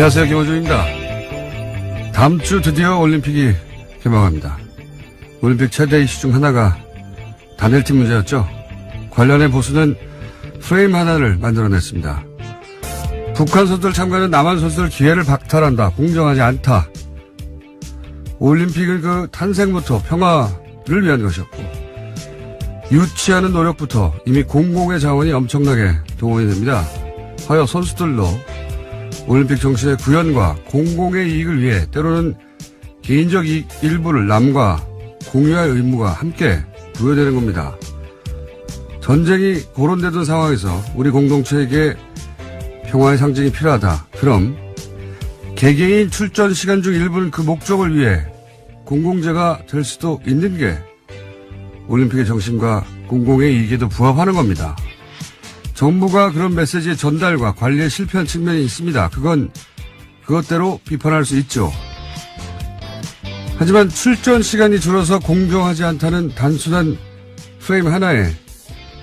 안녕하세요. 김호중입니다. 다음 주 드디어 올림픽이 개막합니다. 올림픽 최대 이슈 중 하나가 단일팀 문제였죠. 관련해 보수는 프레임 하나를 만들어냈습니다. 북한 선수들 참가는 남한 선수들 기회를 박탈한다. 공정하지 않다. 올림픽은 그 탄생부터 평화를 위한 것이었고 유치하는 노력부터 이미 공공의 자원이 엄청나게 동원이 됩니다. 하여 선수들도 올림픽 정신의 구현과 공공의 이익을 위해 때로는 개인적 이익 일부를 남과 공유할 의무가 함께 부여되는 겁니다. 전쟁이 고론되던 상황에서 우리 공동체에게 평화의 상징이 필요하다. 그럼 개개인 출전 시간 중 일부는 그 목적을 위해 공공재가 될 수도 있는 게 올림픽의 정신과 공공의 이익에도 부합하는 겁니다. 정부가 그런 메시지의 전달과 관리에 실패한 측면이 있습니다. 그건 그것대로 비판할 수 있죠. 하지만 출전 시간이 줄어서 공정하지 않다는 단순한 프레임 하나에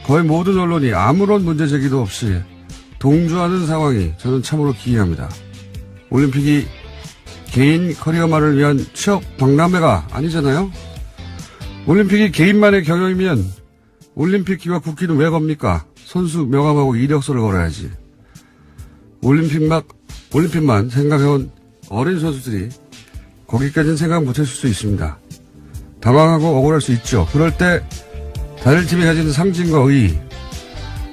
거의 모든 언론이 아무런 문제 제기도 없이 동조하는 상황이 저는 참으로 기이합니다. 올림픽이 개인 커리어만을 위한 취업 박람회가 아니잖아요. 올림픽이 개인만의 경영이면 올림픽기와 국기는 왜 겁니까? 선수 명함하고 이력서를 걸어야지. 올림픽만 생각해온 어린 선수들이 거기까지는 생각 못했을 수 있습니다. 당황하고 억울할 수 있죠. 그럴 때 단일팀이 가지는 상징과 의의,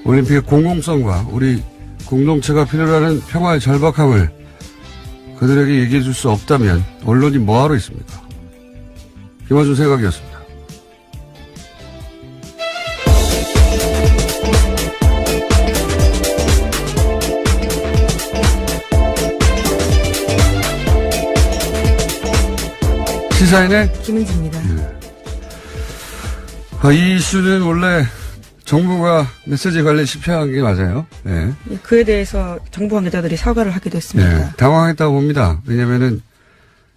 올림픽의 공공성과 우리 공동체가 필요로 하는 평화의 절박함을 그들에게 얘기해 줄 수 없다면 언론이 뭐하러 있습니까? 김어준 생각이었습니다. 시사인의 김은지입니다. 네. 이 이슈는 원래 정부가 메시지 관리에 실패한 게 맞아요. 네. 그에 대해서 정부 관계자들이 사과를 하기도 했습니다. 네. 당황했다고 봅니다. 왜냐면은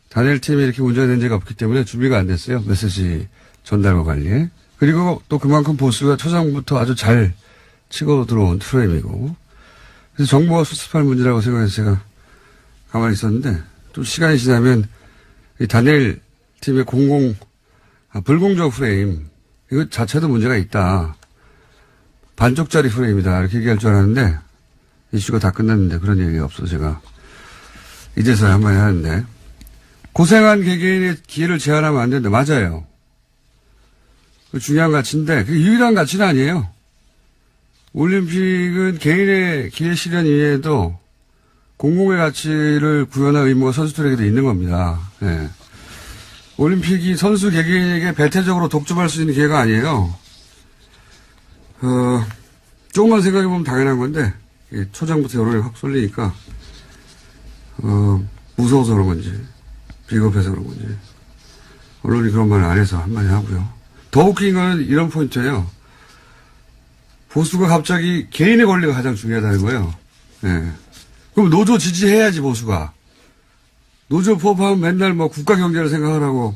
단일팀이 이렇게 운전된 적이 없기 때문에 준비가 안 됐어요. 메시지 전달과 관리에. 그리고 또 그만큼 보수가 초장부터 아주 잘 치고 들어온 프레임이고. 그래서 정부가 수습할 문제라고 생각해서 제가 가만히 있었는데 좀 시간이 지나면 이 단일팀의 불공정 프레임 이거 자체도 문제가 있다. 반쪽짜리 프레임이다. 이렇게 얘기할 줄 알았는데 이슈가 다 끝났는데 그런 얘기가 없어서 제가 이제서야 한마디 하는데 고생한 개개인의 기회를 제한하면 안 된다. 맞아요. 그 중요한 가치인데 그게 유일한 가치는 아니에요. 올림픽은 개인의 기회 실현 이외에도 공공의 가치를 구현할 의무가 선수들에게도 있는 겁니다. 네. 올림픽이 선수 개개인에게 배태적으로 독점할 수 있는 기회가 아니에요. 조금만 생각해보면 당연한 건데, 초장부터 여론이 확 쏠리니까, 무서워서 그런 건지, 비겁해서 그런 건지, 언론이 그런 말을 안 해서 한마디 하고요. 더 웃긴 거는 이런 포인트예요. 보수가 갑자기 개인의 권리가 가장 중요하다는 거예요. 네. 그럼 노조 지지해야지, 보수가. 노조 포함하면 맨날 뭐 국가 경제를 생각하라고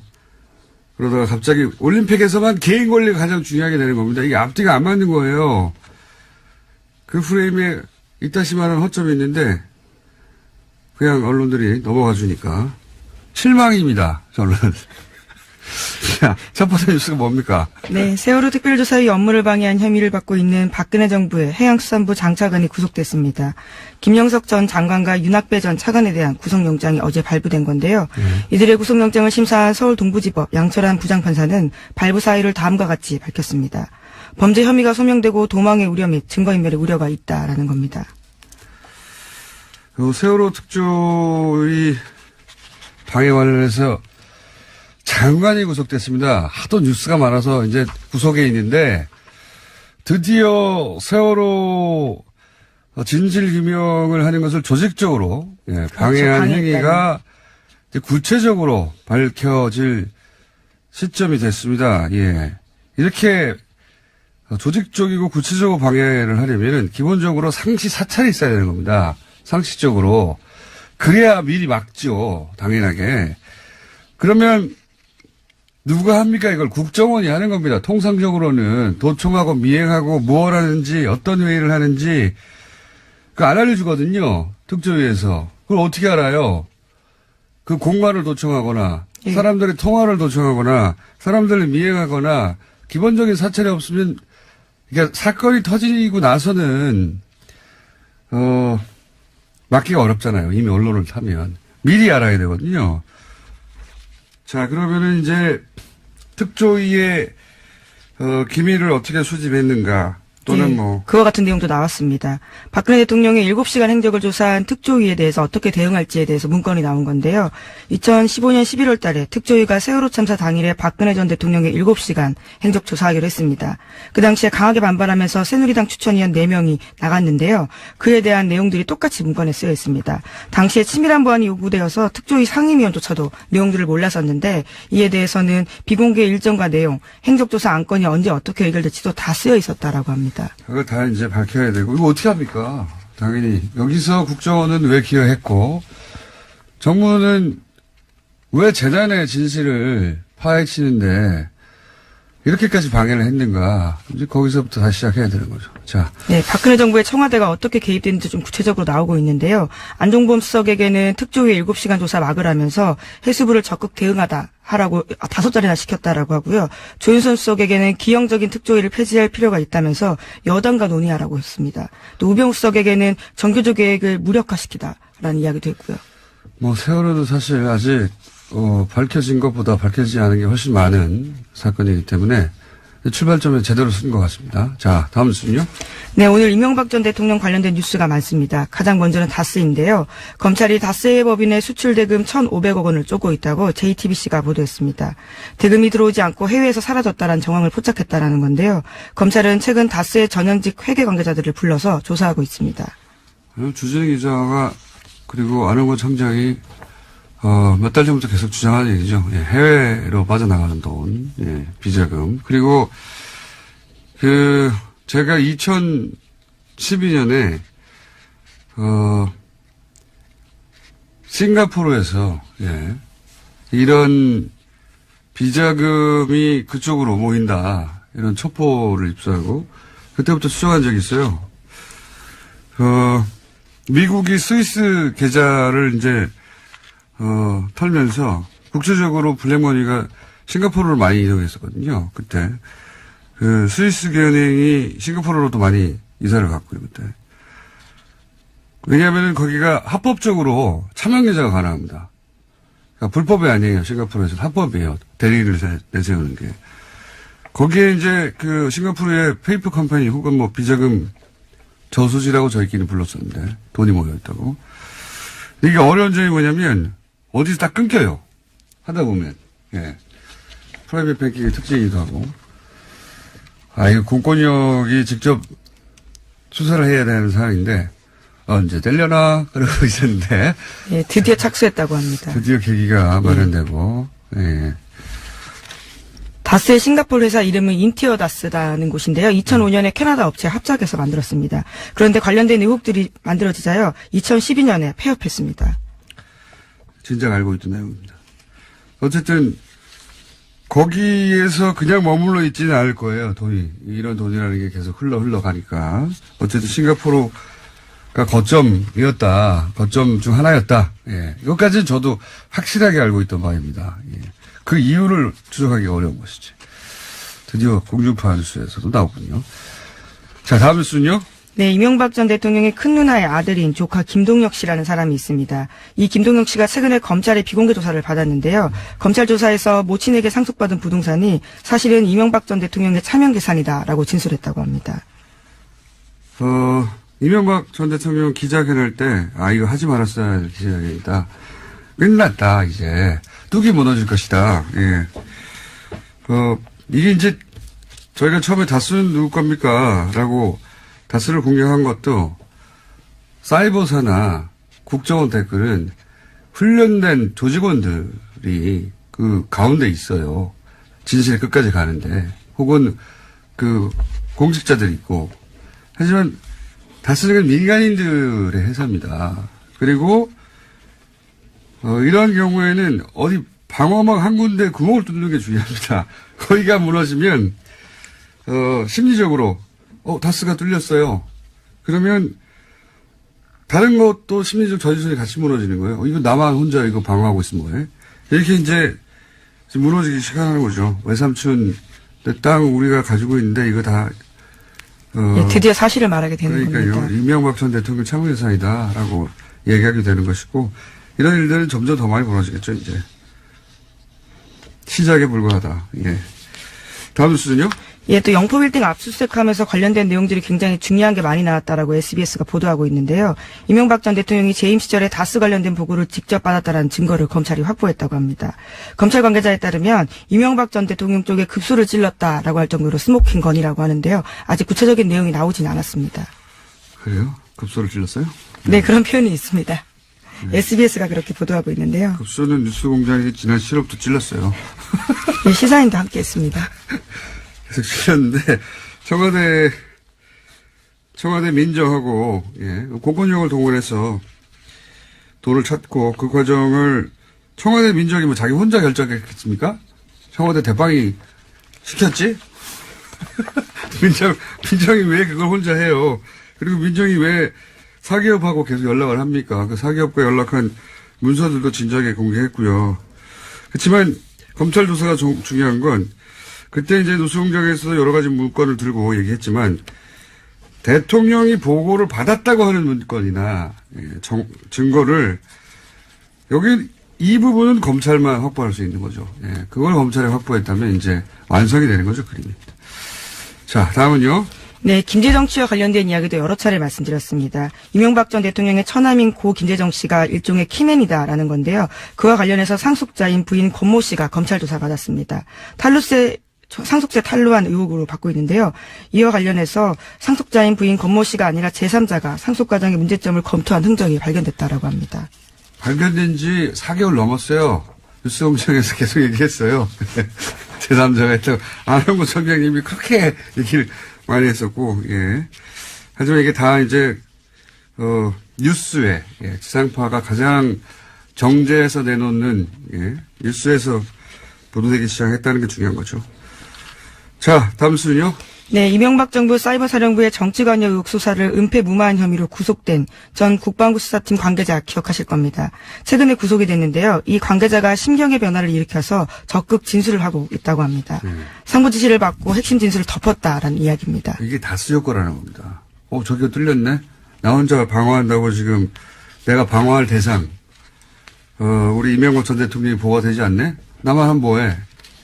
그러다가 갑자기 올림픽에서만 개인 권리가 가장 중요하게 되는 겁니다. 이게 앞뒤가 안 맞는 거예요. 그 프레임에 이따시만한 허점이 있는데 그냥 언론들이 넘어가 주니까 실망입니다. 저는. 자, 첫 번째 뉴스가 뭡니까? 네, 세월호 특별조사의 업무를 방해한 혐의를 받고 있는 박근혜 정부의 해양수산부 장차관이 구속됐습니다. 김영석 전 장관과 윤학배 전 차관에 대한 구속영장이 어제 발부된 건데요. 이들의 구속영장을 심사한 서울 동부지법 양철한 부장판사는 발부 사유를 다음과 같이 밝혔습니다. 범죄 혐의가 소명되고 도망의 우려 및 증거인멸의 우려가 있다라는 겁니다. 세월호 특조위 방해 관련해서 장관이 구속됐습니다. 하도 뉴스가 많아서 이제 구속에 있는데 드디어 세월호 진실규명을 하는 것을 조직적으로 방해한 행위가 이제 구체적으로 밝혀질 시점이 됐습니다. 예. 이렇게 조직적이고 구체적으로 방해를 하려면 기본적으로 상시 사찰이 있어야 되는 겁니다. 상식적으로. 그래야 미리 막죠. 당연하게. 그러면 누가 합니까? 이걸 국정원이 하는 겁니다. 통상적으로는 도청하고 미행하고 무엇 하는지 어떤 회의를 하는지 그 안 알려주거든요. 특조위에서. 그걸 어떻게 알아요? 그 공간을 도청하거나 예. 사람들의 통화를 도청하거나 사람들을 미행하거나 기본적인 사찰이 없으면 그러니까 사건이 터지고 나서는 막기가 어렵잖아요. 이미 언론을 타면 미리 알아야 되거든요. 자, 그러면은 이제 특조위의 기밀을 어떻게 수집했는가 또는 뭐 그와 같은 내용도 나왔습니다. 박근혜 대통령의 7시간 행적을 조사한 특조위에 대해서 어떻게 대응할지에 대해서 문건이 나온 건데요. 2015년 11월 달에 특조위가 세월호 참사 당일에 박근혜 전 대통령의 7시간 행적 조사하기로 했습니다. 그 당시에 강하게 반발하면서 새누리당 추천위원 4명이 나갔는데요. 그에 대한 내용들이 똑같이 문건에 쓰여 있습니다. 당시에 치밀한 보안이 요구되어서 특조위 상임위원조차도 내용들을 몰랐었는데 이에 대해서는 비공개 일정과 내용, 행적조사 안건이 언제 어떻게 해결될지도 다 쓰여 있었다라고 합니다. 그걸 다 이제 밝혀야 되고 이거 어떻게 합니까? 당연히 여기서 국정원은 왜 기여했고 정부는 왜 재단의 진실을 파헤치는데 이렇게까지 방해를 했는가? 이제 거기서부터 다시 시작해야 되는 거죠. 자, 네, 박근혜 정부의 청와대가 어떻게 개입됐는지 좀 구체적으로 나오고 있는데요. 안종범 수석에게는 특조위 7시간 조사 막으라면서 해수부를 적극 하라고 5자리나 시켰다라고 하고요. 조윤선 수석에게는 기형적인 특조위를 폐지할 필요가 있다면서 여당과 논의하라고 했습니다. 또 우병우 수석에게는 정교조 계획을 무력화시키다라는 이야기도 했고요. 뭐 세월호도 사실 아직 밝혀진 것보다 밝혀지지 않은 게 훨씬 많은 사건이기 때문에 출발점에 제대로 쓴 것 같습니다. 자, 다음 뉴스는요. 네, 오늘 이명박 전 대통령 관련된 뉴스가 많습니다. 가장 먼저는 다스인데요. 검찰이 다스의 법인의 수출 대금 1,500억 원을 쫓고 있다고 JTBC가 보도했습니다. 대금이 들어오지 않고 해외에서 사라졌다는 정황을 포착했다는 건데요. 검찰은 최근 다스의 전현직 회계 관계자들을 불러서 조사하고 있습니다. 주진희 기자가 그리고 안홍건 청장이 몇 달 전부터 계속 주장하는 얘기죠. 예, 해외로 빠져나가는 돈, 예, 비자금. 그리고, 제가 2012년에, 싱가포르에서, 예, 이런 비자금이 그쪽으로 모인다. 이런 첩보를 입수하고, 그때부터 추정한 적이 있어요. 미국이 스위스 계좌를 이제, 털면서 국제적으로 블랙머니가 싱가포르로 많이 이동했었거든요. 그때. 스위스 은행이 싱가포르로도 많이 이사를 갔고요, 그때. 왜냐하면 거기가 합법적으로 차명 계좌가 가능합니다. 그러니까 불법이 아니에요. 싱가포르에서는 합법이에요. 대리를 내세우는 게. 거기에 이제 싱가포르의 페이퍼 컴퍼니 혹은 뭐 비자금 저수지라고 저희끼리 불렀었는데 돈이 모여있다고. 이게 어려운 점이 뭐냐면 어디서 다 끊겨요. 하다 보면. 예. 프라이빗 뱅킹의 특징이기도 하고. 이거 공권력이 직접 수사를 해야 되는 상황인데, 언제 되려나? 그러고 있었는데. 예, 드디어 착수했다고 합니다. 드디어 계기가 마련되고, 예. 다스의 싱가포르 회사 이름은 인티어 다스라는 곳인데요. 2005년에 캐나다 업체 합작해서 만들었습니다. 그런데 관련된 의혹들이 만들어지자요. 2012년에 폐업했습니다. 진작 알고 있던 내용입니다. 어쨌든 거기에서 그냥 머물러 있지는 않을 거예요. 돈이. 이런 돈이라는 게 계속 흘러가니까. 어쨌든 싱가포르가 거점이었다. 거점 중 하나였다. 예. 이것까지는 저도 확실하게 알고 있던 바입니다. 예. 그 이유를 추적하기 어려운 것이지. 드디어 공중파 뉴스에서도 나오군요. 자, 다음 뉴스는요. 네, 이명박 전 대통령의 큰 누나의 아들인 조카 김동혁 씨라는 사람이 있습니다. 이 김동혁 씨가 최근에 검찰의 비공개 조사를 받았는데요. 검찰 조사에서 모친에게 상속받은 부동산이 사실은 이명박 전 대통령의 차명 재산이다라고 진술했다고 합니다. 이명박 전 대통령 기자회견할 때, 이거 하지 말았어야 할 기자회견이다. 끝났다, 이제. 뚝이 무너질 것이다. 예. 이게 이제 저희가 처음에 다스는 누구 겁니까? 라고 다스를 공격한 것도 사이버사나 국정원 댓글은 훈련된 조직원들이 그 가운데 있어요. 진실 끝까지 가는데. 혹은 공직자들이 있고. 하지만 다스는 민간인들의 회사입니다. 그리고 이런 경우에는 어디 방어막 한 군데 구멍을 뚫는 게 중요합니다. 거기가 무너지면 심리적으로 다스가 뚫렸어요. 그러면 다른 것도 심리적 저지선이 같이 무너지는 거예요. 이거 나만 혼자 이거 방어하고 있으면 뭐해? 이렇게 이제 무너지기 시작하는 거죠. 외삼촌 내 땅 우리가 가지고 있는데 이거 다 예, 드디어 사실을 말하게 되는 그러니까요. 겁니다. 이명박 전 대통령 참여유산이다라고 얘기하게 되는 것이고 이런 일들은 점점 더 많이 벌어지겠죠. 이제 시작에 불과하다. 예. 다음 뉴스는요? 예, 또 영포빌딩 압수수색하면서 관련된 내용들이 굉장히 중요한 게 많이 나왔다라고 SBS가 보도하고 있는데요. 이명박 전 대통령이 재임 시절에 다스 관련된 보고를 직접 받았다라는 증거를 검찰이 확보했다고 합니다. 검찰 관계자에 따르면 이명박 전 대통령 쪽에 급소를 찔렀다라고 할 정도로 스모킹 건이라고 하는데요. 아직 구체적인 내용이 나오진 않았습니다. 그래요? 급소를 찔렀어요? 네, 그런 표현이 있습니다. SBS가 그렇게 보도하고 있는데요. 급소는 뉴스공장이 지난 7월부터 찔렀어요. 예, 시사인도 함께 했습니다. 계속 찔렀는데 청와대 민정하고 예, 공권력을 동원해서 돈을 찾고 그 과정을 청와대 민정이 뭐 자기 혼자 결정했겠습니까? 청와대 대빵이 시켰지? 민정이 왜 그걸 혼자 해요? 그리고 민정이 왜 사기업하고 계속 연락을 합니까? 그 사기업과 연락한 문서들도 진작에 공개했고요. 그렇지만 검찰 조사가 중요한 건 그때 이제 노수공장에서 여러 가지 문건을 들고 얘기했지만 대통령이 보고를 받았다고 하는 문건이나 증거를 여기 이 부분은 검찰만 확보할 수 있는 거죠. 예, 그걸 검찰이 확보했다면 이제 완성이 되는 거죠, 그림이. 자, 다음은요. 네, 김재정 씨와 관련된 이야기도 여러 차례 말씀드렸습니다. 이명박 전 대통령의 처남인 고 김재정 씨가 일종의 키맨이다라는 건데요. 그와 관련해서 상속자인 부인 권모 씨가 검찰 조사 받았습니다. 상속세 탈루한 의혹으로 받고 있는데요. 이와 관련해서 상속자인 부인 권모 씨가 아니라 제3자가 상속 과정의 문제점을 검토한 흔적이 발견됐다라고 합니다. 발견된 지 4개월 넘었어요. 뉴스공장에서 계속 얘기했어요. 제3자가 했다고. 안홍구 선장님이 그렇게 얘기를 많이 했었고, 예. 하지만 이게 다 이제, 뉴스에, 예, 지상파가 가장 정제해서 내놓는, 예, 뉴스에서 보도되기 시작했다는 게 중요한 거죠. 자, 다음 순요. 네, 이명박 정부 사이버사령부의 정치관여 의혹 수사를 은폐무마한 혐의로 구속된 전 국방부 수사팀 관계자 기억하실 겁니다. 최근에 구속이 됐는데요. 이 관계자가 심경의 변화를 일으켜서 적극 진술을 하고 있다고 합니다. 상부 지시를 받고 핵심 진술을 덮었다라는 이야기입니다. 이게 다스 효과라는 겁니다. 저기가 뚫렸네? 나 혼자 방어한다고 지금 내가 방어할 대상, 우리 이명박 전 대통령이 보호가 되지 않네? 나만 한 뭐해?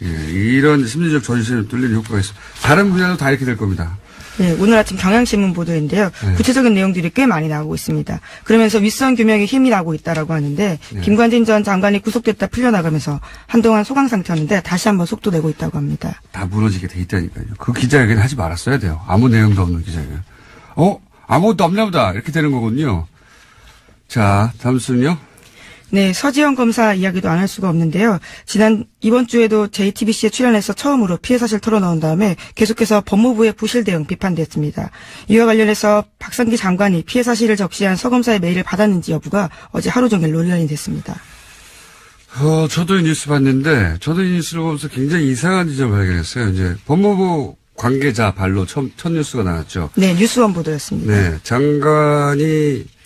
예, 이런 심리적 저지선이 뚫리는 효과가 있어. 다른 분야도 다 이렇게 될 겁니다. 네, 오늘 아침 경향신문 보도인데요. 네. 구체적인 내용들이 꽤 많이 나오고 있습니다. 그러면서 윗선 규명에 힘이 나고 있다라고 하는데 네. 김관진 전 장관이 구속됐다 풀려나가면서 한동안 소강 상태였는데 다시 한번 속도 내고 있다고 합니다. 다 무너지게 돼 있다니까요. 그 기자회견 하지 말았어야 돼요. 아무 내용도 없는 기자회견. 아무것도 없나 보다. 이렇게 되는 거군요. 자, 다음 순요. 네, 서지영 검사 이야기도 안 할 수가 없는데요. 이번 주에도 JTBC에 출연해서 처음으로 피해 사실 털어놓은 다음에 계속해서 법무부의 부실 대응 비판됐습니다. 이와 관련해서 박상기 장관이 피해 사실을 적시한 서 검사의 메일을 받았는지 여부가 어제 하루 종일 논란이 됐습니다. 저도 이 뉴스 봤는데, 저도 이 뉴스를 보면서 굉장히 이상한 지점을 발견했어요. 이제 법무부 관계자 발로 첫 뉴스가 나왔죠. 네, 뉴스원 보도였습니다. 네, 장관이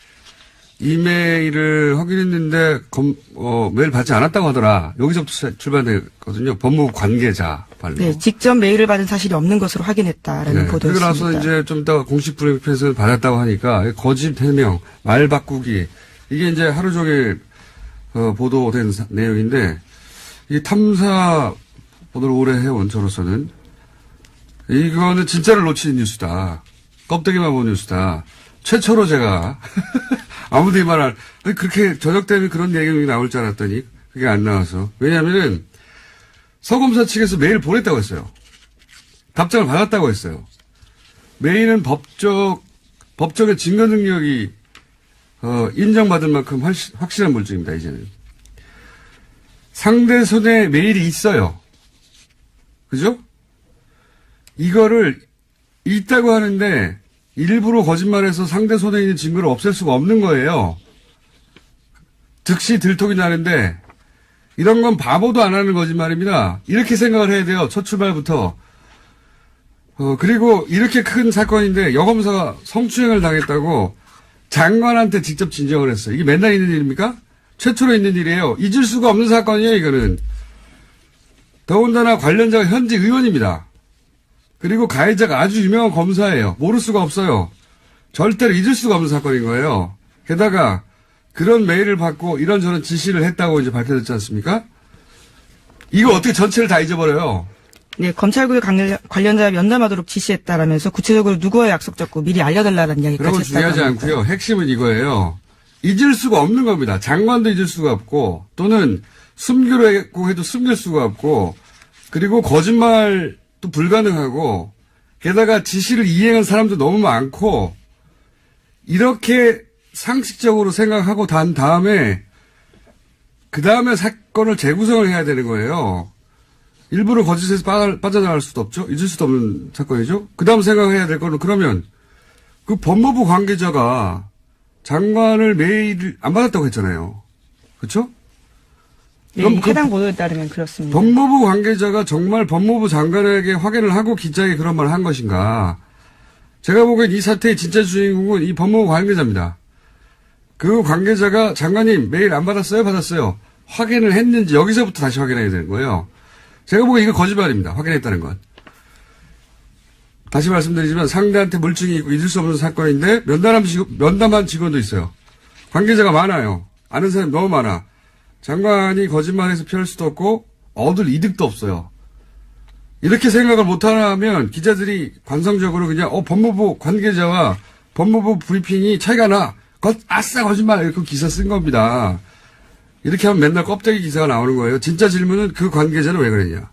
이메일을 확인했는데 메일 받지 않았다고 하더라. 여기서부터 출발됐거든요. 법무부 관계자 발로. 네, 직접 메일을 받은 사실이 없는 것으로 확인했다라는 네, 보도였습니다. 그러고 나서 이제 좀 이따 공식 브리핑에서 받았다고 하니까 거짓 해명, 말 바꾸기 이게 이제 하루 종일 보도된 내용인데 이 탐사 보도를 오래 해온 저로서는 이거는 진짜를 놓친 뉴스다. 껍데기만 본 뉴스다. 최초로 제가 아무도 이 말을 그렇게 저녁 때문에 그런 내용이 나올 줄 알았더니 그게 안 나와서. 왜냐하면은 서검사 측에서 메일 보냈다고 했어요. 답장을 받았다고 했어요. 메일은 법적의 증거 능력이 인정받을 만큼 확실한 물증입니다. 이제는 상대 손에 메일이 있어요. 그죠? 이거를 있다고 하는데 일부러 거짓말해서 상대 손에 있는 증거를 없앨 수가 없는 거예요. 즉시 들통이 나는데 이런 건 바보도 안 하는 거짓말입니다. 이렇게 생각을 해야 돼요. 첫 출발부터. 그리고 이렇게 큰 사건인데 여검사가 성추행을 당했다고 장관한테 직접 진정을 했어요. 이게 맨날 있는 일입니까? 최초로 있는 일이에요. 잊을 수가 없는 사건이에요, 이거는. 더군다나 관련자가 현직 의원입니다. 그리고 가해자가 아주 유명한 검사예요. 모를 수가 없어요. 절대로 잊을 수가 없는 사건인 거예요. 게다가 그런 메일을 받고 이런저런 지시를 했다고 이제 밝혀졌지 않습니까? 이거 어떻게 전체를 다 잊어버려요? 네, 검찰국의 관련자와 면담하도록 지시했다라면서 구체적으로 누구와 약속 잡고 미리 알려달라는 이야기까지 그런 건 했다고 중요하지 합니다. 않고요. 핵심은 이거예요. 잊을 수가 없는 겁니다. 장관도 잊을 수가 없고 또는 숨기로 했고 해도 숨길 수가 없고 그리고 거짓말도 불가능하고 게다가 지시를 이행한 사람도 너무 많고 이렇게 상식적으로 생각하고 단 다음에 그 다음에 사건을 재구성을 해야 되는 거예요. 일부러 거짓에서 빠져나갈 수도 없죠. 잊을 수도 없는 사건이죠. 그 다음 생각해야 될 거는 그러면 그 법무부 관계자가 장관을 메일을 안 받았다고 했잖아요. 그렇죠? 네, 그럼 해당 보도에 따르면 그렇습니다. 법무부 관계자가 정말 법무부 장관에게 확인을 하고 기자에게 그런 말을 한 것인가. 제가 보기엔 이 사태의 진짜 주인공은 이 법무부 관계자입니다. 그 관계자가 장관님 메일 안 받았어요? 받았어요. 확인을 했는지 여기서부터 다시 확인해야 되는 거예요. 제가 보기엔 이거 거짓말입니다. 확인했다는 건. 다시 말씀드리지만 상대한테 물증이 있고 잊을 수 없는 사건인데 면담한 직원도 있어요. 관계자가 많아요. 아는 사람이 너무 많아. 장관이 거짓말해서 피할 수도 없고 얻을 이득도 없어요. 이렇게 생각을 못하면 기자들이 관성적으로 그냥 법무부 관계자와 법무부 브리핑이 차이가 나. 아싸 거짓말 이렇게 기사 쓴 겁니다. 이렇게 하면 맨날 껍데기 기사가 나오는 거예요. 진짜 질문은 그 관계자는 왜 그랬냐.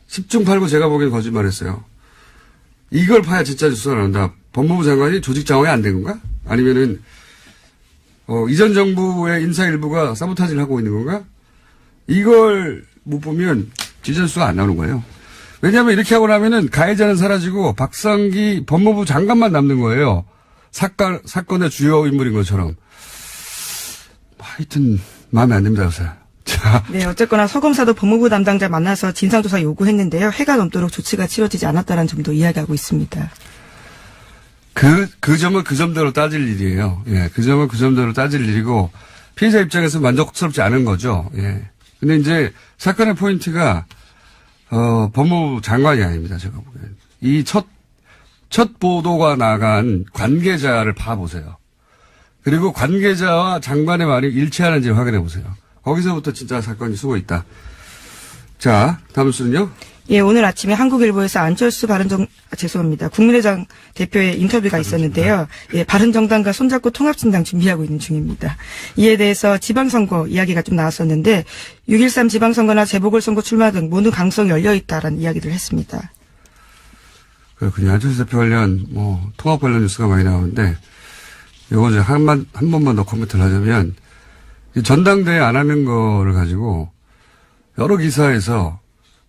10중 8구 제가 보기엔 거짓말했어요. 이걸 파야 진짜 뉴스가 나온다. 법무부 장관이 조직 장악이 안 된 건가? 아니면은 이전 정부의 인사 일부가 사보타지를 하고 있는 건가? 이걸 못 보면 진짜 뉴스가 안 나오는 거예요. 왜냐하면 이렇게 하고 나면은 가해자는 사라지고 박상기 법무부 장관만 남는 거예요. 사건의 주요 인물인 것처럼. 하여튼 마음에 안 듭니다, 요새. 자. 네, 어쨌거나 서검사도 법무부 담당자 만나서 진상조사 요구했는데요. 해가 넘도록 조치가 치러지지 않았다는 점도 이야기하고 있습니다. 그 점은 그 점대로 따질 일이에요. 예, 그 점은 그 점대로 따질 일이고 피해자 입장에서 만족스럽지 않은 거죠. 예. 근데 이제 사건의 포인트가 법무부 장관이 아닙니다, 제가 보기엔. 이 첫 보도가 나간 관계자를 봐보세요. 그리고 관계자와 장관의 말이 일치하는지 확인해 보세요. 거기서부터 진짜 사건이 숨어 있다. 자, 다음 수는요? 예, 오늘 아침에 한국일보에서 안철수 국민의당 대표의 인터뷰가 있었는데요. 예, 바른정당과 손잡고 통합신당 준비하고 있는 중입니다. 이에 대해서 지방선거 이야기가 좀 나왔었는데 6.13 지방선거나 재보궐선거 출마 등 모든 가능성이 열려있다라는 이야기를 했습니다. 그렇군요. 안철수 대표 관련 통합 관련 뉴스가 많이 나오는데 이거 이제 한 번만 더 코멘트를 하자면 전당대회 안 하는 거를 가지고 여러 기사에서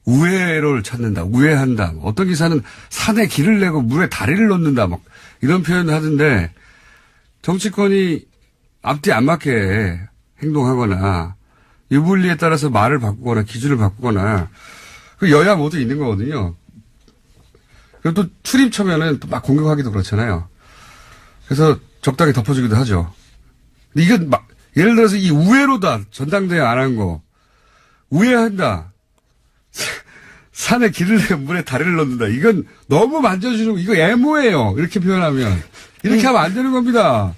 우회로를 찾는다, 우회한다. 어떤 기사는 산에 길을 내고 물에 다리를 놓는다, 막 이런 표현을 하던데 정치권이 앞뒤 안 맞게 행동하거나 유불리에 따라서 말을 바꾸거나 기준을 바꾸거나 그 여야 모두 있는 거거든요. 그리고 또 출입처면은 또 막 공격하기도 그렇잖아요. 그래서 적당히 덮어주기도 하죠. 근데 이건 막 예를 들어서 이 우회로다, 전당대회 안 한 거. 우회한다. 산에 길을 내고 물에 다리를 넣는다. 이건 너무 만져주는, 이거 애모예요. 이렇게 표현하면. 이렇게 하면 안 되는 겁니다.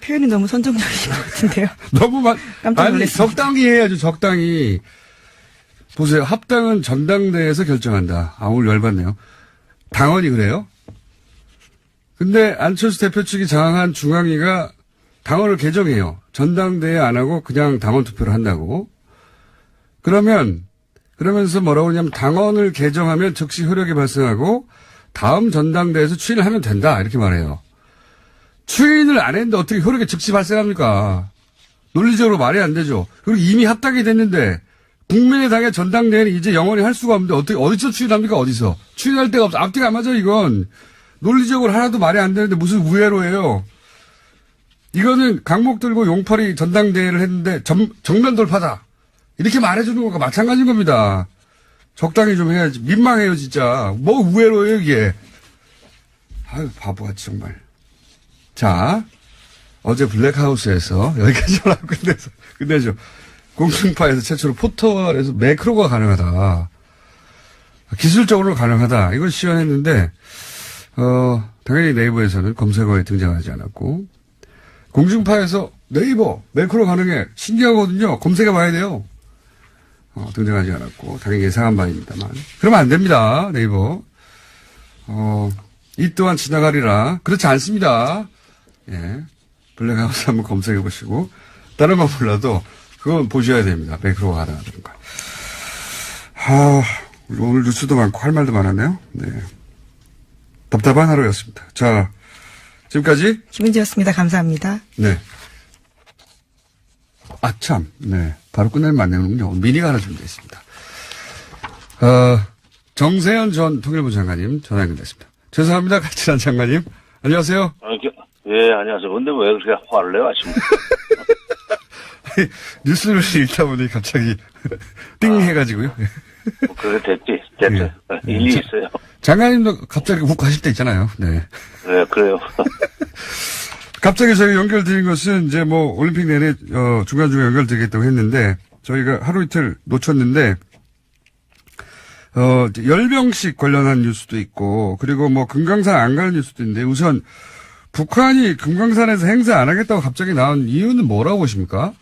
표현이 너무 선정적인 것 같은데요. 깜짝 놀랐습니다. 적당히 해야죠, 적당히. 보세요. 합당은 전당대회에서 결정한다. 오늘 열받네요. 당원이 그래요? 근데 안철수 대표 측이 장악한 중앙위가 당원을 개정해요. 전당대회 안 하고 그냥 당원 투표를 한다고. 그러면서 뭐라고 하냐면 당원을 개정하면 즉시 효력이 발생하고 다음 전당대회에서 추인을 하면 된다. 이렇게 말해요. 추인을 안 했는데 어떻게 효력이 즉시 발생합니까? 논리적으로 말이 안 되죠. 그리고 이미 합당이 됐는데 국민의당의 전당대회는 이제 영원히 할 수가 없는데 어디서 추인합니까? 어디서? 추인할 데가 없어. 앞뒤가 안 맞아, 이건. 논리적으로 하나도 말이 안 되는데 무슨 우회로 해요. 이거는 강목 들고 용팔이 전당대회를 했는데 정면 돌파다. 이렇게 말해주는 것과 마찬가지인 겁니다. 적당히 좀 해야지. 민망해요, 진짜. 뭐 우회로 해요, 이게. 아유, 바보같이 정말. 자, 어제 블랙하우스에서 여기까지만 하고 끝내죠. 공중파에서 최초로 포털에서 매크로가 가능하다. 기술적으로 가능하다. 이걸 시연했는데, 당연히 네이버에서는 검색어에 등장하지 않았고, 공중파에서 네이버, 매크로 가능해. 신기하거든요. 검색해 봐야 돼요. 등장하지 않았고, 당연히 예상한 바입니다만. 그러면 안 됩니다. 네이버. 이 또한 지나가리라. 그렇지 않습니다. 예. 블랙하우스 한번 검색해 보시고, 다른 건 몰라도, 그건 보셔야 됩니다. 매크로가 가능하다는 거. 오늘 뉴스도 많고 할 말도 많았네요. 네. 답답한 하루였습니다. 자, 지금까지 김은지였습니다. 감사합니다. 네. 참. 네. 바로 끝내면 안 되는군요. 미니가 하나 준비되어 있습니다. 정세현 전 통일부 장관님 전화 연결됐습니다. 죄송합니다. 같이한 장관님. 안녕하세요. 예, 안녕하세요. 근데 왜 그렇게 화를 내요, 아침에? 뉴스를 읽다 보니 갑자기 띵 해가지고요. 그래, 됐죠. 예. 일리 있어요. 장관님도 갑자기 훅 가실 때 있잖아요. 네. 네, 그래요. 갑자기 저희 연결드린 것은 이제 뭐 올림픽 내내 중간중간 연결드리겠다고 했는데 저희가 하루 이틀 놓쳤는데 열병식 관련한 뉴스도 있고 그리고 뭐 금강산 안 가는 뉴스도 있는데 우선 북한이 금강산에서 행사 안 하겠다고 갑자기 나온 이유는 뭐라고 보십니까?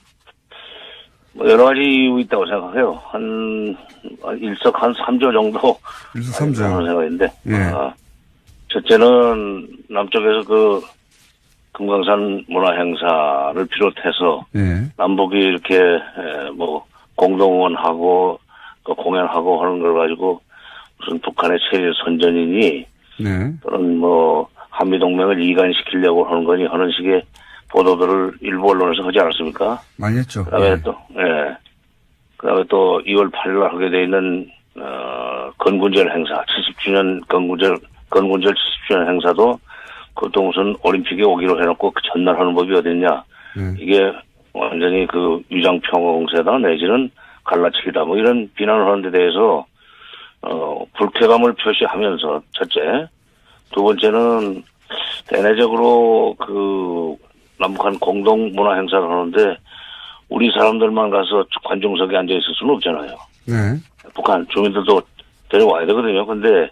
뭐 여러 가지 이유 있다고 생각해요. 일석 3조 정도. 일석 3조. 하는 생각인데. 예. 첫째는 남쪽에서 그 금강산 문화행사를 비롯해서 예. 남북이 이렇게 뭐 공동원하고 공연하고 하는 걸 가지고 무슨 북한의 체제 선전이니 네. 또는 뭐 한미동맹을 이간시키려고 하는 거니 하는 식의 보도들을 일부 언론에서 하지 않았습니까? 많이 했죠. 그다음에 예. 그다음에 또 2월 8일 하게 돼 있는 건군절 행사 70주년 건군절 70주년 행사도 그것도 무슨 올림픽에 오기로 해놓고 그 전날 하는 법이 어딨냐? 이게 완전히 그 위장평화공세다 내지는 갈라치기다 뭐 이런 비난을 하는 데 대해서 불쾌감을 표시하면서 첫째, 두 번째는 대내적으로 그 남북한 공동 문화 행사를 하는데 우리 사람들만 가서 관중석에 앉아 있을 수는 없잖아요. 네. 북한 주민들도 데려와야 되거든요. 근데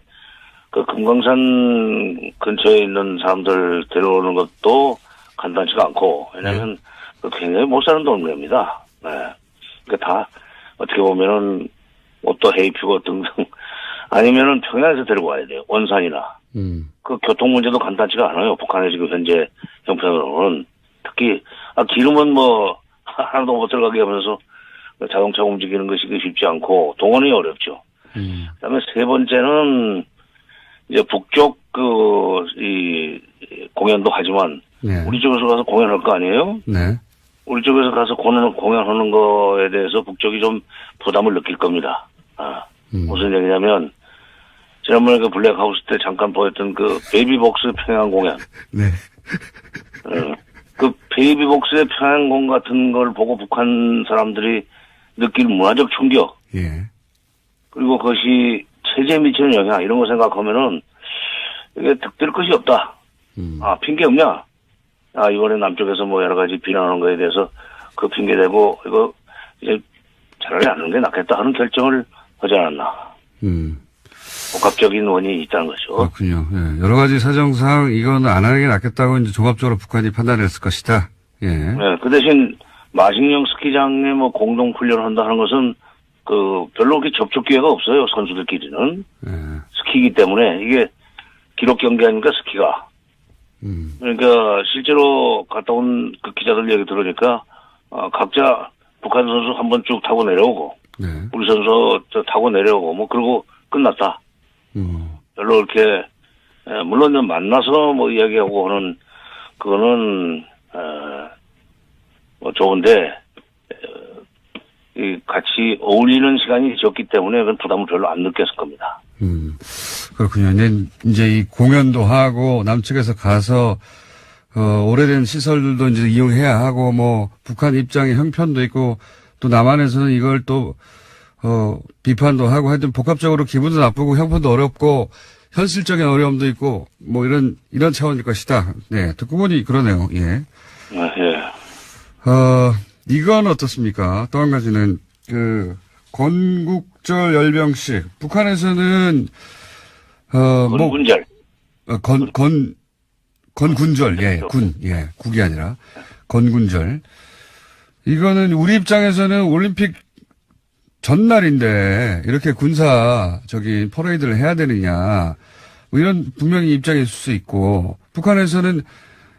그 금강산 근처에 있는 사람들 데려오는 것도 간단치가 않고 왜냐하면 굉장히 못 사는 동네입니다. 네. 그러니까 다 어떻게 보면은 옷도 헤입히고 등등 아니면은 평양에서 데리고 와야 돼요. 원산이나. 그 교통 문제도 간단치가 않아요. 북한의 지금 현재 형편으로는. 특히, 기름은 뭐, 하나도 못 들어가게 하면서 자동차 움직이는 것이 쉽지 않고, 동원이 어렵죠. 그 다음에 세 번째는, 이제 북쪽 공연도 하지만, 네. 우리 쪽에서 가서 공연할 거 아니에요? 네. 우리 쪽에서 가서 공연하는 거에 대해서 북쪽이 좀 부담을 느낄 겁니다. 무슨 얘기냐면, 지난번에 그 블랙하우스 때 잠깐 보였던 그 베이비복스 평양 공연. 네. 그 베이비복스의 평양공 같은 걸 보고 북한 사람들이 느낄 문화적 충격. 예. 그리고 그것이 체제에 미치는 영향, 이런 거 생각하면은 이게 득될 것이 없다. 핑계 없냐? 이번에 남쪽에서 뭐 여러 가지 비난하는 거에 대해서 그 핑계 대고 이거 이제 차라리 안 하는 게 낫겠다 하는 결정을 하지 않았나. 복합적인 원인이 있다는 거죠. 그렇군요. 예. 여러 가지 사정상 이건 안 하는 게 낫겠다고 이제 종합적으로 북한이 판단했을 것이다. 예. 네, 그 대신 마식령 스키장에 뭐 공동 훈련을 한다 하는 것은 별로 그렇게 접촉 기회가 없어요. 선수들끼리는. 예. 스키이기 때문에 이게 기록 경기 아닙니까 스키가. 그러니까 실제로 갔다 온 그 기자들 얘기 들으니까 각자 북한 선수 한번 쭉 타고 내려오고 네. 우리 선수 타고 내려오고 뭐 그러고 끝났다. 별로 이렇게 물론 만나서 뭐 이야기하고 하는 그거는 뭐 좋은데 같이 어울리는 시간이 적기 때문에 그런 부담을 별로 안 느꼈을 겁니다. 그렇군요. 이제 이 공연도 하고 남측에서 가서 오래된 시설들도 이제 이용해야 하고 뭐 북한 입장의 형편도 있고 또 남한에서는 이걸 또 비판도 하고 하여튼 복합적으로 기분도 나쁘고 형편도 어렵고 현실적인 어려움도 있고, 뭐 이런 차원일 것이다. 네, 듣고 보니 그러네요. 예. 예. 이건 어떻습니까? 또 한 가지는, 건국절 열병식. 북한에서는, 건군절. 건군절. 예, 국이 아니라. 건군절. 이거는 우리 입장에서는 올림픽 전날인데, 이렇게 퍼레이드를 해야 되느냐. 뭐 이런 분명히 입장이 있을 수 있고, 북한에서는,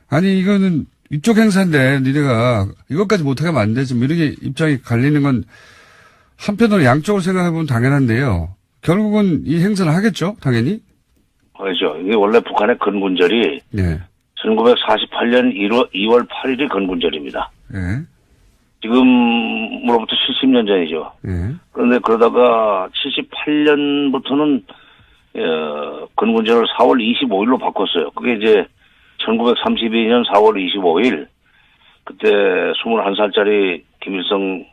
아니, 이거는 이쪽 행사인데, 니네가 이것까지 못하게 하면 안 되지. 뭐 이렇게 입장이 갈리는 건 한편으로 양쪽을 생각해보면 당연한데요. 결국은 이 행사를 하겠죠? 당연히? 그렇죠. 이게 원래 북한의 건군절이 네. 1948년 2월 8일이 건군절입니다. 네. 지금으로부터 70년 전이죠. 네. 그런데 그러다가 78년부터는 건군절을 4월 25일로 바꿨어요. 그게 이제 1932년 4월 25일 그때 21살짜리 김일성이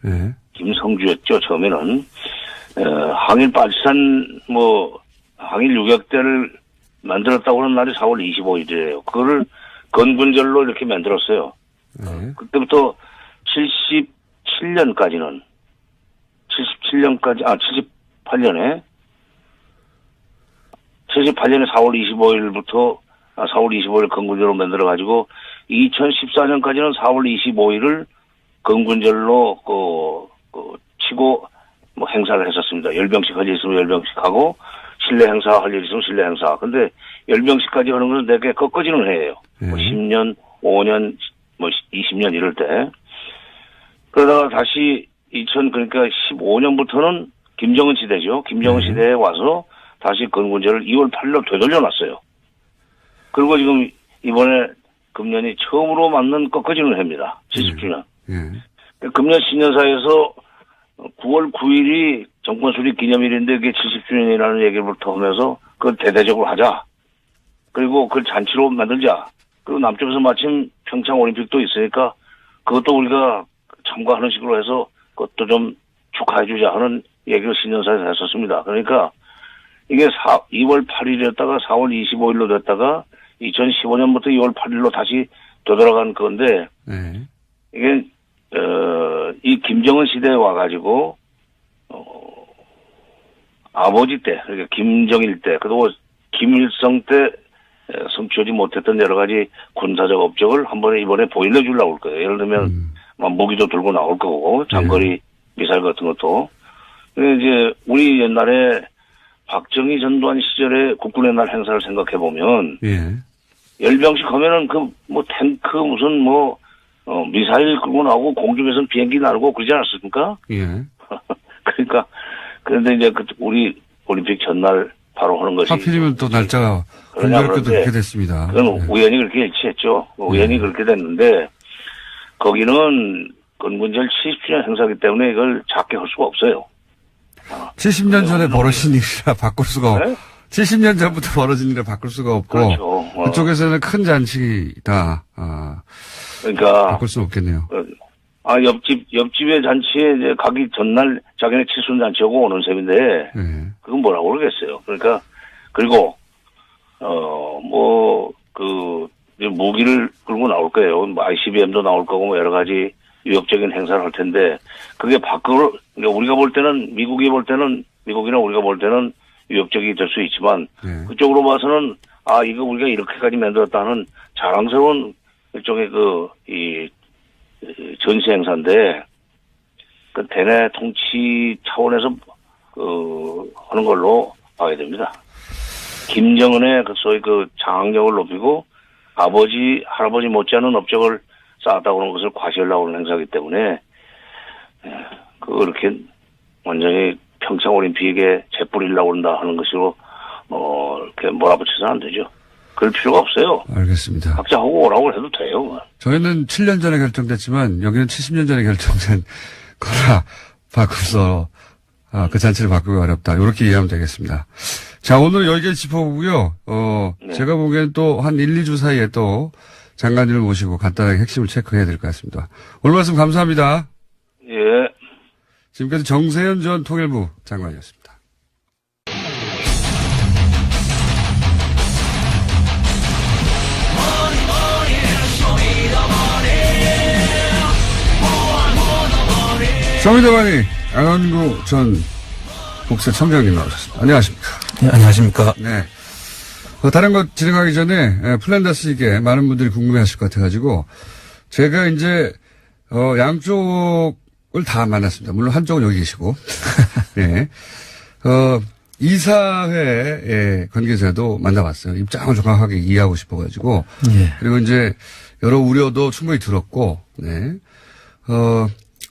네. 김성주였죠. 처음에는 항일 파키스탄 항일 유격대를 만들었다고 하는 날이 4월 25일이에요. 그거를 건군절로 이렇게 만들었어요. 네. 그때부터 78년에 4월 25일부터 4월 25일 건군절로 만들어가지고 2014년까지는 4월 25일을 건군절로 치고 행사를 했었습니다. 열병식 할 일 있으면 열병식 하고 실내 행사 할 일 있으면 실내 행사. 근데 열병식까지 하는 것은 되게 꺾어지는 해예요. 10년, 5년, 20년 이럴 때. 그러다가 다시 그러니까 15년부터는 김정은 시대죠. 김정은 시대에 와서 다시 건군절을 2월 8일로 되돌려놨어요. 그리고 지금 이번에 금년이 처음으로 맞는 꺾어지는 해입니다. 70주년. 금년 신년사에서 9월 9일이 정권 수립 기념일인데 그게 70주년이라는 얘기부터 하면서 그걸 대대적으로 하자. 그리고 그걸 잔치로 만들자. 그리고 남쪽에서 마침 평창 올림픽도 있으니까 그것도 우리가 참가하는 식으로 해서 그것도 좀 축하해주자 하는 얘기를 신년사에서 했었습니다. 그러니까 이게 2월 8일이었다가 4월 25일로 됐다가 2015년부터 2월 8일로 다시 되돌아간 건데 이게 이 김정은 시대에 와가지고 아버지 때 그러니까 김정일 때 그리고 김일성 때 성취하지 못했던 여러 가지 군사적 업적을 한 번에 이번에 보일러 주려고 할 거예요. 예를 들면 무기도 들고 나올 거고 장거리 미사일 같은 것도. 이제 우리 옛날에 박정희 전두환 시절에 국군의 날 행사를 생각해 보면 열병식 하면은 탱크 무슨 미사일 끌고 나오고 공중에서는 비행기 날고 그러지 않았습니까? 그러니까 그런데 이제 우리 올림픽 전날 바로 하는 것이 하필이면 또 날짜가 공교롭게도 그렇게 됐습니다. 그건 우연히 그렇게 일치했죠. 우연히 그렇게 됐는데 거기는 건군절 70주년 행사기 때문에 이걸 작게 할 수가 없어요. 70년 전에 벌어진 일이라 바꿀 수가 없고 70년 전부터 벌어진 일이라 바꿀 수가 없고 그렇죠. 그쪽에서는 큰 잔치다. 그러니까 바꿀 수는 없겠네요. 옆집의 잔치에 이제 가기 전날 자기네 칠순 잔치하고 오는 셈인데 그건 뭐라고 그러겠어요. 그러니까 그리고 무기를 끌고 나올 거예요. ICBM도 나올 거고 여러 가지 위협적인 행사를 할 텐데 그게 밖으로 그러니까 우리가 볼 때는 미국이나 우리가 볼 때는 위협적이 될 수 있지만 그쪽으로 봐서는 이거 우리가 이렇게까지 만들었다는 자랑스러운 일종의 전시 행사인데 그 대내 통치 차원에서 하는 걸로 봐야 됩니다. 김정은의 소위 장악력을 높이고 아버지 할아버지 못지않은 업적을 쌓았다고 하는 것을 과시하려고 하는 행사이기 때문에 그렇게 완전히 평창 올림픽에 재뿌리려고 한다 하는 것으로 이렇게 몰아붙여서는 안 되죠. 그럴 필요가 없어요. 알겠습니다. 각자 하고 오라고 해도 돼요. 저희는 7년 전에 결정됐지만 여기는 70년 전에 결정된 거라 바꿔서 그 잔치를 바꾸기 어렵다. 이렇게 이해하면 되겠습니다. 자, 오늘 여기까지 짚어보고요. 제가 보기엔 또 한 1, 2주 사이에 또 장관님을 모시고 간단하게 핵심을 체크해야 될 것 같습니다. 오늘 말씀 감사합니다. 예. 지금까지 정세현 전 통일부 장관이었습니다. 서울대관이 안원구 전 국세청장님 나오셨습니다. 안녕하십니까. 네, 안녕하십니까. 네. 다른 것 진행하기 전에 플란다스에게 많은 분들이 궁금해하실 것 같아가지고 제가 이제 양쪽을 다 만났습니다. 물론 한쪽은 여기 계시고, 네. 이사회 관계자도 만나봤어요. 입장을 정확하게 이해하고 싶어가지고, 예. 그리고 이제 여러 우려도 충분히 들었고, 네.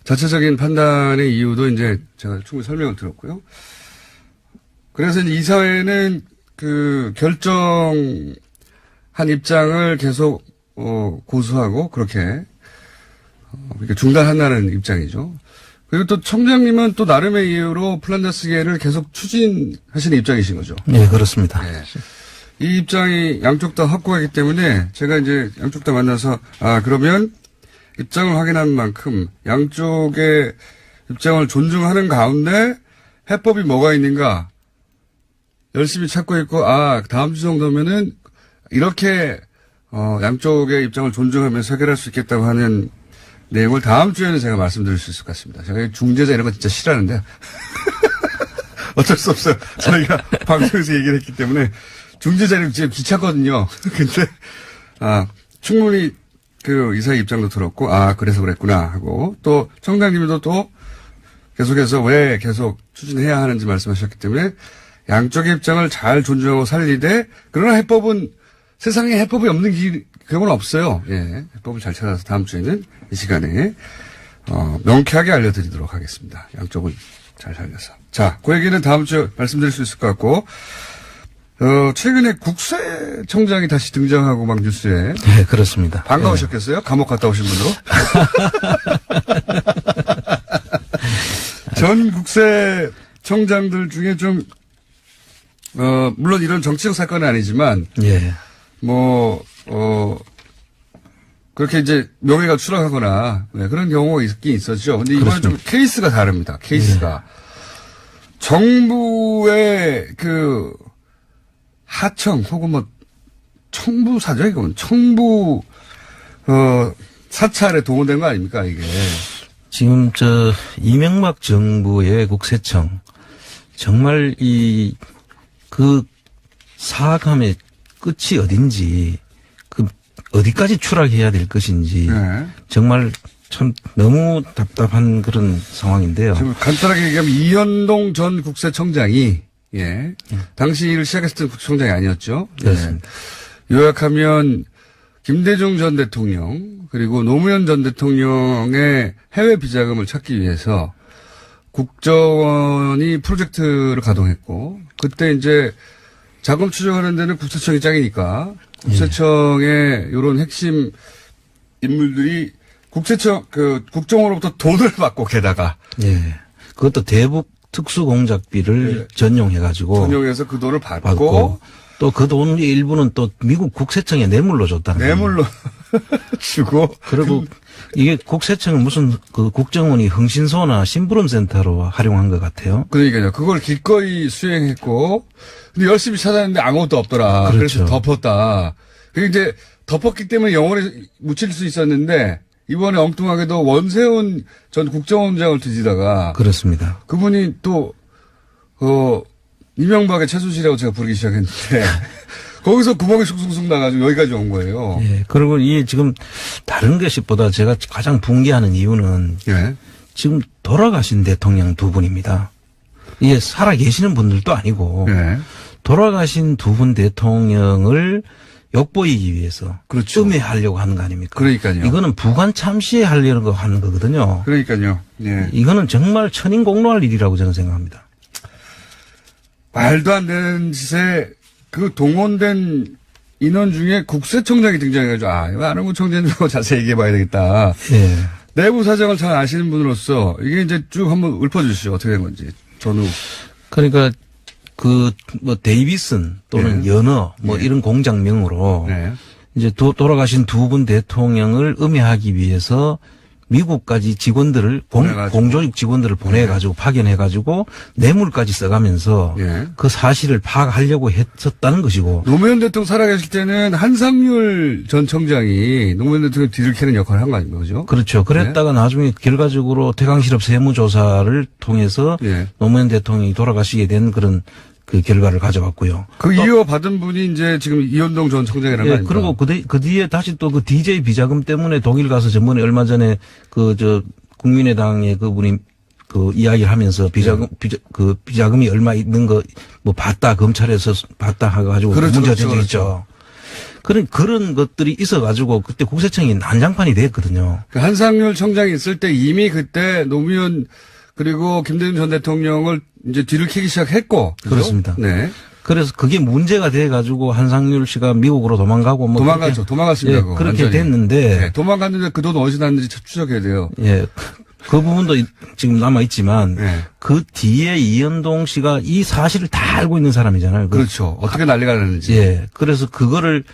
자체적인 판단의 이유도 이제 제가 충분히 설명을 들었고요. 그래서 이제 이사회는 그 결정한 입장을 계속 고수하고 그렇게 중단한다는 입장이죠. 그리고 또 청장님은 또 나름의 이유로 플란다스계를 계속 추진하시는 입장이신 거죠. 네, 그렇습니다. 네. 이 입장이 양쪽 다 확고하기 때문에 제가 이제 양쪽 다 만나서 그러면 입장을 확인한 만큼 양쪽의 입장을 존중하는 가운데 해법이 뭐가 있는가 열심히 찾고 있고 다음 주 정도면은 이렇게 양쪽의 입장을 존중하면서 해결할 수 있겠다고 하는 내용을 다음 주에는 제가 말씀드릴 수 있을 것 같습니다. 제가 중재자 이런 거 진짜 싫어하는데 어쩔 수 없어요. 저희가 방송에서 얘기를 했기 때문에 중재자는 지금 귀찮거든요. 근데 충분히 그 이사의 입장도 들었고 그래서 그랬구나 하고 또 청장님도 또 계속해서 왜 계속 추진해야 하는지 말씀하셨기 때문에 양쪽의 입장을 잘 존중하고 살리되 그러나 해법은 세상에 해법이 없는 그건 없어요. 예, 해법을 잘 찾아서 다음 주에는 이 시간에 명쾌하게 알려드리도록 하겠습니다. 양쪽을 잘 살려서. 자, 그 얘기는 다음 주에 말씀드릴 수 있을 것 같고 최근에 국세청장이 다시 등장하고 막 뉴스에. 네, 그렇습니다. 반가우셨겠어요? 네. 감옥 갔다 오신 분으로. 전 국세청장들 중에 좀 물론 이런 정치적 사건은 아니지만. 예. 그렇게 이제 명예가 추락하거나, 그런 경우가 있긴 있었죠. 근데 이번엔 좀 케이스가 다릅니다. 케이스가. 예. 정부의 하청, 혹은 청부사죠, 이건. 청부, 사찰에 동원된 거 아닙니까, 이게. 지금 이명박 정부의 국세청, 정말 사악함의 끝이 어딘지, 어디까지 추락해야 될 것인지, 네. 정말 참 너무 답답한 그런 상황인데요. 지금 간단하게 얘기하면 이현동 전 국세청장이, 당시 일을 시작했을 때 국세청장이 아니었죠. 그렇습니다. 요약하면 김대중 전 대통령, 그리고 노무현 전 대통령의 해외 비자금을 찾기 위해서 국정원이 프로젝트를 가동했고, 그때 이제 자금 추적하는 데는 국세청이 짱이니까 국세청의 이런 핵심 인물들이 국정원으로부터 돈을 받고 게다가. 예. 그것도 대북 특수공작비를 전용해가지고. 전용해서 그 돈을 받고. 또 그 돈 일부는 또 미국 국세청에 뇌물로 줬다는 거예요. 뇌물로 주고. 그리고 이게 국세청은 무슨 국정원이 흥신소나 심부름센터로 활용한 것 같아요. 그러니까요. 그걸 기꺼이 수행했고, 근데 열심히 찾았는데 아무것도 없더라. 그렇죠. 그래서 덮었다. 그리고 이제 덮었기 때문에 영원히 묻힐 수 있었는데, 이번에 엉뚱하게도 원세훈 전 국정원장을 뒤지다가. 그렇습니다. 그분이 또, 이명박의 최순실이라고 제가 부르기 시작했는데, 거기서 구멍이 쑥쑥쑥 나가지고 여기까지 온 거예요. 예. 그리고 이게 지금 다른 것보다 제가 가장 붕괴하는 이유는 지금 돌아가신 대통령 두 분입니다. 이게 살아 계시는 분들도 아니고 돌아가신 두 분 대통령을 엿보이기 위해서 그렇죠. 음해하려고 하는 거 아닙니까? 그러니까요. 이거는 부관 참시하려고 하는 거거든요. 그러니까요. 예. 이거는 정말 천인공노할 일이라고 저는 생각합니다. 말도 안 되는 짓에 그 동원된 인원 중에 국세청장이 등장해가지고 이거 안원구 청장님하고 자세히 얘기해봐야 되겠다. 예. 내부 사정을 잘 아시는 분으로서 이게 이제 쭉 한번 읊어주시죠. 어떻게 된 건지. 전후. 그러니까 데이비슨 또는 연어 이런 공장명으로 이제 돌아가신 두 분 대통령을 음해하기 위해서 미국까지 직원들을 공조직 직원들을 보내가지고 파견해가지고 뇌물까지 써가면서 예. 그 사실을 파악하려고 했었다는 것이고. 노무현 대통령 살아계실 때는 한상률 전 청장이 노무현 대통령 뒤를 캐는 역할을 한 거 아닙니까? 그죠? 그렇죠. 그랬다가 나중에 결과적으로 태강실업 세무조사를 통해서 예. 노무현 대통령이 돌아가시게 된 그런 그 결과를 가져왔고요. 그 이어 받은 분이 이제 지금 이현동 전 청장이라는 거 예, 아닙니까? 그리고 그 뒤에 다시 또 그 DJ 비자금 때문에 독일 가서 전번에 얼마 전에 국민의당의 그분이 그 이야기를 하면서 비자금이 얼마 있는 거 뭐 봤다, 검찰에서 봤다 하가지고 그렇죠, 문제가 그렇죠, 되고 있죠. 그런 것들이 있어가지고 그때 국세청이 난장판이 됐거든요. 그 한상률 청장이 있을 때 이미 그때 노무현 그리고 김대중 전 대통령을 이제 뒤를 캐기 시작했고. 그죠? 그렇습니다. 네. 그래서 그게 문제가 돼가지고 한상률 씨가 미국으로 도망가고 뭐 도망갔죠. 도망갔습니다. 예, 그렇게 완전히. 됐는데. 네, 도망갔는데 그 돈 어디서 났는지 추적해야 돼요. 예. 그 부분도 지금 남아있지만 네. 그 뒤에 이현동 씨가 이 사실을 다 알고 있는 사람이잖아요. 그렇죠. 어떻게 난리가 났는지. 예. 그래서 그거를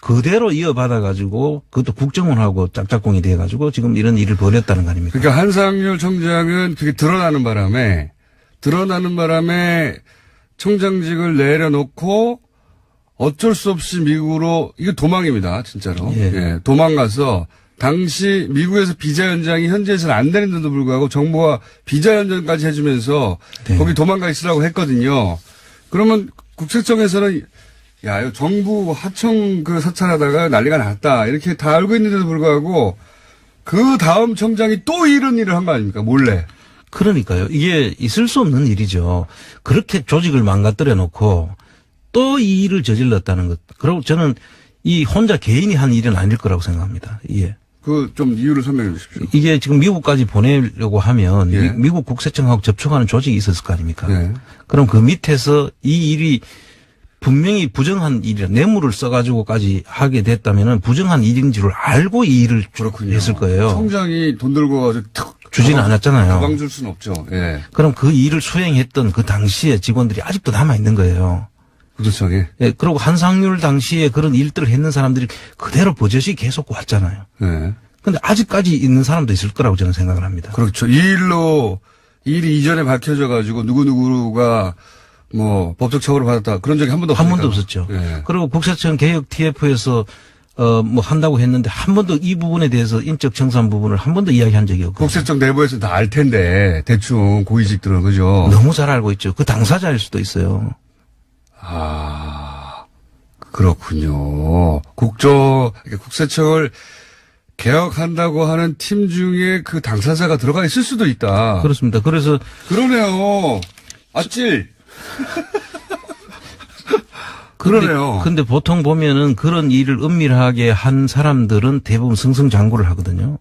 그대로 이어받아가지고 그것도 국정원하고 짝짝꿍이 돼가지고 지금 이런 일을 벌였다는 거 아닙니까? 그러니까 한상률 청장은 그게 드러나는 바람에 청장직을 내려놓고 어쩔 수 없이 미국으로 이거 도망입니다. 진짜로. 예. 예, 도망가서 당시 미국에서 비자 연장이 현지에서는 안 되는데도 불구하고 정부가 비자 연장까지 해주면서 네. 거기 도망가 있으라고 했거든요. 그러면 국세청에서는 야, 이거 정부 하청 그 사찰하다가 난리가 났다. 이렇게 다 알고 있는데도 불구하고 그 다음 청장이 또 이런 일을 한 거 아닙니까? 몰래. 그러니까요. 이게 있을 수 없는 일이죠. 그렇게 조직을 망가뜨려 놓고 또 이 일을 저질렀다는 것. 그리고 저는 이 혼자 개인이 한 일은 아닐 거라고 생각합니다. 예. 그 좀 이유를 설명해 주십시오. 이게 지금 미국까지 보내려고 하면 예. 미국 국세청하고 접촉하는 조직이 있었을 거 아닙니까? 예. 그럼 그 밑에서 이 일이 분명히 부정한 일이라 뇌물을 써가지고까지 하게 됐다면은 부정한 일인 줄 알고 이 일을 그렇군요. 했을 거예요. 청장이 돈 들고 가서 탁 주지는 않았잖아요. 가방 줄 수는 없죠. 예. 그럼 그 일을 수행했던 그 당시에 직원들이 아직도 남아 있는 거예요. 구조청에. 예, 그리고 한상률 당시에 그런 일들을 했는 사람들이 그대로 버젓이 계속 왔잖아요. 예. 근데 아직까지 있는 사람도 있을 거라고 저는 생각을 합니다. 그렇죠. 이 일이 이전에 밝혀져 가지고 누구누구가 뭐 법적 처벌을 받았다. 그런 적이 한 번도 한 없으니까. 번도 없었죠. 예. 그리고 국세청 개혁 TF에서 뭐 한다고 했는데 한 번도 이 부분에 대해서 인적 청산 부분을 한 번도 이야기한 적이 없고. 국세청 내부에서는 다 알 텐데 대충 고위직들은 그죠. 너무 잘 알고 있죠. 그 당사자일 수도 있어요. 아, 그렇군요. 국세청을 개혁한다고 하는 팀 중에 그 당사자가 들어가 있을 수도 있다. 그렇습니다. 그래서 그러네요. 아찔. 그러네요. 근데 보통 보면은 그런 일을 은밀하게 한 사람들은 대부분 승승장구를 하거든요.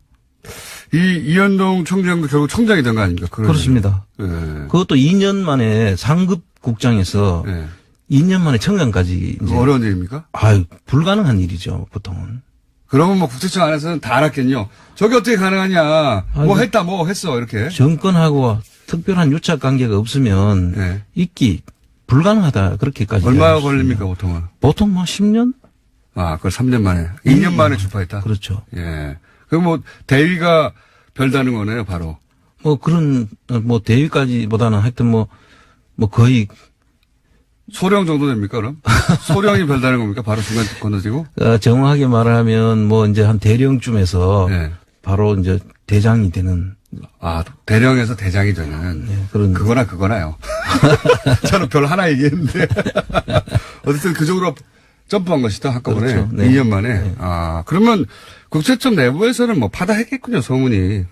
이현동 청장도 결국 청장이 된 거 아닙니까? 그렇습니다. 예. 그것도 2년 만에 상급 국장에서 예. 2년 만에 청장까지 이제 어려운 일입니까? 불가능한 일이죠, 보통은. 그러면 뭐 국세청 안에서는 다 알았겠요. 저게 어떻게 가능하냐. 뭐 했다, 뭐 했어, 이렇게. 정권하고 특별한 유착 관계가 없으면 예. 있기 불가능하다. 그렇게까지. 얼마 이야기할 수 걸립니까, 있습니다. 보통은? 보통 뭐 10년? 아, 그걸 3년 만에. 2년 만에 주파했다? 그렇죠. 예. 그럼 뭐, 대위가 별다는 거네요, 바로. 뭐 그런, 뭐 대위까지보다는 하여튼 뭐 거의 소령 정도 됩니까, 그럼? 소령이 별다는 겁니까? 바로 중간 건너지고? 정확하게 말하면 뭐 이제 한 대령쯤에서 예. 바로 이제 대장이 되는. 아, 대령에서 대장이 되는. 네, 그런. 그거나요. 저는 별 하나 얘기했는데. 어쨌든 그 정도로 점프한 것이다, 한꺼번에. 그렇죠. 네. 2년 만에. 네. 아, 그러면 국세청 내부에서는 뭐 파다했겠군요, 소문이.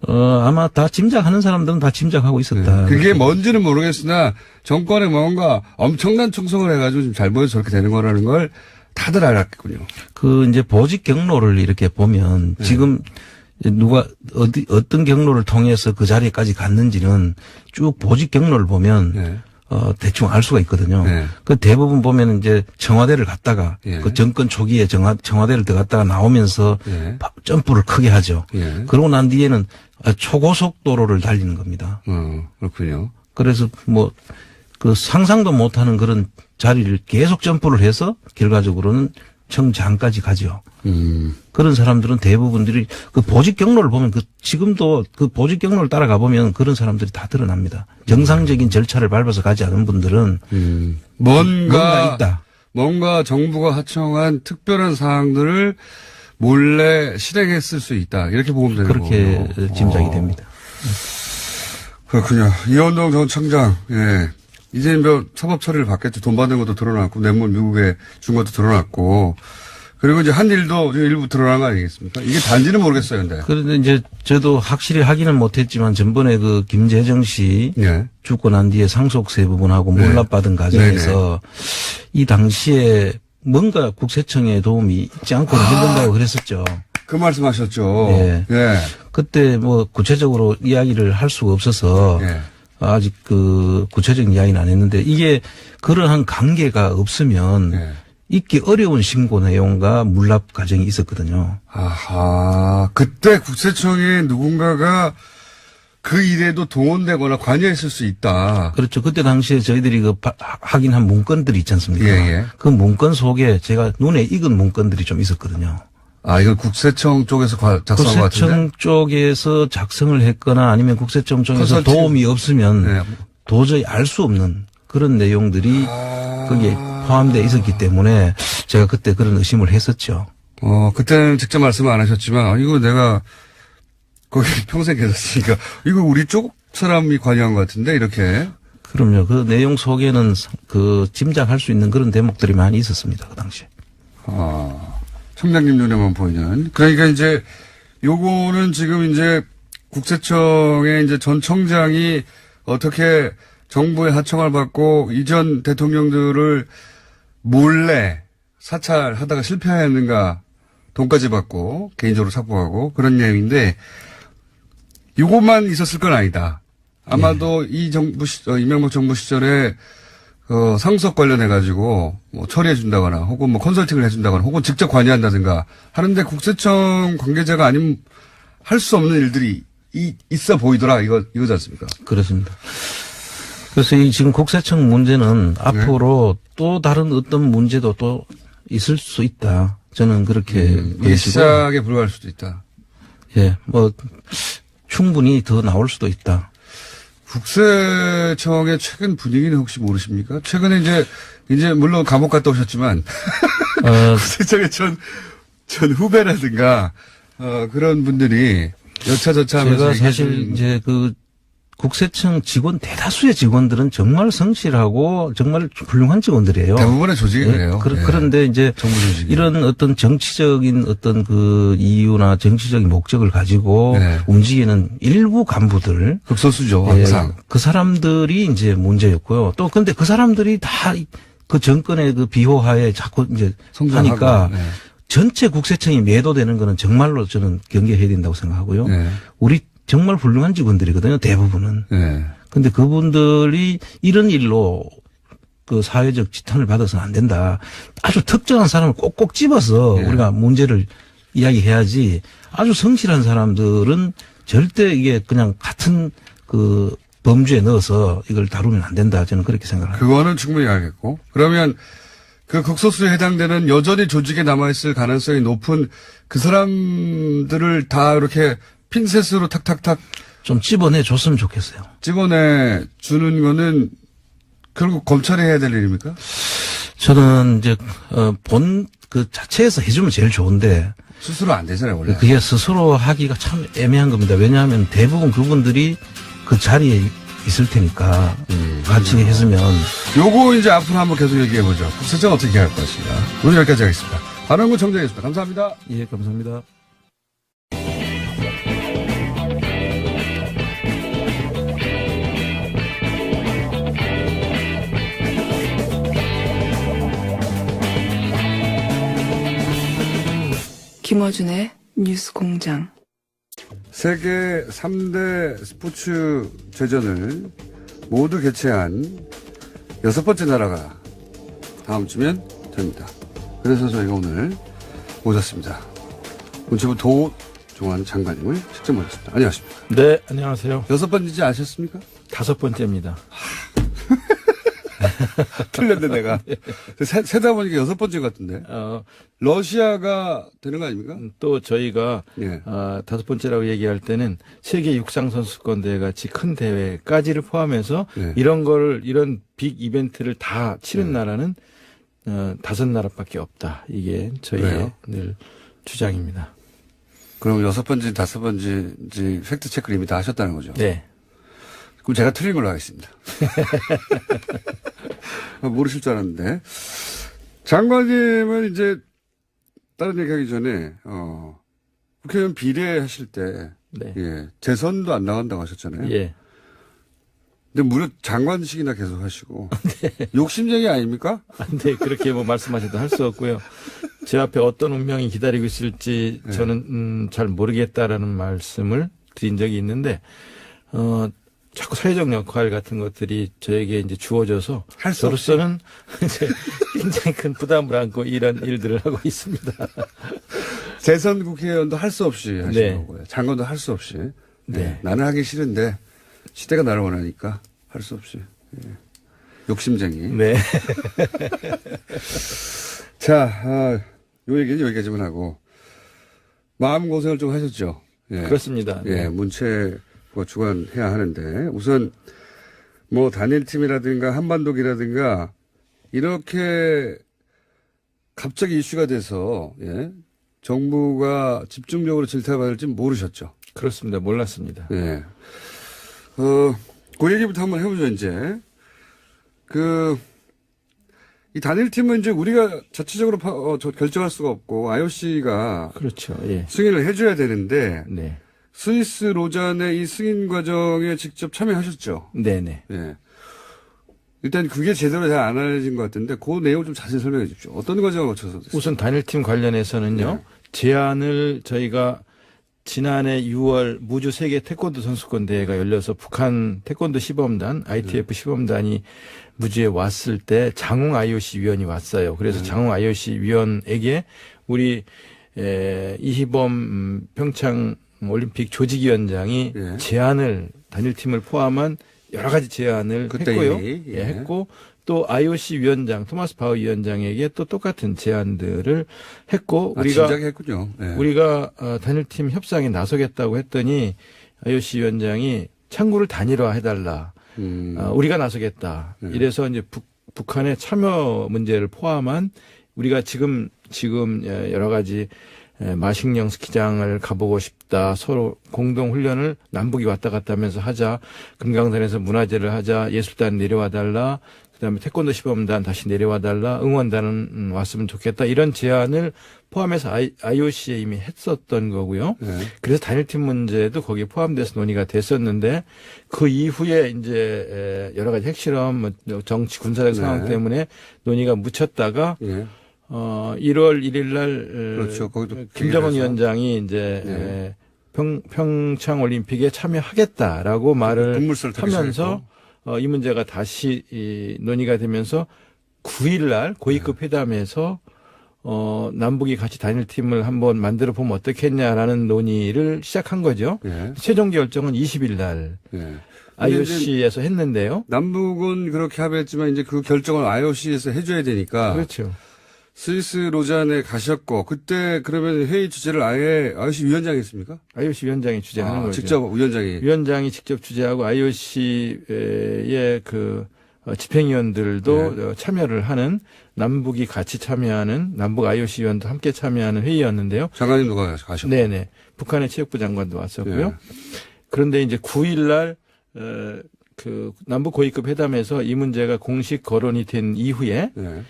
아마 다 짐작하는 사람들은 다 짐작하고 있었다. 그게 뭔지는 모르겠으나 정권에 뭔가 엄청난 충성을 해가지고 지금 잘 보여서 저렇게 되는 거라는 걸 다들 알았겠군요. 그 이제 보직 경로를 이렇게 보면 지금 누가 어떤 경로를 통해서 그 자리까지 갔는지는 쭉 보직 경로를 보면 네. 대충 알 수가 있거든요. 네. 그 대부분 보면 이제 청와대를 갔다가 예. 그 정권 초기에 청와대를 들어갔다가 나오면서 예. 점프를 크게 하죠. 예. 그러고 난 뒤에는 초고속도로를 달리는 겁니다. 그렇군요. 그래서 뭐 그 상상도 못하는 그런 자리를 계속 점프를 해서 결과적으로는 국세청장까지 가죠. 그런 사람들은 대부분들이 그 보직 경로를 보면 지금도 그 보직 경로를 따라가 보면 그런 사람들이 다 드러납니다. 정상적인 절차를 밟아서 가지 않은 분들은 뭔가 있다. 뭔가 정부가 하청한 특별한 사항들을 몰래 실행했을 수 있다. 이렇게 보면 되는 거군요. 그렇게 짐작이 됩니다. 그렇군요. 이현동 전 청장, 예. 이제 뭐 사법 처리를 받겠죠. 돈 받는 것도 드러났고, 뇌물 미국에 준 것도 드러났고, 그리고 이제 한 일도 일부 드러난 거 아니겠습니까? 이게 단지는 모르겠어요, 근데. 그런데 이제 저도 확실히 확인은 못했지만 전번에 그 김재정 씨 예. 죽고 난 뒤에 상속세 부분하고 몰락받은 과정에서 이 당시에 뭔가 국세청의 도움이 있지 않고는 힘든다고 그랬었죠. 그 말씀하셨죠. 예. 예. 그때 뭐 구체적으로 이야기를 할 수가 없어서 예. 아직 그 구체적인 이야기는 안 했는데 이게 그러한 관계가 없으면 예. 있기 어려운 신고 내용과 물납 과정이 있었거든요. 아하. 그때 국세청에 누군가가 그 일에도 동원되거나 관여했을 수 있다. 그렇죠. 그때 당시에 저희들이 그 확인한 문건들이 있지 않습니까? 예, 예. 그 문건 속에 제가 눈에 익은 문건들이 좀 있었거든요. 아, 이건 국세청 쪽에서 작성한 것 같은데? 국세청 쪽에서 작성을 했거나 아니면 국세청 쪽에서 컨설팅. 도움이 없으면 네. 도저히 알 수 없는 그런 내용들이 거기에 포함되어 있었기 때문에 제가 그때 그런 의심을 했었죠. 그때는 직접 말씀을 안 하셨지만, 이거 내가 거기 평생 계셨으니까, 이거 우리 쪽 사람이 관여한 것 같은데, 이렇게. 그럼요. 그 내용 속에는 그 짐작할 수 있는 그런 대목들이 많이 있었습니다. 그 당시에. 청장님 눈에만 보이는. 그러니까 이제 요거는 지금 이제 국세청의 이제 전 청장이 어떻게 정부의 하청을 받고 이전 대통령들을 몰래 사찰하다가 실패했는가, 돈까지 받고 개인적으로 삭복하고 그런 내용인데, 요것만 있었을 건 아니다. 아마도 이 정부 이명박 정부 시절에 상속 관련해가지고 뭐 처리해준다거나 혹은 뭐 컨설팅을 해준다거나 혹은 직접 관여한다든가 하는데 국세청 관계자가 아니면 할 수 없는 일들이 있어 보이더라. 이거지 않습니까? 그렇습니다. 그래서 이 지금 국세청 문제는 앞으로 또 다른 어떤 문제도 또 있을 수 있다. 저는 그렇게 이게 시작에 불과할 수도 있다. 예, 뭐 충분히 더 나올 수도 있다. 국세청의 최근 분위기는 혹시 모르십니까? 최근에 이제 물론 감옥 갔다 오셨지만 국세청의 전 후배라든가 그런 분들이 여차저차하면서 제가 사실 이제 그 국세청 직원 대다수의 직원들은 정말 성실하고 정말 훌륭한 직원들이에요. 대부분의 조직이 그래요. 그런데 이제 정부 조직이. 이런 어떤 정치적인 어떤 그 이유나 정치적인 목적을 가지고 움직이는 일부 간부들. 극소수죠, 항상. 그 사람들이 이제 문제였고요. 또 근데 그 사람들이 다 그 정권의 그 비호하에 자꾸 이제 하니까 전체 국세청이 매도되는 거는 정말로 저는 경계해야 된다고 생각하고요. 우리 정말 훌륭한 직원들이거든요, 대부분은. 근데 그분들이 이런 일로 그 사회적 지탄을 받아서는 안 된다. 아주 특정한 사람을 꼭꼭 집어서 우리가 문제를 이야기해야지 아주 성실한 사람들은 절대 이게 그냥 같은 그 범주에 넣어서 이걸 다루면 안 된다. 저는 그렇게 생각합니다. 그거는 충분히 알겠고. 그러면 그 극소수에 해당되는 여전히 조직에 남아있을 가능성이 높은 그 사람들을 다 이렇게 핀셋으로 탁탁탁 좀 집어내 줬으면 좋겠어요. 집어내 주는 거는 결국 검찰이 해야 될 일입니까? 저는 이제 본 그 자체에서 해주면 제일 좋은데 스스로 안 되잖아요, 원래. 그게 스스로 하기가 참 애매한 겁니다. 왜냐하면 대부분 그분들이 그 자리에 있을 테니까 같이 했으면. 요거 이제 앞으로 한번 계속 얘기해보죠. 국세청 어떻게 할 것인가. 오늘 여기까지 하겠습니다. 반응구 청장이었습니다. 감사합니다. 예, 감사합니다. 김어준의 뉴스공장. 세계 3대 스포츠 제전을 모두 개최한 6번째 나라가 다음 주면 됩니다. 그래서 저희가 오늘 모셨습니다. 문체부 도종환 장관님을 직접 모셨습니다. 안녕하십니까? 네, 안녕하세요. 6번인지 아셨습니까? 5번째입니다. 틀렸네, 내가. 세다 보니까 6번째 같은데. 러시아가 되는 거 아닙니까? 또 저희가 예. 5번째라고 얘기할 때는 세계 육상선수권 대회 같이 큰 대회까지를 포함해서 예. 이런 빅 이벤트를 다 치른 나라는 5나라밖에 없다. 이게 저희의 그래요? 늘 주장입니다. 그럼 6번째, 5번째 팩트 체크를 이미 다 하셨다는 거죠? 네. 그럼 제가 틀린 걸로 하겠습니다. 모르실 줄 알았는데. 장관님은 이제 다른 얘기 하기 전에, 국회의원 비례하실 때, 네. 예, 재선도 안 나간다고 하셨잖아요. 예. 근데 무려 장관식이나 계속 하시고. 네. 욕심쟁이 아닙니까? 네, 그렇게 뭐 말씀하셔도 할 수 없고요. 제 앞에 어떤 운명이 기다리고 있을지 네. 저는 잘 모르겠다라는 말씀을 드린 적이 있는데, 자꾸 사회적 역할 같은 것들이 저에게 이제 주어져서 할수 저로서는 이제 굉장히 큰 부담을 안고 이런 일들을 하고 있습니다. 재선 국회의원도 할 수 없이 하시는 네. 거고요. 장관도 할 수 없이. 네. 나는 하기 싫은데 시대가 나를 원하니까 할 수 없이. 예. 욕심쟁이. 네. 자, 요 얘기는 여기까지만 하고 마음고생을 좀 하셨죠. 예. 그렇습니다. 예, 네. 문체부가 주관해야 하는데 우선 뭐 단일팀이라든가 한반도기라든가 이렇게 갑자기 이슈가 돼서 예, 정부가 집중적으로 질타받을지 모르셨죠. 그렇습니다. 몰랐습니다. 예. 그 얘기부터 한번 해보죠, 이제. 이 단일팀은 이제 우리가 자체적으로 결정할 수가 없고, IOC가. 그렇죠. 예. 승인을 해줘야 되는데, 네. 스위스 로잔의 이 승인 과정에 직접 참여하셨죠? 네네. 예. 일단 그게 제대로 잘 안 알려진 것 같은데, 그 내용 좀 자세히 설명해 주십시오. 어떤 과정을 거쳐서 됐어요? 우선 단일팀 관련해서는요. 네. 제안을 저희가 지난해 6월 무주 세계 태권도 선수권 대회가 열려서 북한 태권도 시범단, ITF 시범단이 무주에 왔을 때 장웅 IOC 위원이 왔어요. 그래서 장웅 IOC 위원에게 우리 이희범 평창 올림픽 조직위원장이 예. 제안을 단일팀을 포함한 여러 가지 제안을 그때 했고요. 이미, 예. 했고 또 IOC 위원장 토마스 바우 위원장에게 또 똑같은 제안들을 했고 진작에 했군요. 예. 우리가 단일팀 협상에 나서겠다고 했더니 IOC 위원장이 창구를 단일화해달라. 우리가 나서겠다. 이래서 이제 북한의 참여 문제를 포함한 우리가 지금 여러 가지 마식령 스키장을 가보고 싶다. 서로 공동 훈련을 남북이 왔다 갔다 하면서 하자. 금강산에서 문화제를 하자. 예술단 내려와 달라. 그다음에 태권도 시범단 다시 내려와 달라. 응원단은 왔으면 좋겠다. 이런 제안을 포함해서 IOC에 이미 했었던 거고요. 네. 그래서 단일팀 문제도 거기에 포함돼서 논의가 됐었는데 그 이후에 이제 여러 가지 핵실험, 정치 군사적 상황 때문에 논의가 묻혔다가 예. 1월 1일 날 그렇죠. 거기도 김정은 기획해서. 위원장이 이제 평창 올림픽에 참여하겠다라고 말을 분물서를 하면서 이 문제가 다시 논의가 되면서 9일 날 고위급 회담에서 남북이 같이 단일팀을 한번 만들어 보면 어떻겠냐라는 논의를 시작한 거죠. 예. 최종 결정은 20일 날 예. IOC에서 했는데요. 남북은 그렇게 합의했지만 이제 그 결정을 IOC에서 해줘야 되니까. 그렇죠. 스위스 로잔에 가셨고 그때 그러면 회의 주제를 아예 IOC 위원장이 했습니까? IOC 위원장이 주재하는 거죠. 직접 위원장이 직접 주재하고 IOC의 집행위원들도 참여를 하는 남북이 같이 참여하는 남북 IOC 위원도 함께 참여하는 회의였는데요. 장관님도 가셨고. 네네. 북한의 체육부 장관도 왔었고요. 예. 그런데 이제 9일 날 그 남북 고위급 회담에서 이 문제가 공식 거론이 된 이후에 예.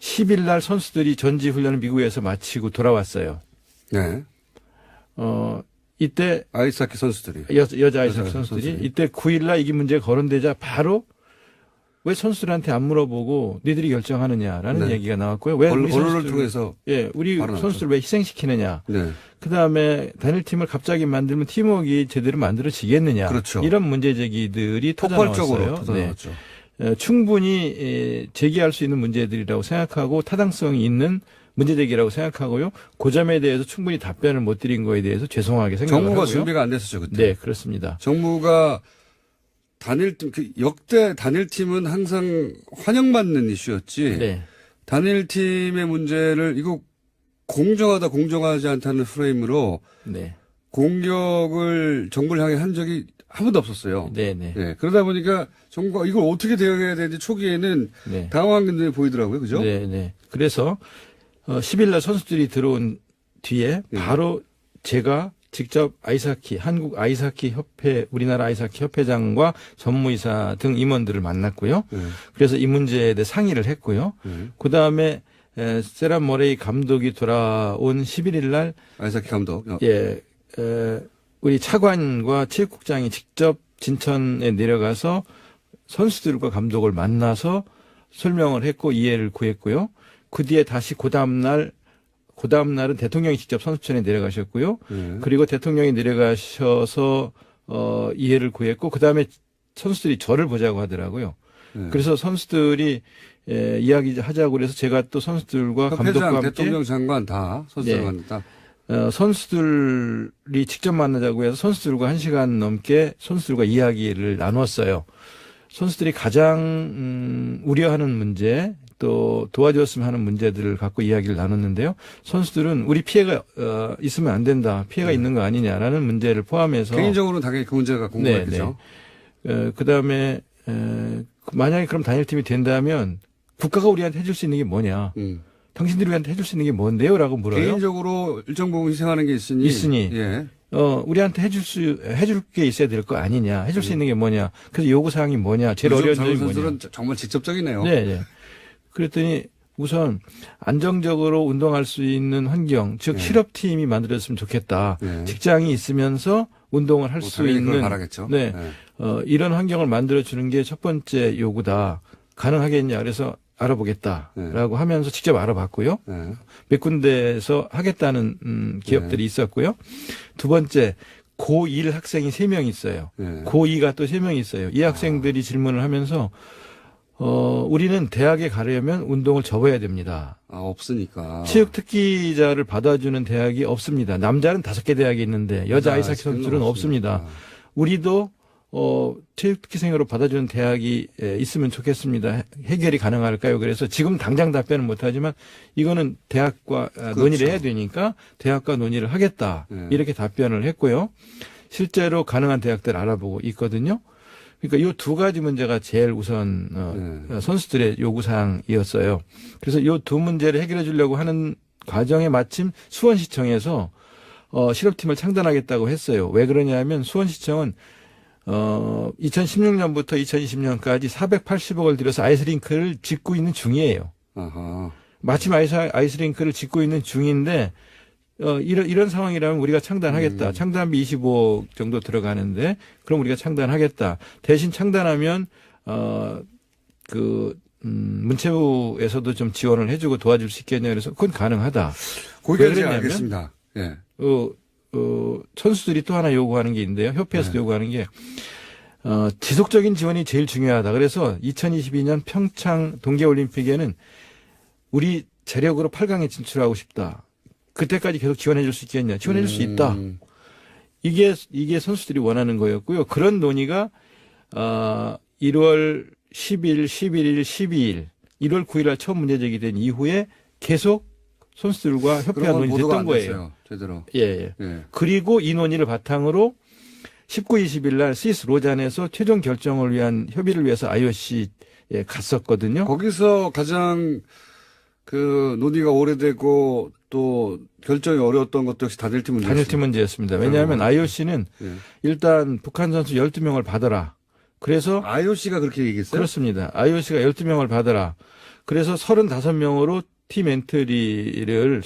10일 날 선수들이 전지 훈련을 미국에서 마치고 돌아왔어요. 네. 이때 아이스하키 선수들이. 여자 아이스하키 선수들이 이때 9일 날 이게 문제가 거론되자 바로 왜 선수들한테 안 물어보고 니들이 결정하느냐라는 네. 얘기가 나왔고요. 왜 우리 언론을 통해서 우리 선수들 왜 희생시키느냐. 네. 그다음에 단일팀을 갑자기 만들면 팀워크가 제대로 만들어지겠느냐. 그렇죠. 이런 문제 제기들이 폭발적으로 터져나왔어요. 터져나왔죠. 충분히 제기할 수 있는 문제들이라고 생각하고 타당성이 있는 문제 제기라고 생각하고요. 그 점에 대해서 충분히 답변을 못 드린 거에 대해서 죄송하게 생각을 정부가 하고요. 준비가 안 됐었죠 그때. 네, 그렇습니다. 정부가 역대 단일팀은 항상 환영받는 이슈였지. 네. 단일팀의 문제를 이거 공정하다 공정하지 않다는 프레임으로 네. 공격을 정부를 향해 한 적이 한 번도 없었어요. 네네. 네. 그러다 보니까 정부가 이걸 어떻게 대응해야 되는지 초기에는 네. 당황한 게 보이더라고요. 그죠? 네네. 그래서 10일 날 선수들이 들어온 뒤에 바로 제가 직접 한국 아이스하키 협회, 우리나라 아이스하키 협회장과 전무이사 등 임원들을 만났고요. 그래서 이 문제에 대해 상의를 했고요. 그 다음에 세란 모레이 감독이 돌아온 11일 날 아이스하키 감독. 예, 우리 차관과 체육국장이 직접 진천에 내려가서 선수들과 감독을 만나서 설명을 했고 이해를 구했고요. 그 뒤에 다시 그 다음날은 대통령이 직접 선수촌에 내려가셨고요. 그리고 대통령이 내려가셔서 이해를 구했고 그 다음에 선수들이 저를 보자고 하더라고요. 그래서 선수들이 이야기하자고 그래서 제가 또 선수들과 감독과 함께 대통령 장관 다 선수들과 다. 선수들이 직접 만나자고 해서 선수들과 1시간 넘게 선수들과 이야기를 나눴어요. 선수들이 가장 우려하는 문제 또 도와줬으면 하는 문제들을 갖고 이야기를 나눴는데요. 선수들은 우리 피해가 있으면 안 된다. 피해가 있는 거 아니냐라는 문제를 포함해서 개인적으로는 당연히 그 문제가 궁금했겠죠. 그다음에 만약에 그럼 단일팀이 된다면 국가가 우리한테 해줄 수 있는 게 뭐냐. 당신들이 우리한테 해줄 수 있는 게 뭔데요? 라고 물어요. 개인적으로 일정 부분 희생하는 게 있으니. 예. 우리한테 해줄 게 있어야 될 거 아니냐. 해줄 수 있는 게 뭐냐. 그래서 요구사항이 뭐냐. 제일 어려운 점이 뭐냐. 선수들은 정말 직접적이네요. 네, 네. 그랬더니 우선 안정적으로 운동할 수 있는 환경, 즉 실업팀이 만들어졌으면 좋겠다. 직장이 있으면서 운동을 할 수 있는. 바라겠죠. 네. 이런 환경을 만들어주는 게 첫 번째 요구다. 가능하겠냐. 그래서 알아보겠다라고 하면서 직접 알아봤고요. 몇 군데에서 하겠다는 기업들이 있었고요. 두 번째, 고1 학생이 3명 있어요. 고2가 또 3명 있어요. 이 학생들이 질문을 하면서 우리는 대학에 가려면 운동을 접어야 됩니다. 없으니까. 체육 특기자를 받아주는 대학이 없습니다. 남자는 5개 대학이 있는데 여자 아이스하키 선수들은 없습니다. 우리도 체육특기생으로 받아주는 대학이 있으면 좋겠습니다. 해결이 가능할까요? 그래서 지금 당장 답변은 못하지만 이거는 대학과 논의를 해야 되니까 대학과 논의를 하겠다. 이렇게 답변을 했고요. 실제로 가능한 대학들 알아보고 있거든요. 그러니까 이 두 가지 문제가 제일 우선 선수들의 요구사항이었어요. 그래서 이 두 문제를 해결해 주려고 하는 과정에 마침 수원시청에서 실업팀을 창단하겠다고 했어요. 왜 그러냐면 수원시청은 2016년부터 2020년까지 480억을 들여서 아이스링크를 짓고 있는 중이에요. 마침 아이스링크를 짓고 있는 중인데 이런 상황이라면 우리가 창단하겠다. 창단비 25억 정도 들어가는데 그럼 우리가 창단하겠다. 대신 창단하면 문체부에서도 좀 지원을 해주고 도와줄 수 있겠냐. 그래서 그건 가능하다. 거기까지 알겠습니다. 예. 선수들이 또 하나 요구하는 게 있는데요. 협회에서도 요구하는 게 지속적인 지원이 제일 중요하다. 그래서 2022년 평창 동계올림픽에는 우리 재력으로 8강에 진출하고 싶다. 그때까지 계속 지원해 줄 수 있겠냐. 지원해 줄 수 있다. 이게 선수들이 원하는 거였고요. 그런 논의가 1월 10일, 11일, 12일, 1월 9일 날 처음 문제 제기된 이후에 계속 선수들과 협회가 논의됐던 거예요. 제대로. 예. 그리고 이 논의를 바탕으로 19, 20일 날 스위스 로잔에서 최종 결정을 위한 협의를 위해서 IOC에 갔었거든요. 거기서 가장 논의가 오래되고 또 결정이 어려웠던 것도 역시 단일팀 문제였습니다. 단일팀 문제였습니다. 왜냐하면 IOC는 일단 북한 선수 12명을 받아라. 그래서 IOC가 그렇게 얘기했어요? 그렇습니다. IOC가 12명을 받아라. 그래서 35명으로 팀 엔트리를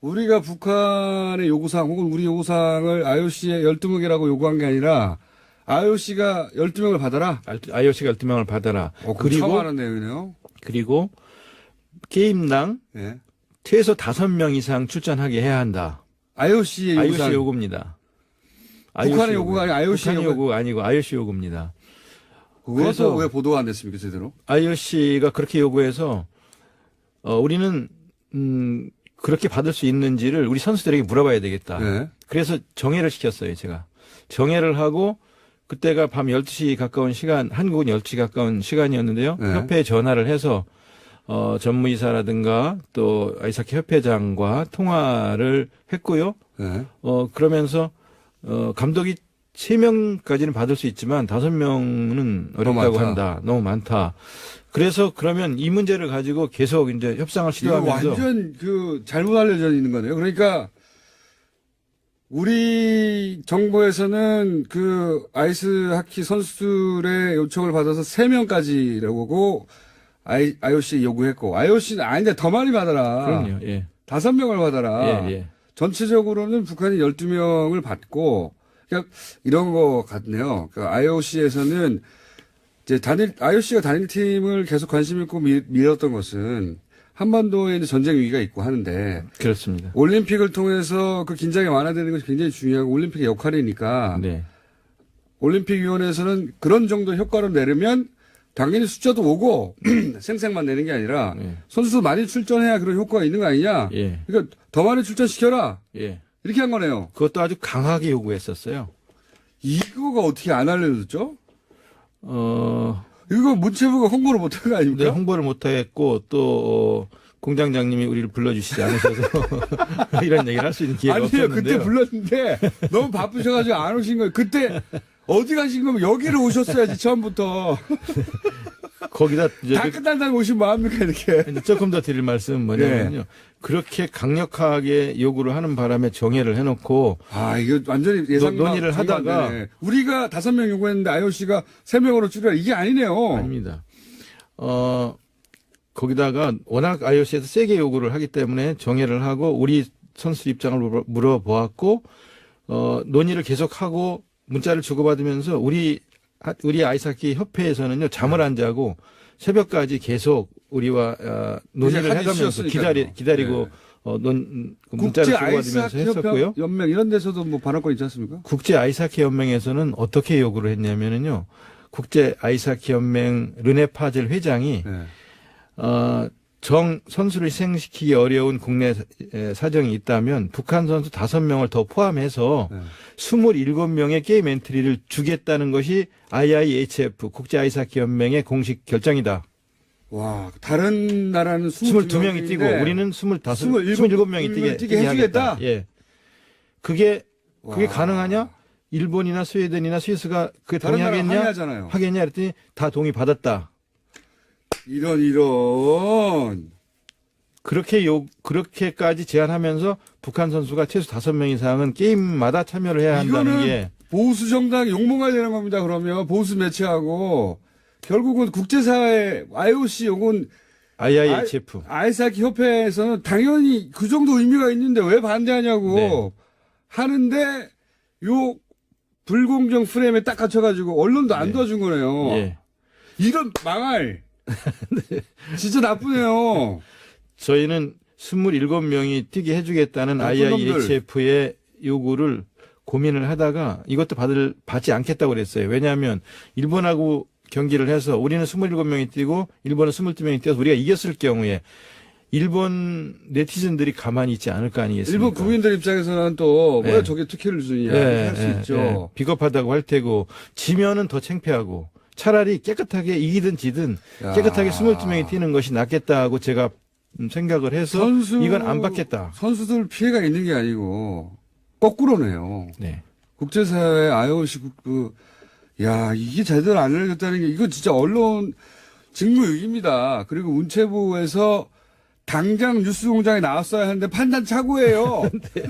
우리가 북한의 요구사항 혹은 우리 요구사항을 IOC에 12명이라고 요구한 게 아니라 IOC가 12명을 받아라? IOC가 12명을 받아라. 그리고 처음 하는 내용이네요. 그리고 게임당 최소 5명 이상 출전하게 해야 한다. IOC의 요구입니다. 북한의 요구가 아니고 북한의 요구가 아니고 IOC 요구입니다. 그래서 왜 보도가 안 됐습니까, 제대로? IOC가 그렇게 요구해서 우리는 그렇게 받을 수 있는지를 우리 선수들에게 물어봐야 되겠다. 그래서 정회를 시켰어요, 제가. 정회를 하고 그때가 밤 12시 가까운 시간, 한국은 12시 가까운 시간이었는데요. 네. 협회에 전화를 해서 전무이사라든가 또 아이스하키 협회장과 통화를 했고요. 네. 그러면서 감독이 3명까지는 받을 수 있지만 5명은 어렵다고 많다. 한다. 너무 많다. 그래서 그러면 이 문제를 가지고 계속 이제 협상을 이거 시도하면서 완전 잘못 알려져 있는 거네요. 그러니까 우리 정부에서는 아이스하키 선수들의 요청을 받아서 3명까지라고 IOC 요구했고, IOC는 아닌데 더 많이 받아라. 그럼요. 예. 5명을 받아라. 예, 예. 전체적으로는 북한이 12명을 받고, 그러니까 이런 거 같네요. IOC에서는 이제 IOC가 단일팀을 계속 관심 있고 밀었던 것은 한반도에 이제 전쟁 위기가 있고 하는데, 그렇습니다. 올림픽을 통해서 그 긴장이 완화되는 것이 굉장히 중요하고 올림픽의 역할이니까, 네. 올림픽위원회에서는 그런 정도 효과를 내려면 당연히 숫자도 오고 생색만 내는 게 아니라 예. 선수도 많이 출전해야 그런 효과가 있는 거 아니냐. 예. 그러니까 더 많이 출전시켜라. 예. 이렇게 한 거네요. 그것도 아주 강하게 요구했었어요. 이거가 어떻게 안 알려졌죠? 이거 문체부가 홍보를 못한 거 아닙니까? 네, 홍보를 못했고 또 공장장님이 우리를 불러주시지 않으셔서 이런 얘기를 할 수 있는 기회가 아니에요. 없었는데요. 그때 불렀는데 너무 바쁘셔가지고 안 오신 거예요. 그때 어디 가신 거면 여기로 오셨어야지 처음부터. 거기다 이제 다 끝난다고 오시면 뭐합니까 이렇게. 이제 조금 더 드릴 말씀은 뭐냐면요. 그렇게 강력하게 요구를 하는 바람에 정회를 해놓고 이거 완전히 예상 논의를 하다가 우리가 5명 요구했는데 IOC가 3명으로 줄여라. 이게 아니네요. 아닙니다. 거기다가 워낙 IOC에서 세게 요구를 하기 때문에 정회를 하고 우리 선수 입장을 물어보았고 논의를 계속하고 문자를 주고받으면서 우리 아이스하키 협회에서는요 잠을 안 자고 새벽까지 계속 우리와 논의를 해가면서 기다리고 그 문자를 주고받으면서 했었고요. 연맹 이런 데서도 뭐 발언권 있지 않습니까? 국제 아이스하키 연맹에서는 어떻게 요구를 했냐면은요. 국제 아이스하키 연맹 르네 파젤 회장이 선수를 희생시키기 어려운 국내 사정이 있다면 북한 선수 5명을 더 포함해서 27명의 게임 엔트리를 주겠다는 것이 IIHF 국제 아이스하키 연맹의 공식 결정이다. 와, 다른 나라는 22명이 뛰고 우리는 27명이 뛰게 해주겠다. 예. 그게 가능하냐? 일본이나 스웨덴이나 스위스가 그게 동의하겠냐? 하겠냐? 그랬더니 다 동의 받았다. 이런. 그렇게까지 제안하면서 북한 선수가 최소 5명 이상은 게임마다 참여를 해야 한다는 게. 보수 정당이 욕먹어야 되는 겁니다, 그러면. 보수 매체하고. 결국은 국제사회, IOC 혹은 IIHF. 아이스하키 협회에서는 당연히 그 정도 의미가 있는데 왜 반대하냐고. 네. 하는데, 불공정 프레임에 딱 갇혀가지고 언론도 안 도와준 거네요. 예. 이런 망할. 진짜 나쁘네요. 저희는 27명이 뛰게 해주겠다는 IIHF의 요구를 고민을 하다가 이것도 받지 않겠다고 그랬어요. 왜냐하면 일본하고 경기를 해서 우리는 27명이 뛰고 일본은 22명이 뛰어서 우리가 이겼을 경우에 일본 네티즌들이 가만히 있지 않을 거 아니겠습니까? 일본 국민들 입장에서는 또 왜 저게 특혜를 주냐 할 수 있죠. 비겁하다고 할 테고 지면은 더 창피하고 차라리 깨끗하게 이기든 지든 깨끗하게 22명이 뛰는 것이 낫겠다고 제가 생각을 해서 이건 안 받겠다. 선수들 피해가 있는 게 아니고 거꾸로네요. 네. 국제사회 IOC 이게 제대로 안 알려졌다는 게 이거 진짜 언론 직무유기입니다. 그리고 문체부에서 당장 뉴스공장에 나왔어야 하는데 판단 착오예요. 네.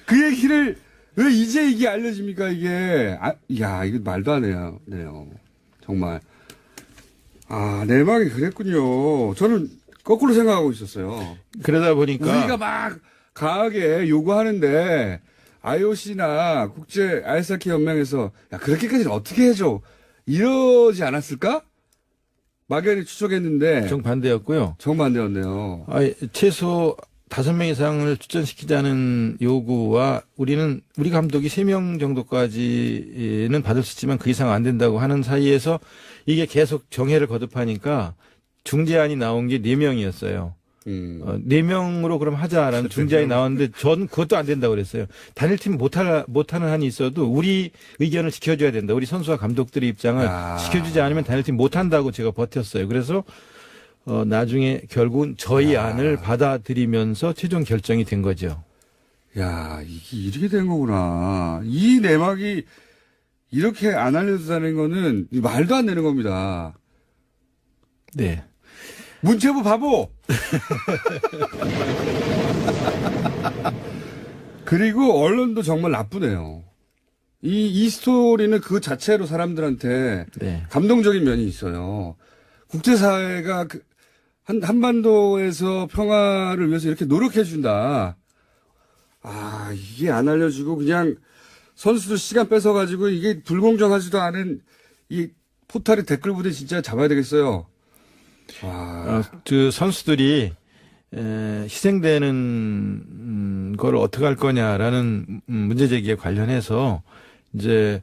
그 얘기를 왜 이제 이게 알려집니까 이게. 이거 말도 안 해요. 정말. 내막이 그랬군요. 저는 거꾸로 생각하고 있었어요. 그러다 보니까 우리가 막 강하게 요구하는데 IOC나 국제 아이스하키 연맹에서 그렇게까지는 어떻게 해줘 이러지 않았을까? 막연히 추측했는데 정반대였고요. 정반대였네요. 최소 5명 이상을 출전시키자는 요구와 우리 감독이 3명 정도까지는 받을 수 있지만 그 이상 안 된다고 하는 사이에서 이게 계속 정회를 거듭하니까 중재안이 나온 게 4명이었어요. 네 명으로 그럼 하자라는 중재안이 나왔는데 전 그것도 안 된다고 그랬어요. 단일팀 못하는 한이 있어도 우리 의견을 지켜줘야 된다. 우리 선수와 감독들의 입장을 지켜주지 않으면 단일팀 못한다고 제가 버텼어요. 그래서 나중에 결국은 저희 안을 받아들이면서 최종 결정이 된 거죠. 야, 이게 이렇게 된 거구나. 이 내막이 이렇게 안 알려진다는 거는 말도 안 되는 겁니다. 네. 문체부 바보! 그리고 언론도 정말 나쁘네요. 이 스토리는 그 자체로 사람들한테 네. 감동적인 면이 있어요. 국제사회가 한반도에서 평화를 위해서 이렇게 노력해준다. 아, 이게 안 알려지고 그냥 선수들 시간 뺏어가지고 이게 불공정하지도 않은 이 포탈의 댓글 부대 진짜 잡아야 되겠어요. 그 선수들이 희생되는 걸 어떻게 할 거냐라는 문제 제기에 관련해서 이제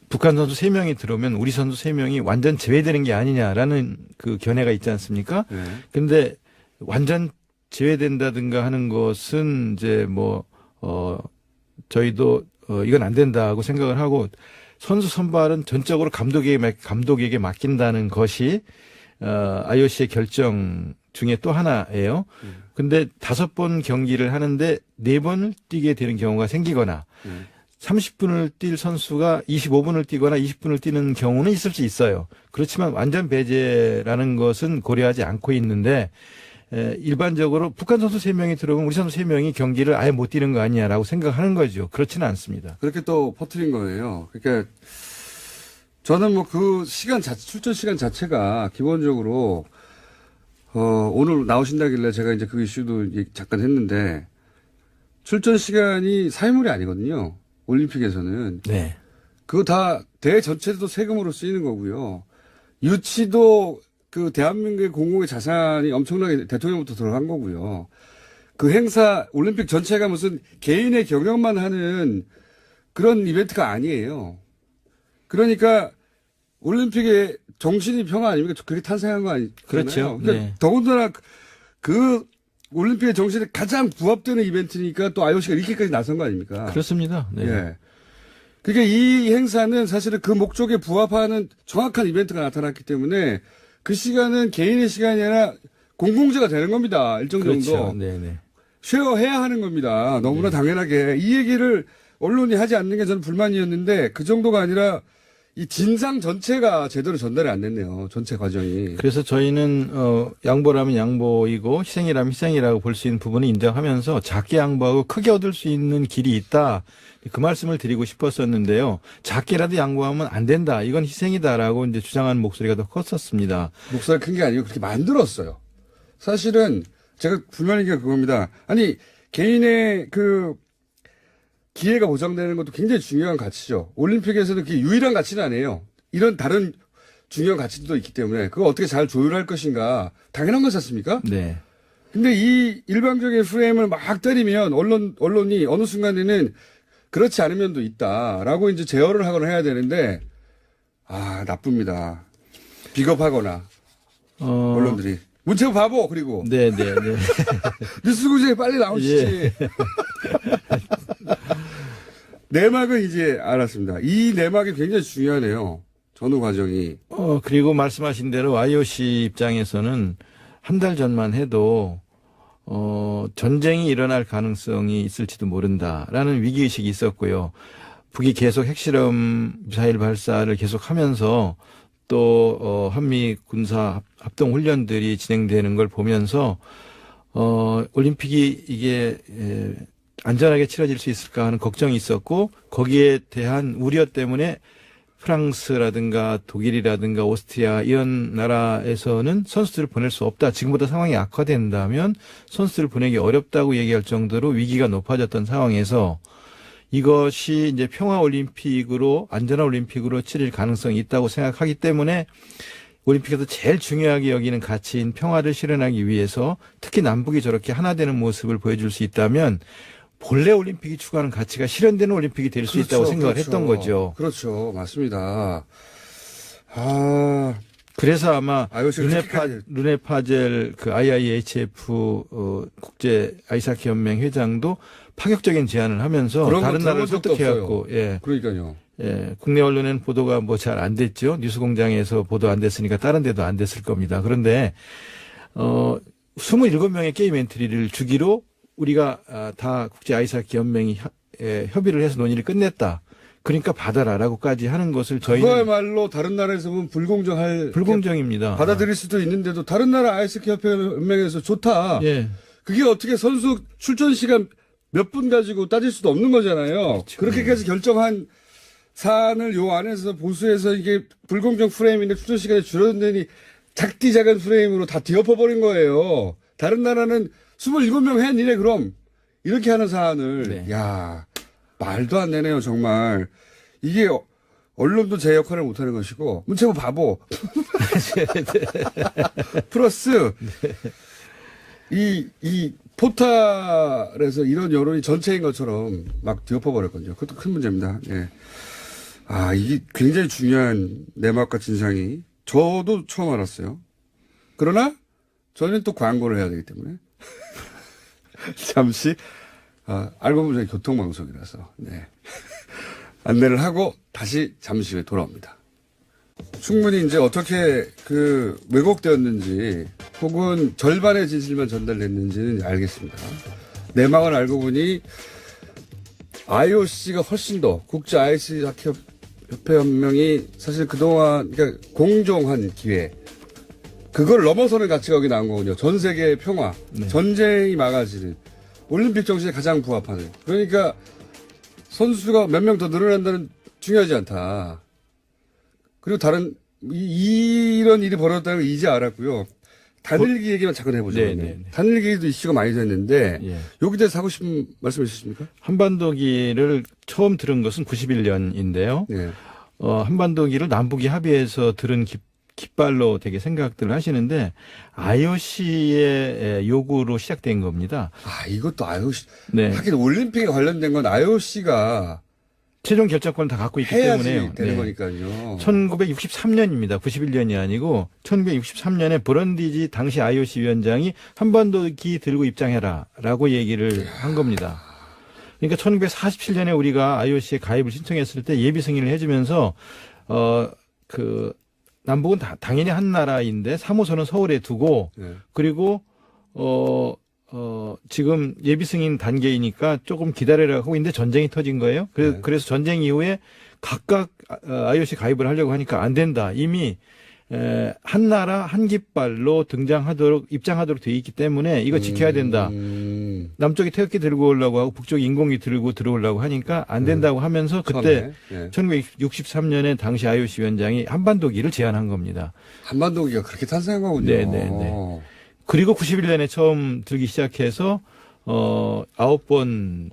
북한 선수 3명이 들어오면 우리 선수 3명이 완전 제외되는 게 아니냐라는 그 견해가 있지 않습니까? 그런데 완전 제외된다든가 하는 것은 이제 저희도 이건 안 된다고 생각을 하고 선수 선발은 전적으로 감독에게 맡긴다는 것이 IOC의 결정 중에 또 하나예요. 근데 5번 경기를 하는데 4번을 뛰게 되는 경우가 생기거나 30분을 뛸 선수가 25분을 뛰거나 20분을 뛰는 경우는 있을 수 있어요. 그렇지만 완전 배제라는 것은 고려하지 않고 있는데 일반적으로 북한 선수 3명이 들어오면 우리 선수 3명이 경기를 아예 못 뛰는 거 아니냐라고 생각하는 거죠. 그렇지는 않습니다. 그렇게 또 퍼뜨린 거예요. 그러니까 저는 그 출전 시간 자체가 기본적으로 오늘 나오신다길래 제가 이제 그 이슈도 잠깐 했는데 출전 시간이 사회물이 아니거든요. 올림픽에서는. 네. 그거 다 대회 전체도 세금으로 쓰이는 거고요. 유치도 그 대한민국의 공공의 자산이 엄청나게 대통령부터 들어간 거고요. 그 행사 올림픽 전체가 무슨 개인의 경영만 하는 그런 이벤트가 아니에요. 그러니까 올림픽의 정신이 평화 아닙니까? 그렇게 탄생한 거 아니에요? 그렇죠. 그러니까 네. 더군다나 그 올림픽의 정신에 가장 부합되는 이벤트니까 또 IOC가 이렇게까지 나선 거 아닙니까? 그렇습니다. 네. 예. 그러니까 이 행사는 사실은 그 목적에 부합하는 정확한 이벤트가 나타났기 때문에 그 시간은 개인의 시간이 아니라 공공재가 되는 겁니다. 일정 정도. 그렇죠. 네네. 쉐어해야 하는 겁니다. 너무나 당연하게. 이 얘기를 언론이 하지 않는 게 저는 불만이었는데 그 정도가 아니라 이 진상 전체가 제대로 전달이 안 됐네요. 전체 과정이. 그래서 저희는 양보라면 양보이고 희생이라면 희생이라고 볼 수 있는 부분을 인정하면서 작게 양보하고 크게 얻을 수 있는 길이 있다. 그 말씀을 드리고 싶었었는데요. 작게라도 양보하면 안 된다. 이건 희생이다라고 이제 주장하는 목소리가 더 컸었습니다. 목소리가 큰 게 아니고 그렇게 만들었어요. 사실은 제가 불만인 게 그겁니다. 아니 개인의 그 기회가 보장되는 것도 굉장히 중요한 가치죠. 올림픽에서는 그게 유일한 가치는 아니에요. 이런 다른 중요한 가치도 있기 때문에 그거 어떻게 잘 조율할 것인가 당연한 거지 않습니까? 네. 근데 이 일방적인 프레임을 막 때리면 언론이 어느 순간에는 그렇지 않은 면도 있다라고 이제 제어를 하거나 해야 되는데 나쁩니다. 비겁하거나 언론들이 문체부 바보 그리고 네네네. 뉴스구제에 빨리 나오시지. 예. 내막은 이제 알았습니다. 이 내막이 굉장히 중요하네요. 전후 과정이. 그리고 말씀하신 대로 IOC 입장에서는 한 달 전만 해도 전쟁이 일어날 가능성이 있을지도 모른다라는 위기의식이 있었고요. 북이 계속 핵실험 미사일 발사를 계속하면서 또 한미 군사 합동 훈련들이 진행되는 걸 보면서 올림픽이 이게 안전하게 치러질 수 있을까 하는 걱정이 있었고 거기에 대한 우려 때문에 프랑스라든가 독일이라든가 오스트리아 이런 나라에서는 선수들을 보낼 수 없다. 지금보다 상황이 악화된다면 선수들을 보내기 어렵다고 얘기할 정도로 위기가 높아졌던 상황에서 이것이 이제 평화올림픽으로 안전한 올림픽으로 치를 가능성이 있다고 생각하기 때문에 올림픽에서 제일 중요하게 여기는 가치인 평화를 실현하기 위해서 특히 남북이 저렇게 하나 되는 모습을 보여줄 수 있다면 본래 올림픽이 추구하는 가치가 실현되는 올림픽이 될 수 있다고 생각을 했던 거죠. 그렇죠. 맞습니다. 그래서 아마 IOC 가 르네 파젤 그 IIHF 국제 아이스하키 연맹 회장도 파격적인 제안을 하면서 다른 나라를 설득해갖고 예. 그러니까요. 예, 국내 언론에는 보도가 뭐 잘 안 됐죠. 뉴스공장에서 보도 안 됐으니까 다른 데도 안 됐을 겁니다. 그런데 27명의 게임 엔트리를 주기로 우리가 다 국제 아이스하키 연맹이 협의를 해서 논의를 끝냈다. 그러니까 받아라라고까지 하는 것을 저희는 그거야말로 다른 나라에서 보면 불공정입니다. 받아들일 수도 있는데도 다른 나라 아이스하키 협회 연맹에서 좋다. 예. 그게 어떻게 선수 출전 시간 몇 분 가지고 따질 수도 없는 거잖아요. 그렇죠. 그렇게까지 결정한 사안을 요 안에서 보수해서 이게 불공정 프레임인데 출전 시간이 줄어드니 작디 작은 프레임으로 다 뒤엎어버린 거예요. 다른 나라는 27명 해 니네 그럼 이렇게 하는 사안을 네. 야 말도 안 되네요 정말. 이게 언론도 제 역할을 못하는 것이고 문체부 바보 플러스 이 포탈에서 이런 여론이 전체인 것처럼 막 뒤엎어버렸거든요. 그것도 큰 문제입니다. 예. 아, 이게 굉장히 중요한 내막과 진상이 저도 처음 알았어요. 그러나 저는 또 광고를 해야 되기 때문에 잠시 알고 보니 교통방송이라서 네. 안내를 하고 다시 잠시 후에 돌아옵니다. 충분히 이제 어떻게 왜곡되었는지 혹은 절반의 진실만 전달됐는지는 알겠습니다. 내막을 알고 보니 IOC가 훨씬 더 국제 아이스하키 협회 연맹이 사실 그동안 그러니까 공정한 기회 그걸 넘어서는 가치가 여기 나온 거군요. 전 세계의 평화, 네. 전쟁이 막아지는 올림픽 정신에 가장 부합하는. 그러니까 선수가 몇 명 더 늘어난다는 중요하지 않다. 그리고 이런 일이 벌어졌다는 걸 이제 알았고요. 단일기 얘기만 잠깐 해보죠. 네. 단일기도 이슈가 많이 됐는데 예. 여기 대해서 하고 싶은 말씀 있으십니까? 한반도기를 처음 들은 것은 91년인데요. 네. 한반도기를 남북이 합의해서 들은 깃발로 되게 생각들을 하시는데 IOC의 요구로 시작된 겁니다. 아, 이것도 IOC. 네. 하긴 올림픽에 관련된 건 IOC가 최종 결정권을 다 갖고 있기 해야지 때문에요. 되는 네. 거니까요. 1963년입니다. 91년이 아니고 1963년에 브런디지 당시 IOC 위원장이 한반도기 들고 입장해라라고 얘기를 한 겁니다. 그러니까 1947년에 우리가 IOC에 가입을 신청했을 때 예비 승인을 해주면서 남북은 당연히 한 나라인데 사무소는 서울에 두고 네. 그리고 지금 예비 승인 단계이니까 조금 기다려라고 하고 있는데 전쟁이 터진 거예요. 그래서 전쟁 이후에 각각 IOC 가입을 하려고 하니까 안 된다. 이미 한 나라 한 깃발로 입장하도록 돼 있기 때문에 이거 지켜야 된다. 남쪽이 태극기 들고 오려고 하고 북쪽이 인공기 들고 들어오려고 하니까 안 된다고 하면서 그때 1963년에 당시 IOC 위원장이 한반도기를 제안한 겁니다. 한반도기가 그렇게 탄생한 거군요. 네네네. 그리고 91년에 처음 들기 시작해서 9번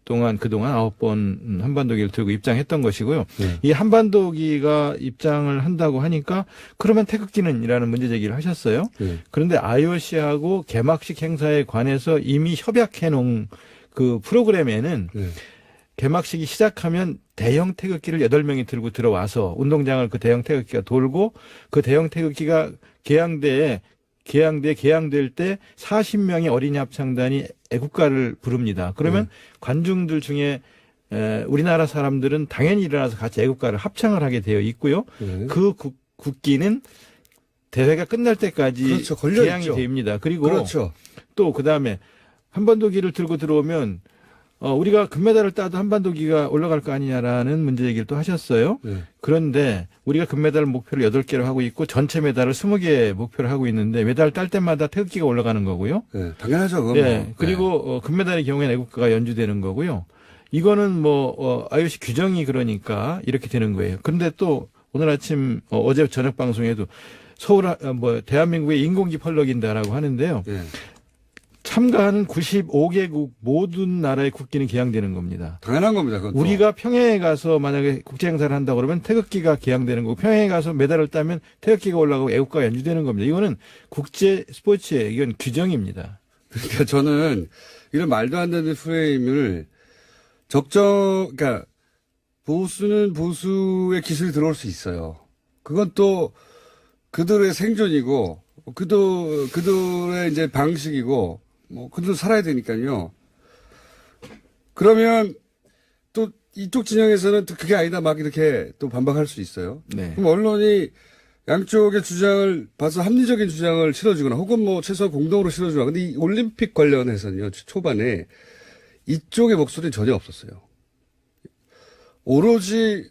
그동안 9번 한반도기를 들고 입장했던 것이고요. 이 한반도기가 입장을 한다고 하니까 그러면 태극기는이라는 문제 제기를 하셨어요. 그런데 IOC하고 개막식 행사에 관해서 이미 협약해 놓은 그 프로그램에는 개막식이 시작하면 대형 태극기를 8명이 들고 들어와서 운동장을 그 대형 태극기가 돌고 그 대형 태극기가 개항될 때 40명의 어린이 합창단이 애국가를 부릅니다. 그러면 관중들 중에 우리나라 사람들은 당연히 일어나서 같이 애국가를 합창을 하게 되어 있고요. 그 국기는 대회가 끝날 때까지 개항이 됩니다. 그리고 또 그다음에 한반도기를 들고 들어오면 우리가 금메달을 따도 한반도기가 올라갈 거 아니냐라는 문제 얘기를 또 하셨어요. 그런데 우리가 금메달 목표를 8개로 하고 있고 전체 메달을 20개 목표를 하고 있는데 메달 딸 때마다 태극기가 올라가는 거고요. 네, 당연하죠. 네. 그리고 금메달의 경우에는 애국가가 연주되는 거고요. 이거는 IOC 규정이 그러니까 이렇게 되는 거예요. 그런데 또 오늘 아침 어제 저녁 방송에도 대한민국의 인공기 펄럭인다라고 하는데요. 참가하는 95개국 모든 나라의 국기는 개항되는 겁니다. 당연한 겁니다. 그것도. 우리가 평양에 가서 만약에 국제 행사를 한다고 그러면 태극기가 개항되는 거고 평양에 가서 메달을 따면 태극기가 올라가고 애국가가 연주되는 겁니다. 이거는 국제 스포츠의 이건 규정입니다. 그러니까 저는 이런 말도 안 되는 프레임을 그러니까 보수는 보수의 기술이 들어올 수 있어요. 그건 또 그들의 생존이고, 그들의 이제 방식이고, 뭐, 그들 살아야 되니까요. 그러면 또 이쪽 진영에서는 또 그게 아니다 막 이렇게 또 반박할 수 있어요. 네. 그럼 언론이 양쪽의 주장을 봐서 합리적인 주장을 실어주거나 혹은 뭐 최소한 공동으로 실어주거나. 근데 이 올림픽 관련해서는요, 초반에 이쪽의 목소리는 전혀 없었어요. 오로지,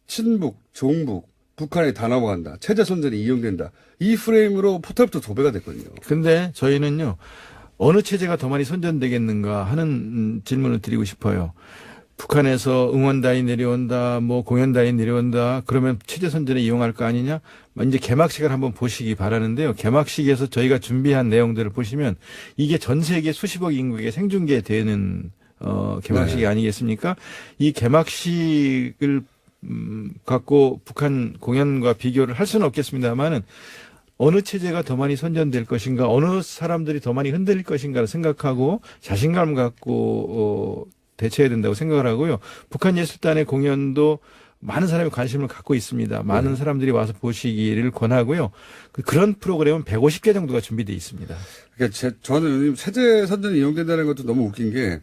친북, 종북, 북한에 다 넘어간다. 체제 선전이 이용된다. 이 프레임으로 포탈부터 도배가 됐거든요. 근데 저희는요, 어느 체제가 더 많이 선전되겠는가 하는 질문을 드리고 싶어요. 북한에서 응원단이 내려온다, 뭐 공연단이 내려온다, 그러면 체제 선전에 이용할 거 아니냐? 이제 개막식을 한번 보시기 바라는데요. 개막식에서 저희가 준비한 내용들을 보시면 이게 전 세계 수십억 인구에게 생중계되는 개막식이 네. 아니겠습니까? 이 개막식을 갖고 북한 공연과 비교를 할 수는 없겠습니다만은 어느 체제가 더 많이 선전될 것인가, 어느 사람들이 더 많이 흔들릴 것인가를 생각하고 자신감 갖고 대처해야 된다고 생각을 하고요. 북한 예술단의 공연도 많은 사람이 관심을 갖고 있습니다. 많은 사람들이 와서 보시기를 권하고요. 그런 프로그램은 150개 정도가 준비되어 있습니다. 그러니까 저는 체제 선전이 이용된다는 것도 너무 웃긴 게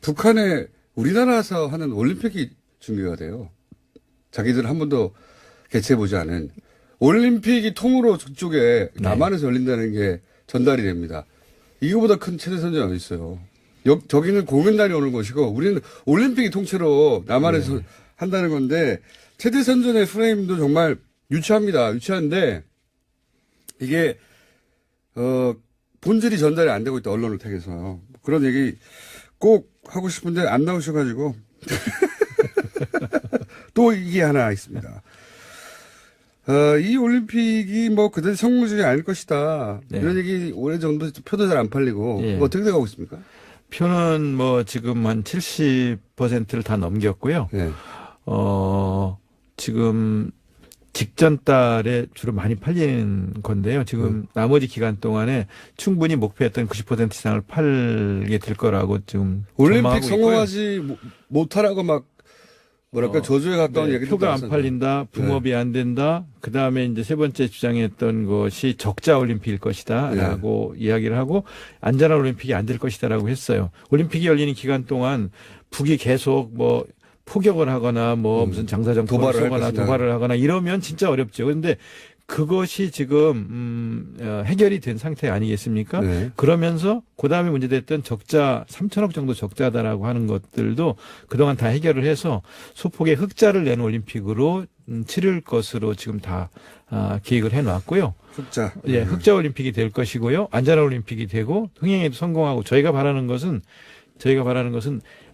북한에 우리나라에서 하는 올림픽이 준비가 돼요. 자기들 한 번도 개최해보지 않은. 올림픽이 통으로 저쪽에 남한에서 열린다는 게 전달이 됩니다. 이거보다 큰 체제 선전이 어디 있어요. 저기는 공연단이 오는 것이고 우리는 올림픽이 통째로 남한에서 한다는 건데 체제 선전의 프레임도 정말 유치합니다. 유치한데 이게 본질이 전달이 안 되고 있다. 언론을 통해서. 그런 얘기 꼭 하고 싶은데 안 나오셔가지고 또 이게 하나 있습니다. 이 올림픽이 뭐 그다지 성공적이 아닐 것이다. 네. 이런 얘기 오래전부터 표도 잘 안 팔리고 예. 어떻게 돼가고 있습니까? 표는 뭐 지금 한 70%를 다 넘겼고요. 네. 지금 직전 달에 주로 많이 팔리는 건데요. 지금 나머지 기간 동안에 충분히 목표했던 90% 이상을 팔게 될 거라고 지금 올림픽 전망하고 성공하지 못하라고 막 뭐랄까 저주에 가까운 얘기도 표가 안 나왔었는데. 팔린다, 붕업이 안 된다. 그 다음에 이제 세 번째 주장했던 것이 적자 올림픽일 것이다라고 이야기를 하고 안전한 올림픽이 안 될 것이다라고 했어요. 올림픽이 열리는 기간 동안 북이 계속 뭐 포격을 하거나 뭐 무슨 장사정포를 쏘거나 도발을 하거나 이러면 진짜 어렵죠. 그런데 그것이 지금 해결이 된 상태 아니겠습니까? 네. 그러면서 그다음에 문제됐던 적자 3천억 정도 적자다라고 하는 것들도 그동안 다 해결을 해서 소폭의 흑자를 낸 올림픽으로 치를 것으로 지금 다 계획을 해놨고요. 흑자. 예, 흑자 올림픽이 될 것이고요. 안전한 올림픽이 되고 흥행에도 성공하고 저희가 바라는 것은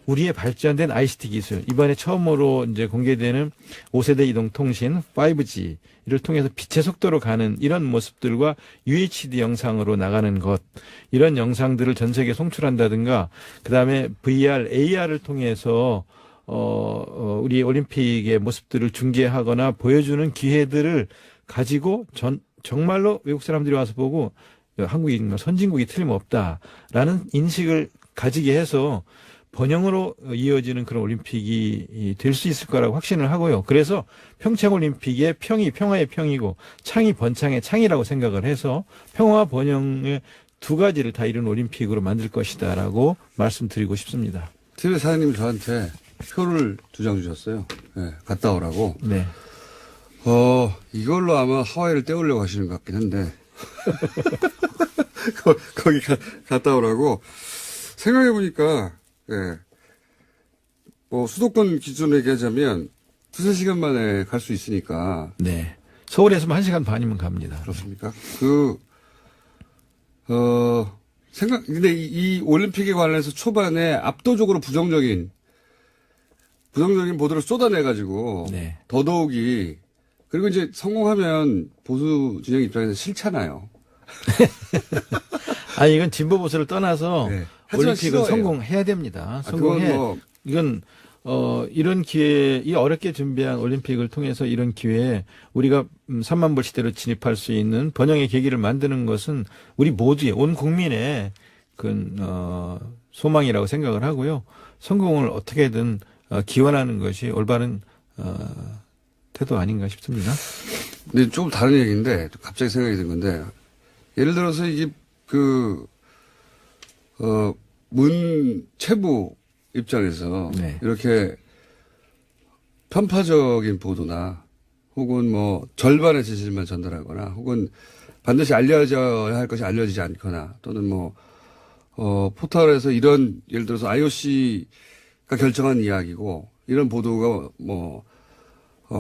우리의 발전된 ICT 기술, 이번에 처음으로 이제 공개되는 5세대 이동통신 5G를 통해서 빛의 속도로 가는 이런 모습들과 UHD 영상으로 나가는 것, 이런 영상들을 전 세계에 송출한다든가, 그 다음에 VR, AR을 통해서 우리 올림픽의 모습들을 중계하거나 보여주는 기회들을 가지고 정말로 외국 사람들이 와서 보고 한국이 정말 선진국이 틀림없다라는 인식을 가지게 해서 번영으로 이어지는 그런 올림픽이 될 수 있을 거라고 확신을 하고요. 그래서 평창올림픽의 평이 평화의 평이고 창이 번창의 창이라고 생각을 해서 평화와 번영의 두 가지를 다 이룬 올림픽으로 만들 것이다라고 말씀드리고 싶습니다. TV 사장님이 저한테 표를 2장 주셨어요. 네, 갔다 오라고. 네. 이걸로 아마 하와이를 떼우려고 하시는 것 같긴 한데. 거기 갔다 오라고. 생각해보니까, 예. 뭐, 수도권 기준으로 얘기하자면, 2-3시간 만에 갈 수 있으니까. 네. 서울에서 1시간 반이면 갑니다. 그렇습니까? 근데 이 올림픽에 관련해서 초반에 압도적으로 부정적인 보도를 쏟아내가지고. 네. 더더욱이, 그리고 이제 성공하면 보수 진영 입장에서 싫잖아요. 이건 진보 보수를 떠나서 네. 올림픽은 싫어해요. 성공해야 됩니다. 그건 성공해. 뭐 이건 이런 기회, 이 어렵게 준비한 올림픽을 통해서 이런 기회에 우리가 3만 불 시대로 진입할 수 있는 번영의 계기를 만드는 것은 우리 모두의 온 국민의 소망이라고 생각을 하고요. 성공을 어떻게든 기원하는 것이 올바른 태도 아닌가 싶습니다. 근데 조금 다른 얘기인데 갑자기 생각이 든 건데 예를 들어서 이게 문체부 입장에서 네. 이렇게 편파적인 보도나 혹은 뭐 절반의 진실만 전달하거나 혹은 반드시 알려져야 할 것이 알려지지 않거나 또는 뭐 포털에서 이런 예를 들어서 IOC가 결정한 이야기고 이런 보도가 뭐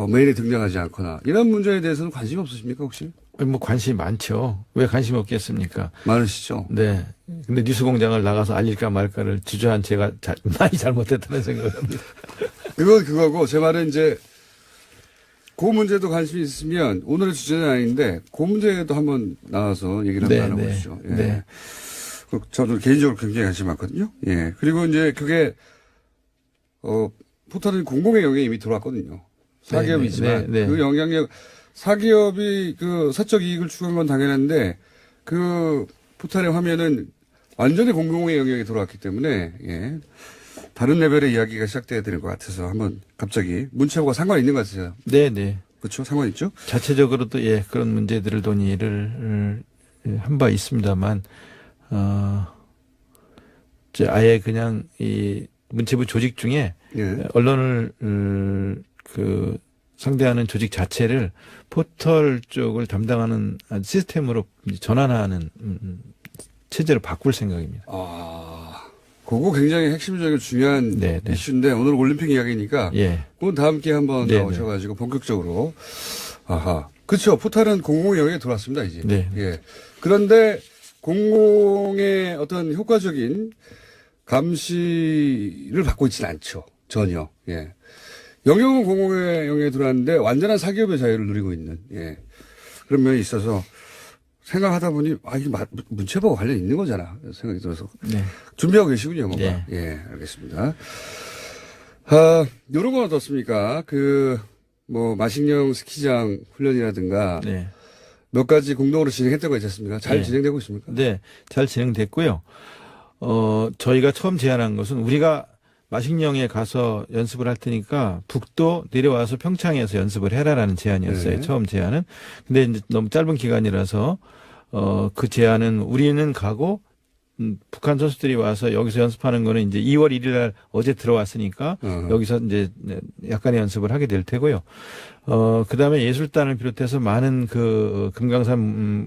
메일에 등장하지 않거나 이런 문제에 대해서는 관심이 없으십니까 혹시? 뭐 관심이 많죠. 왜 관심이 없겠습니까? 많으시죠? 네. 근데 뉴스공장을 나가서 알릴까 말까를 주저한 제가 많이 잘못했다는 생각을 합니다. 그거고 제 말은 이제 그 문제도 관심이 있으면 오늘의 주제는 아닌데 그 문제도 한번 나와서 얘기를 한번 나눠보시죠. 예. 네. 저도 개인적으로 굉장히 관심이 많거든요. 예. 그리고 이제 그게 포털은 공공의 영역에 이미 들어왔거든요. 사기업이지만 네. 그 영향력 사기업이 그 사적 이익을 추구한 건 당연한데 그 포털의 화면은 완전히 공공의 영역에 들어왔기 때문에 예. 다른 레벨의 이야기가 시작돼야 될 것 같아서 한번 갑자기 문체부가 상관이 있는 것 같아요. 네. 그렇죠. 상관 있죠. 자체적으로도 예 그런 문제들을 논의를 한 바 있습니다만 이제 아예 그냥 이 문체부 조직 중에 예. 언론을 상대하는 조직 자체를 포털 쪽을 담당하는 시스템으로 전환하는 체제로 바꿀 생각입니다. 그거 굉장히 핵심적이고 중요한 네. 이슈인데 오늘 올림픽 이야기니까 예. 그건 다음 기회에 한번 나오셔가지고 본격적으로 그렇죠. 포털은 공공의 영역에 들어왔습니다 이제. 네. 예. 그런데 공공의 어떤 효과적인 감시를 받고 있지는 않죠. 전혀. 예. 영역은 공공의 영역에 들어왔는데 완전한 사기업의 자유를 누리고 있는 예. 그런 면이 있어서 생각하다 보니 이게 문체부와 관련이 있는 거잖아 생각이 들어서 네. 준비하고 계시군요 뭔가. 네. 예, 알겠습니다. 요런 건 어떻습니까? 뭐 마식령 스키장 훈련이라든가 네. 몇 가지 공동으로 진행했던 거 있지 않습니까? 잘 네. 진행되고 있습니까? 네, 잘 진행됐고요. 저희가 처음 제안한 것은 우리가 마식령에 가서 연습을 할 테니까 북도 내려와서 평창에서 연습을 해라라는 제안이었어요. 네. 처음 제안은. 근데 이제 너무 짧은 기간이라서 그 제안은 우리는 가고 북한 선수들이 와서 여기서 연습하는 거는 이제 2월 1일 날 어제 들어왔으니까 여기서 이제 약간의 연습을 하게 될 테고요. 그 다음에 예술단을 비롯해서 많은 금강산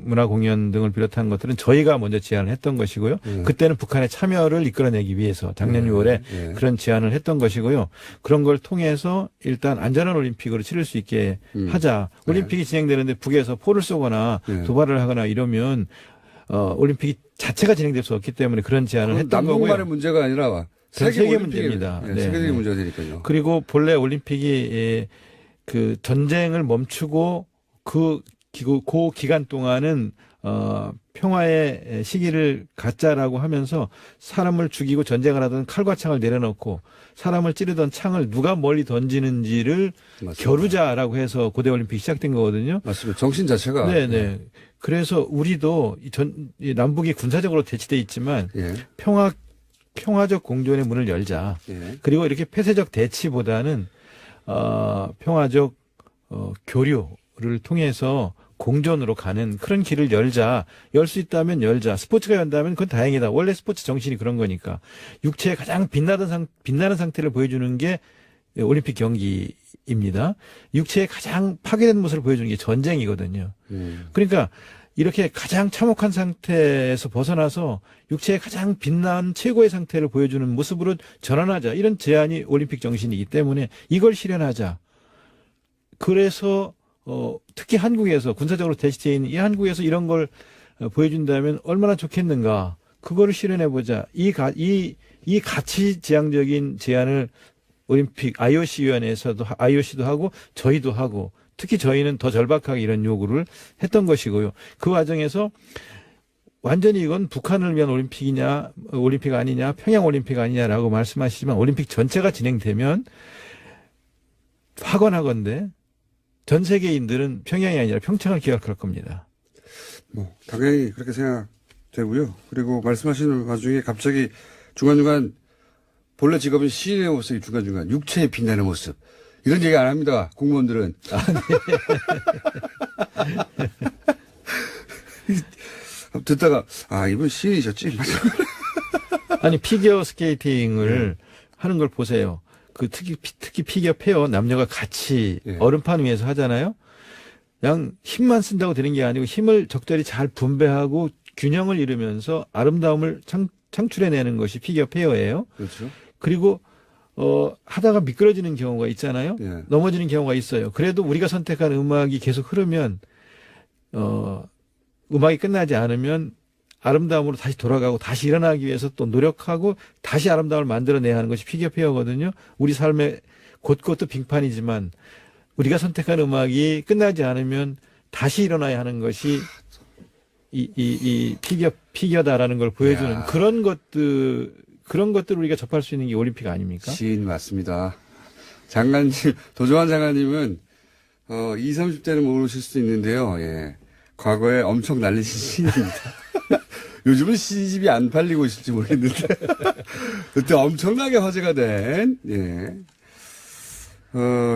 문화공연 등을 비롯한 것들은 저희가 먼저 제안을 했던 것이고요. 그때는 북한의 참여를 이끌어내기 위해서 작년 6월에 그런 제안을 했던 것이고요. 그런 걸 통해서 일단 안전한 올림픽으로 치를 수 있게 하자. 올림픽이 진행되는데 북에서 포를 쏘거나 도발을 하거나 이러면 올림픽이 자체가 진행될 수 없기 때문에 그런 제안을 했던 거고요. 남북만의 문제가 아니라 세계 문제입니다. 네, 세계적인 문제가 되니까요. 그리고 본래 올림픽이 그 전쟁을 멈추고 그 기간 동안은 평화의 시기를 갖자라고 하면서 사람을 죽이고 전쟁을 하던 칼과 창을 내려놓고 사람을 찌르던 창을 누가 멀리 던지는지를 맞습니다. 겨루자라고 해서 고대 올림픽이 시작된 거거든요. 맞습니다. 정신 자체가. 네네. 그래서 우리도 이 남북이 군사적으로 대치돼 있지만 예. 평화적 공존의 문을 열자. 예. 그리고 이렇게 폐쇄적 대치보다는 평화적 교류를 통해서 공존으로 가는 그런 길을 열자. 열 수 있다면 열자. 스포츠가 연다면 그건 다행이다. 원래 스포츠 정신이 그런 거니까. 육체에 가장 빛나는 상태를 보여주는 게 올림픽 경기입니다. 육체에 가장 파괴된 모습을 보여주는 게 전쟁이거든요. 그러니까 이렇게 가장 참혹한 상태에서 벗어나서 육체의 가장 빛난 최고의 상태를 보여주는 모습으로 전환하자. 이런 제안이 올림픽 정신이기 때문에 이걸 실현하자. 그래서 특히 한국에서 군사적으로 대치되어 있는 이 한국에서 이런 걸 보여준다면 얼마나 좋겠는가. 그거를 실현해보자. 이 가치지향적인 제안을 올림픽 IOC도 하고 저희도 하고 특히 저희는 더 절박하게 이런 요구를 했던 것이고요. 그 과정에서 완전히 이건 북한을 위한 올림픽 아니냐, 평양 올림픽 아니냐라고 말씀하시지만 올림픽 전체가 진행되면 하건데 전 세계인들은 평양이 아니라 평창을 기억할 겁니다. 뭐 당연히 그렇게 생각되고요. 그리고 말씀하시는 와중에 갑자기 중간중간 본래 직업인 시인의 모습이 중간중간 육체에 빛나는 모습. 이런 얘기 안 합니다. 공무원들은. 듣다가 이분 시인이셨지? 아니 피겨 스케이팅을 하는 걸 보세요. 그 특히 피겨 페어 남녀가 같이 얼음판 위에서 하잖아요. 그냥 힘만 쓴다고 되는 게 아니고 힘을 적절히 잘 분배하고 균형을 이루면서 아름다움을 창출해내는 것이 피겨 페어예요. 그렇죠. 그리고 하다가 미끄러지는 경우가 있잖아요. 넘어지는 경우가 있어요. 그래도 우리가 선택한 음악이 계속 흐르면 음악이 끝나지 않으면 아름다움으로 다시 돌아가고 다시 일어나기 위해서 또 노력하고 다시 아름다움을 만들어내야 하는 것이 피겨 페어거든요. 우리 삶의 곳곳도 빙판이지만 우리가 선택한 음악이 끝나지 않으면 다시 일어나야 하는 것이 이 피겨다라는 걸 보여주는 그런 것들 우리가 접할 수 있는 게 올림픽 아닙니까? 시인 맞습니다. 장관님, 도종환 장관님은 20, 30대는 모르실 수도 있는데요. 예. 과거에 엄청 날리신 시인입니다. 요즘은 시집이 안 팔리고 있을지 모르겠는데 그때 엄청나게 화제가 된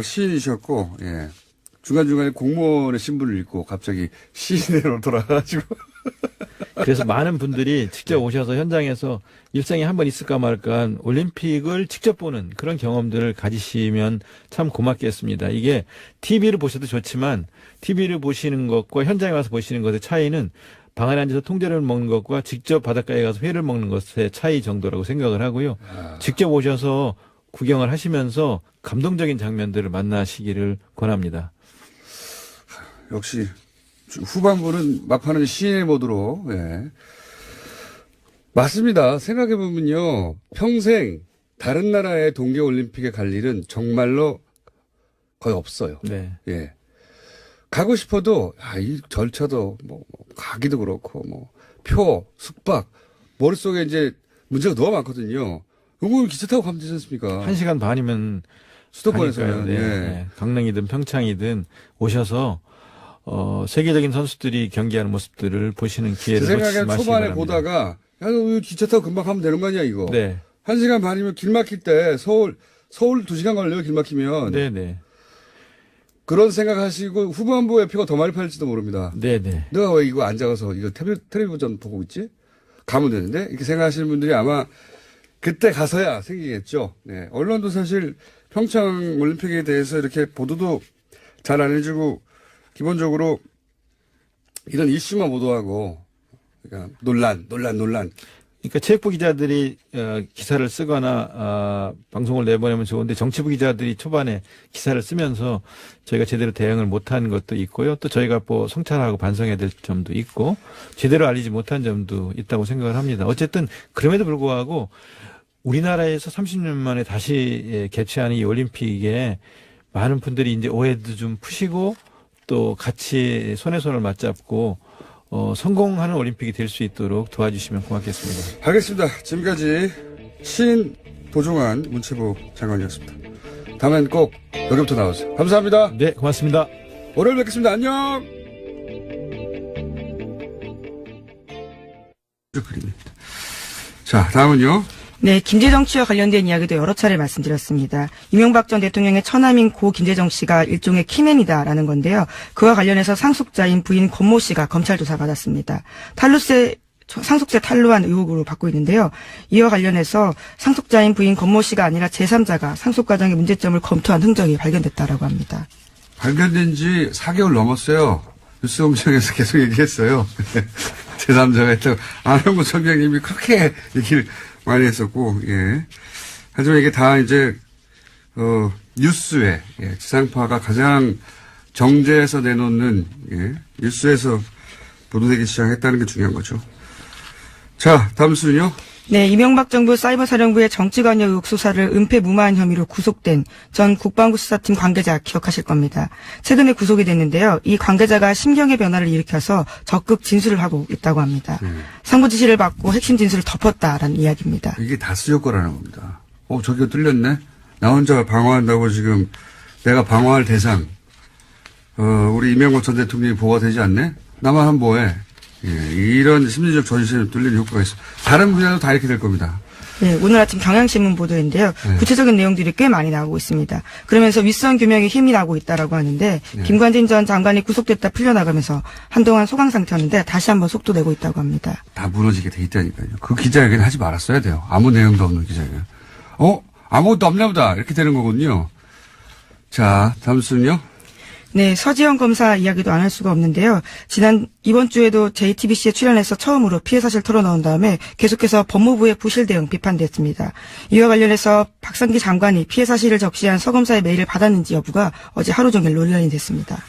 시인이셨고 중간중간에 공무원의 신분을 잃고 갑자기 시인으로 돌아가가지고 그래서 많은 분들이 직접 오셔서 현장에서 일생에 한 번 있을까 말까 올림픽을 직접 보는 그런 경험들을 가지시면 참 고맙겠습니다. 이게 TV를 보셔도 좋지만 TV를 보시는 것과 현장에 와서 보시는 것의 차이는 방 안에 앉아서 통제를 먹는 것과 직접 바닷가에 가서 회를 먹는 것의 차이 정도라고 생각을 하고요. 직접 오셔서 구경을 하시면서 감동적인 장면들을 만나시기를 권합니다. 역시 후반부는 막판은 시인의 모드로 맞습니다. 생각해보면요. 평생 다른 나라의 동계올림픽에 갈 일은 정말로 거의 없어요. 네. 예. 가고 싶어도 이 절차도 가기도 그렇고 표, 숙박 머릿속에 이제 문제가 너무 많거든요. 요거 기차 타고 가면 되지 않습니까? 1시간 반이면 수도권에서는 네. 강릉이든 평창이든 오셔서 세계적인 선수들이 경기하는 모습들을 보시는 기회를 제 놓치지 생각엔 마시기 초반에 바랍니다. 보다가 너 기차 타고 금방 가면 되는 거 아니야 이거. 네. 1시간 반이면 길 막힐 때 서울 2시간 걸려요 길 막히면. 네네. 그런 생각하시고 후반부에 표가 더 많이 팔릴지도 모릅니다. 네네. 내가 왜 이거 앉아서 이거 텔레비전 보고 있지? 가면 되는데 이렇게 생각하시는 분들이 아마 그때 가서야 생기겠죠. 네. 언론도 사실 평창 올림픽에 대해서 이렇게 보도도 잘 안 해주고 기본적으로 이런 이슈만 보도하고 그러니까 논란. 그러니까 체육부 기자들이 기사를 쓰거나 방송을 내보내면 좋은데 정치부 기자들이 초반에 기사를 쓰면서 저희가 제대로 대응을 못한 것도 있고요. 또 저희가 성찰하고 반성해야 될 점도 있고 제대로 알리지 못한 점도 있다고 생각을 합니다. 어쨌든 그럼에도 불구하고 우리나라에서 30년 만에 다시 개최하는 이 올림픽에 많은 분들이 이제 오해도 좀 푸시고 또 같이 손에 손을 맞잡고 성공하는 올림픽이 될 수 있도록 도와주시면 고맙겠습니다. 알겠습니다. 지금까지 시인 도종환 문체부 장관이었습니다. 다음엔 꼭 여기부터 나오세요. 감사합니다. 네, 고맙습니다. 월요일 뵙겠습니다. 안녕. 자, 다음은요. 네, 김재정 씨와 관련된 이야기도 여러 차례 말씀드렸습니다. 이명박 전 대통령의 처남인 고 김재정 씨가 일종의 키맨이다라는 건데요. 그와 관련해서 상속자인 부인 권모 씨가 검찰 조사 받았습니다. 상속세 탈루한 의혹으로 받고 있는데요. 이와 관련해서 상속자인 부인 권모 씨가 아니라 제3자가 상속 과정의 문제점을 검토한 흔적이 발견됐다라고 합니다. 발견된 지 4개월 넘었어요. 뉴스공장에서 계속 얘기했어요. 제3자가 있다고. 안홍구 총장님이 그렇게 얘기를 많이 했었고, 하지만 이게 다 이제, 뉴스에, 지상파가 가장 정제해서 내놓는, 뉴스에서 보도되기 시작했다는 게 중요한 거죠. 자, 다음 순요. 네, 이명박 정부 사이버사령부의 정치관여 의혹 수사를 은폐무마한 혐의로 구속된 전 국방부 수사팀 관계자 기억하실 겁니다. 최근에 구속이 됐는데요. 이 관계자가 심경의 변화를 일으켜서 적극 진술을 하고 있다고 합니다. 상부 지시를 받고 핵심 진술을 덮었다라는 이야기입니다. 이게 다수 효과라는 겁니다. 저기가 뚫렸네? 나 혼자 방어한다고 지금 내가 방어할 대상, 우리 이명박 전 대통령이 보호가 되지 않네? 나만 하면 뭐해? 이런 심리적 전신에 뚫리는 효과가 있어. 다른 분야도 다 이렇게 될 겁니다. 네, 오늘 아침 경향신문 보도인데요. 네. 구체적인 내용들이 꽤 많이 나오고 있습니다. 그러면서 윗선 규명에 힘이 나고 있다라고 하는데 네. 김관진 전 장관이 구속됐다 풀려나가면서 한동안 소강 상태였는데 다시 한번 속도 내고 있다고 합니다. 다 무너지게 돼 있다니까요. 그 기자회견 하지 말았어야 돼요. 아무 내용도 없는 기자회견. 아무것도 없나 보다. 이렇게 되는 거군요. 자, 다음 순요. 네, 서지영 검사 이야기도 안 할 수가 없는데요. 이번 주에도 JTBC에 출연해서 처음으로 피해 사실 털어놓은 다음에 계속해서 법무부의 부실 대응 비판됐습니다. 이와 관련해서 박상기 장관이 피해 사실을 적시한 서 검사의 메일을 받았는지 여부가 어제 하루 종일 논란이 됐습니다.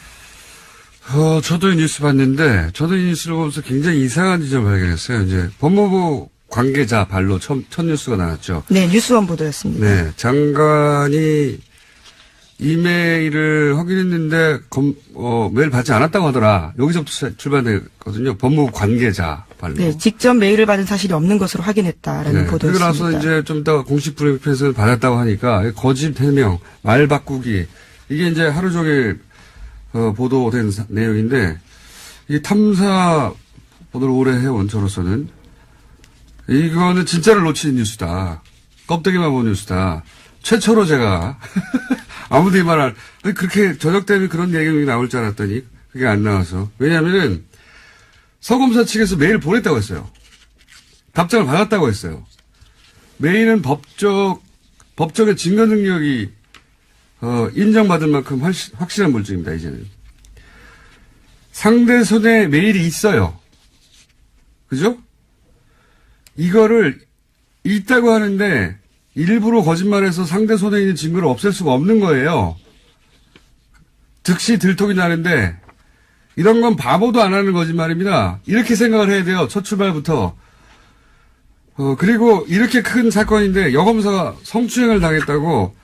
저도 이 뉴스 봤는데, 저도 이 뉴스를 보면서 굉장히 이상한 지점을 발견했어요. 이제 법무부 관계자 발로 첫 뉴스가 나왔죠. 네, 뉴스원 보도였습니다. 네, 장관이 이메일을 확인했는데 메일 받지 않았다고 하더라. 여기서부터 출발됐거든요. 법무부 관계자 발로. 네, 직접 메일을 받은 사실이 없는 것으로 확인했다라는 네, 보도였습니다. 그러고 나서 이제 좀 이따 공식 브리핑에서 받았다고 하니까 거짓 해명, 말 바꾸기 이게 이제 하루 종일 보도된 내용인데 이 탐사 보도를 오래 해온 저로서는 이거는 진짜를 놓친 뉴스다. 껍데기만 본 뉴스다. 최초로 제가 아무도 이 말을 그렇게 저녁 때문에 그런 내용이 나올 줄 알았더니 그게 안 나와서. 왜냐하면은 서검사 측에서 메일 보냈다고 했어요. 답장을 받았다고 했어요. 메일은 법적인 증거 능력이 인정받을 만큼 확실한 물증입니다. 이제는 상대 손에 메일이 있어요. 그죠? 이거를 있다고 하는데 일부러 거짓말해서 상대 손에 있는 증거를 없앨 수가 없는 거예요. 즉시 들통이 나는데 이런 건 바보도 안 하는 거짓말입니다. 이렇게 생각을 해야 돼요. 첫 출발부터. 그리고 이렇게 큰 사건인데 여검사가 성추행을 당했다고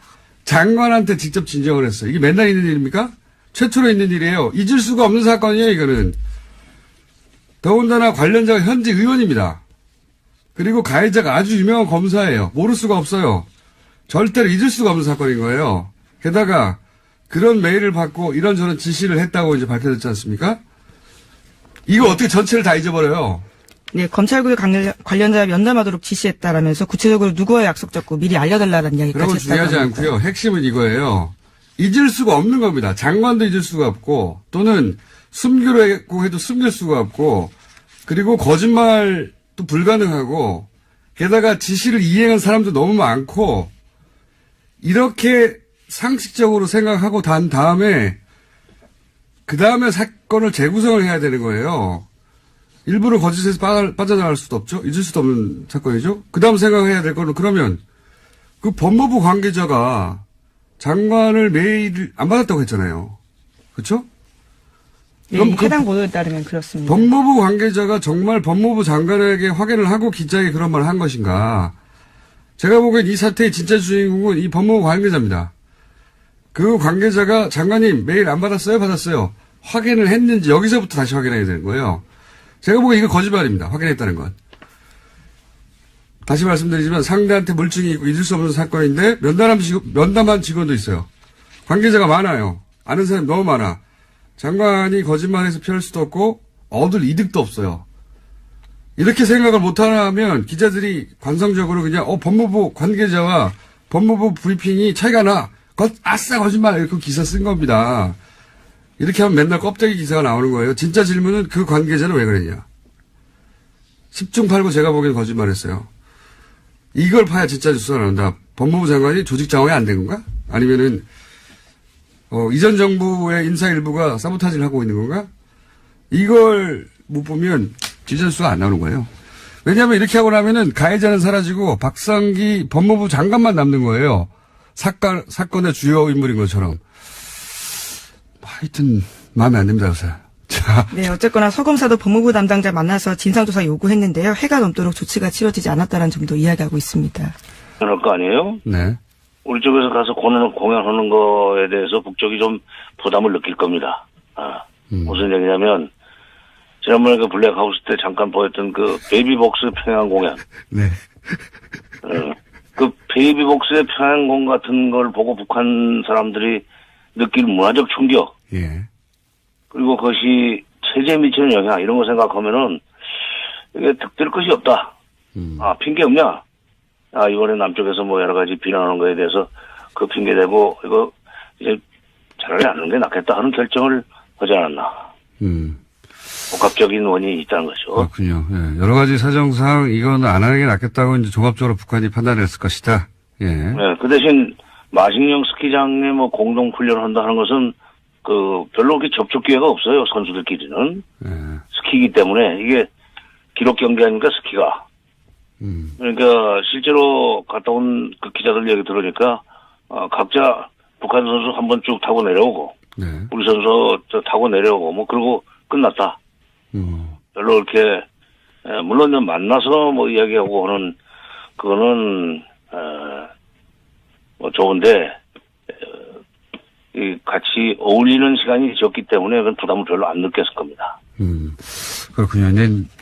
장관한테 직접 진정을 했어요. 이게 맨날 있는 일입니까? 최초로 있는 일이에요. 잊을 수가 없는 사건이에요. 이거는. 더군다나 관련자가 현직 의원입니다. 그리고 가해자가 아주 유명한 검사예요. 모를 수가 없어요. 절대로 잊을 수가 없는 사건인 거예요. 게다가 그런 메일을 받고 이런저런 지시를 했다고 이제 밝혀졌지 않습니까? 이거 어떻게 전체를 다 잊어버려요? 네, 검찰국의 관련자와 면담하도록 지시했다라면서 구체적으로 누구와 약속 잡고 미리 알려달라는 이야기까지 그런 건 했다고 중요하지 합니다. 않고요. 핵심은 이거예요. 잊을 수가 없는 겁니다. 장관도 잊을 수가 없고 또는 숨기로 했고 해도 숨길 수가 없고 그리고 거짓말도 불가능하고 게다가 지시를 이행한 사람도 너무 많고 이렇게 상식적으로 생각하고 단 다음에 그 다음에 사건을 재구성을 해야 되는 거예요. 일부러 거짓에서 빠져나갈 수도 없죠. 잊을 수도 없는 사건이죠. 그 다음 생각해야 될 거는 그러면 그 법무부 관계자가 장관을 메일을 안 받았다고 했잖아요. 그렇죠? 네, 그럼 해당 보도에 따르면 그렇습니다. 법무부 관계자가 정말 법무부 장관에게 확인을 하고 기자에게 그런 말을 한 것인가. 제가 보기엔 이 사태의 진짜 주인공은 이 법무부 관계자입니다. 그 관계자가 장관님 메일 안 받았어요? 받았어요. 확인을 했는지 여기서부터 다시 확인해야 되는 거예요. 제가 보기엔 이거 거짓말입니다. 확인했다는 건. 다시 말씀드리지만 상대한테 물증이 있고 잊을 수 없는 사건인데 면담한 직원도 있어요. 관계자가 많아요. 아는 사람이 너무 많아. 장관이 거짓말해서 피할 수도 없고 얻을 이득도 없어요. 이렇게 생각을 못하면 기자들이 관성적으로 그냥 법무부 관계자와 법무부 브리핑이 차이가 나. 아싸 거짓말 이렇게 기사 쓴 겁니다. 이렇게 하면 맨날 껍데기 기사가 나오는 거예요. 진짜 질문은 그 관계자는 왜 그랬냐. 10중 8구 제가 보기엔 거짓말했어요. 이걸 파야 진짜 뉴스가 나온다. 법무부 장관이 조직 장악이 안 된 건가? 아니면은 이전 정부의 인사 일부가 사보타지를 하고 있는 건가? 이걸 못 보면 진짜 뉴스가 안 나오는 거예요. 왜냐하면 이렇게 하고 나면은 가해자는 사라지고 박상기 법무부 장관만 남는 거예요. 사건의 주요 인물인 것처럼. 하여튼 마음에 안 듭니다. 요새. 자. 네, 어쨌거나 서 검사도 법무부 담당자 만나서 진상조사 요구했는데요. 해가 넘도록 조치가 치러지지 않았다는 점도 이야기하고 있습니다. 그럴 거 아니에요? 네. 우리 쪽에서 가서 공연하는 거에 대해서 북쪽이 좀 부담을 느낄 겁니다. 무슨 얘기냐면 지난번에 그 블랙하우스 때 잠깐 보였던 그 베이비복스 평양 공연. 네. 그 베이비복스의 평양공 같은 걸 보고 북한 사람들이 느낄 문화적 충격. 예. 그리고 그것이 체제에 미치는 영향 이런 거 생각하면은 이게 득될 것이 없다. 핑계 없냐? 이번에 남쪽에서 뭐 여러 가지 비난하는 거에 대해서 그 핑계대고 이거 이제 차라리 안 하는 게 낫겠다 하는 결정을 하지 않았나. 복합적인 원인이 있다는 거죠. 그렇군요. 예. 여러 가지 사정상 이건 안 하는 게 낫겠다고 이제 종합적으로 북한이 판단했을 것이다. 예. 네, 그 대신 마식령 스키장에 뭐 공동 훈련을 한다 하는 것은 별로 그렇게 접촉 기회가 없어요. 선수들끼리는. 예. 스키이기 때문에 이게 기록 경기 아닙니까, 스키가. 그러니까 실제로 갔다 온 그 기자들 얘기 들으니까 각자 북한 선수 한 번 쭉 타고 내려오고 네. 우리 선수 타고 내려오고 뭐 그러고 끝났다. 별로 이렇게 물론 만나서 뭐 이야기하고 하는 그거는 뭐 좋은데 이 같이 어울리는 시간이 적기 때문에 그건 부담을 별로 안 느꼈을 겁니다. 그렇군요.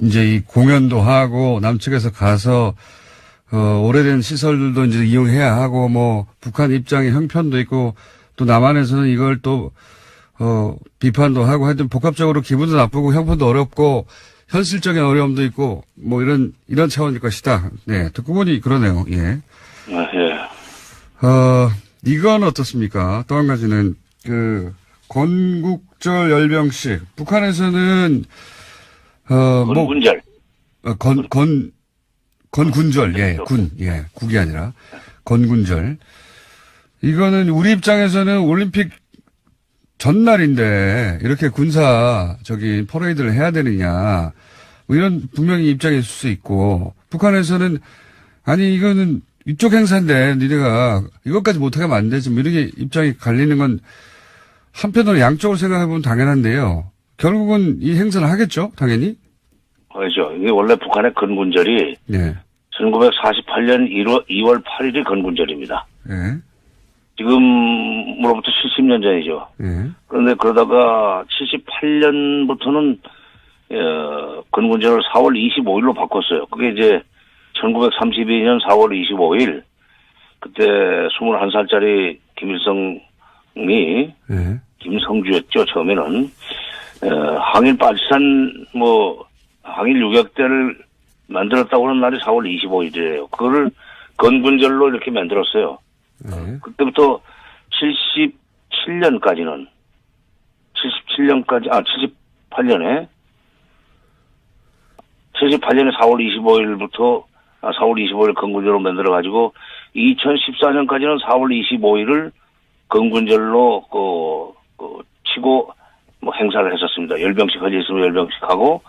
이제 이 공연도 하고 남측에서 가서 오래된 시설들도 이제 이용해야 하고 뭐 북한 입장의 형편도 있고 또 남한에서는 이걸 또 비판도 하고 하여튼 복합적으로 기분도 나쁘고 형편도 어렵고 현실적인 어려움도 있고 뭐 이런 차원일 것이다. 네, 듣고 보니 그러네요. 예. 예. 이건 어떻습니까? 또 한 가지는 건국절 열병식 북한에서는 건군절. 건군절, 예, 국이 아니라 건군절. 이거는 우리 입장에서는 올림픽 전날인데 이렇게 퍼레이드를 해야 되느냐. 뭐 이런 분명히 입장이 있을 수 있고 북한에서는 아니 이거는 이쪽 행사인데 니네가 이것까지 못하게 하면 안 되지. 뭐 이렇게 입장이 갈리는 건 한편으로 양쪽으로 생각해보면 당연한데요. 결국은 이 행사를 하겠죠, 당연히? 그렇죠. 이게 원래 북한의 건군절이 네. 1948년 2월 8일이 건군절입니다. 네. 지금으로부터 70년 전이죠. 네. 그런데 그러다가 78년부터는 건군절을 4월 25일로 바꿨어요. 그게 이제 1932년 4월 25일 그때 21살짜리 김일성이 네. 김성주였죠. 처음에는 항일 파키스탄 항일 유격대를 만들었다고 하는 날이 4월 25일이에요. 그거를 건군절로 이렇게 만들었어요. 네. 그때부터 78년에 4월 25일부터 4월 25일 건군절로 만들어가지고 2014년까지는 4월 25일을 건군절로 치고 행사를 했었습니다. 열병식 할 일 있으면 열병식 하고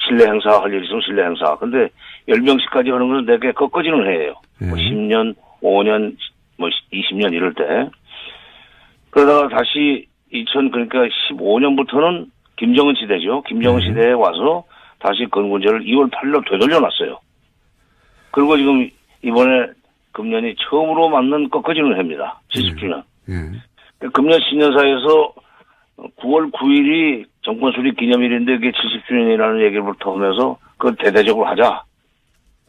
실내 행사 할 일 있으면 실내 행사. 근데 열병식까지 하는 것은 되게 꺾어지는 해예요. 10년, 5년, 20년 이럴 때. 그러다가 다시 그러니까 15년부터는 김정은 시대죠. 김정은 시대에 와서 다시 건군절을 2월 8일로 되돌려놨어요. 그리고 지금 이번에 금년이 처음으로 맞는 꺾어지는 해입니다. 70주년. 금년 신년사에서 9월 9일이 정권 수립 기념일인데 그게 70주년이라는 얘기부터 하면서 그걸 대대적으로 하자.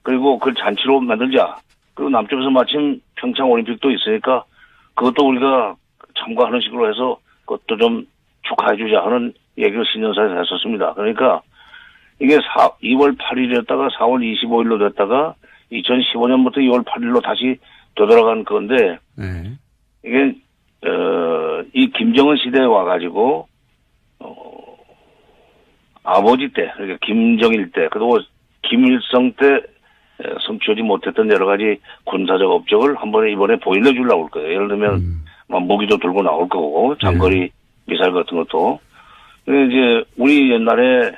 그리고 그걸 잔치로 만들자. 그리고 남쪽에서 마침 평창 올림픽도 있으니까 그것도 우리가 참가하는 식으로 해서 그것도 좀 축하해주자 하는 얘기를 신년사에서 했었습니다. 그러니까 이게 2월 8일이었다가 4월 25일로 됐다가 2015년부터 2월 8일로 다시 되돌아간 건데 이게 이 김정은 시대에 와가지고 아버지 때, 그러니까 김정일 때, 그리고 김일성 때 성취하지 못했던 여러 가지 군사적 업적을 한 번에 이번에 보일러 주려고 할 거예요. 예를 들면 무기도 들고 나올 거고 장거리 미사일 같은 것도. 이제 우리 옛날에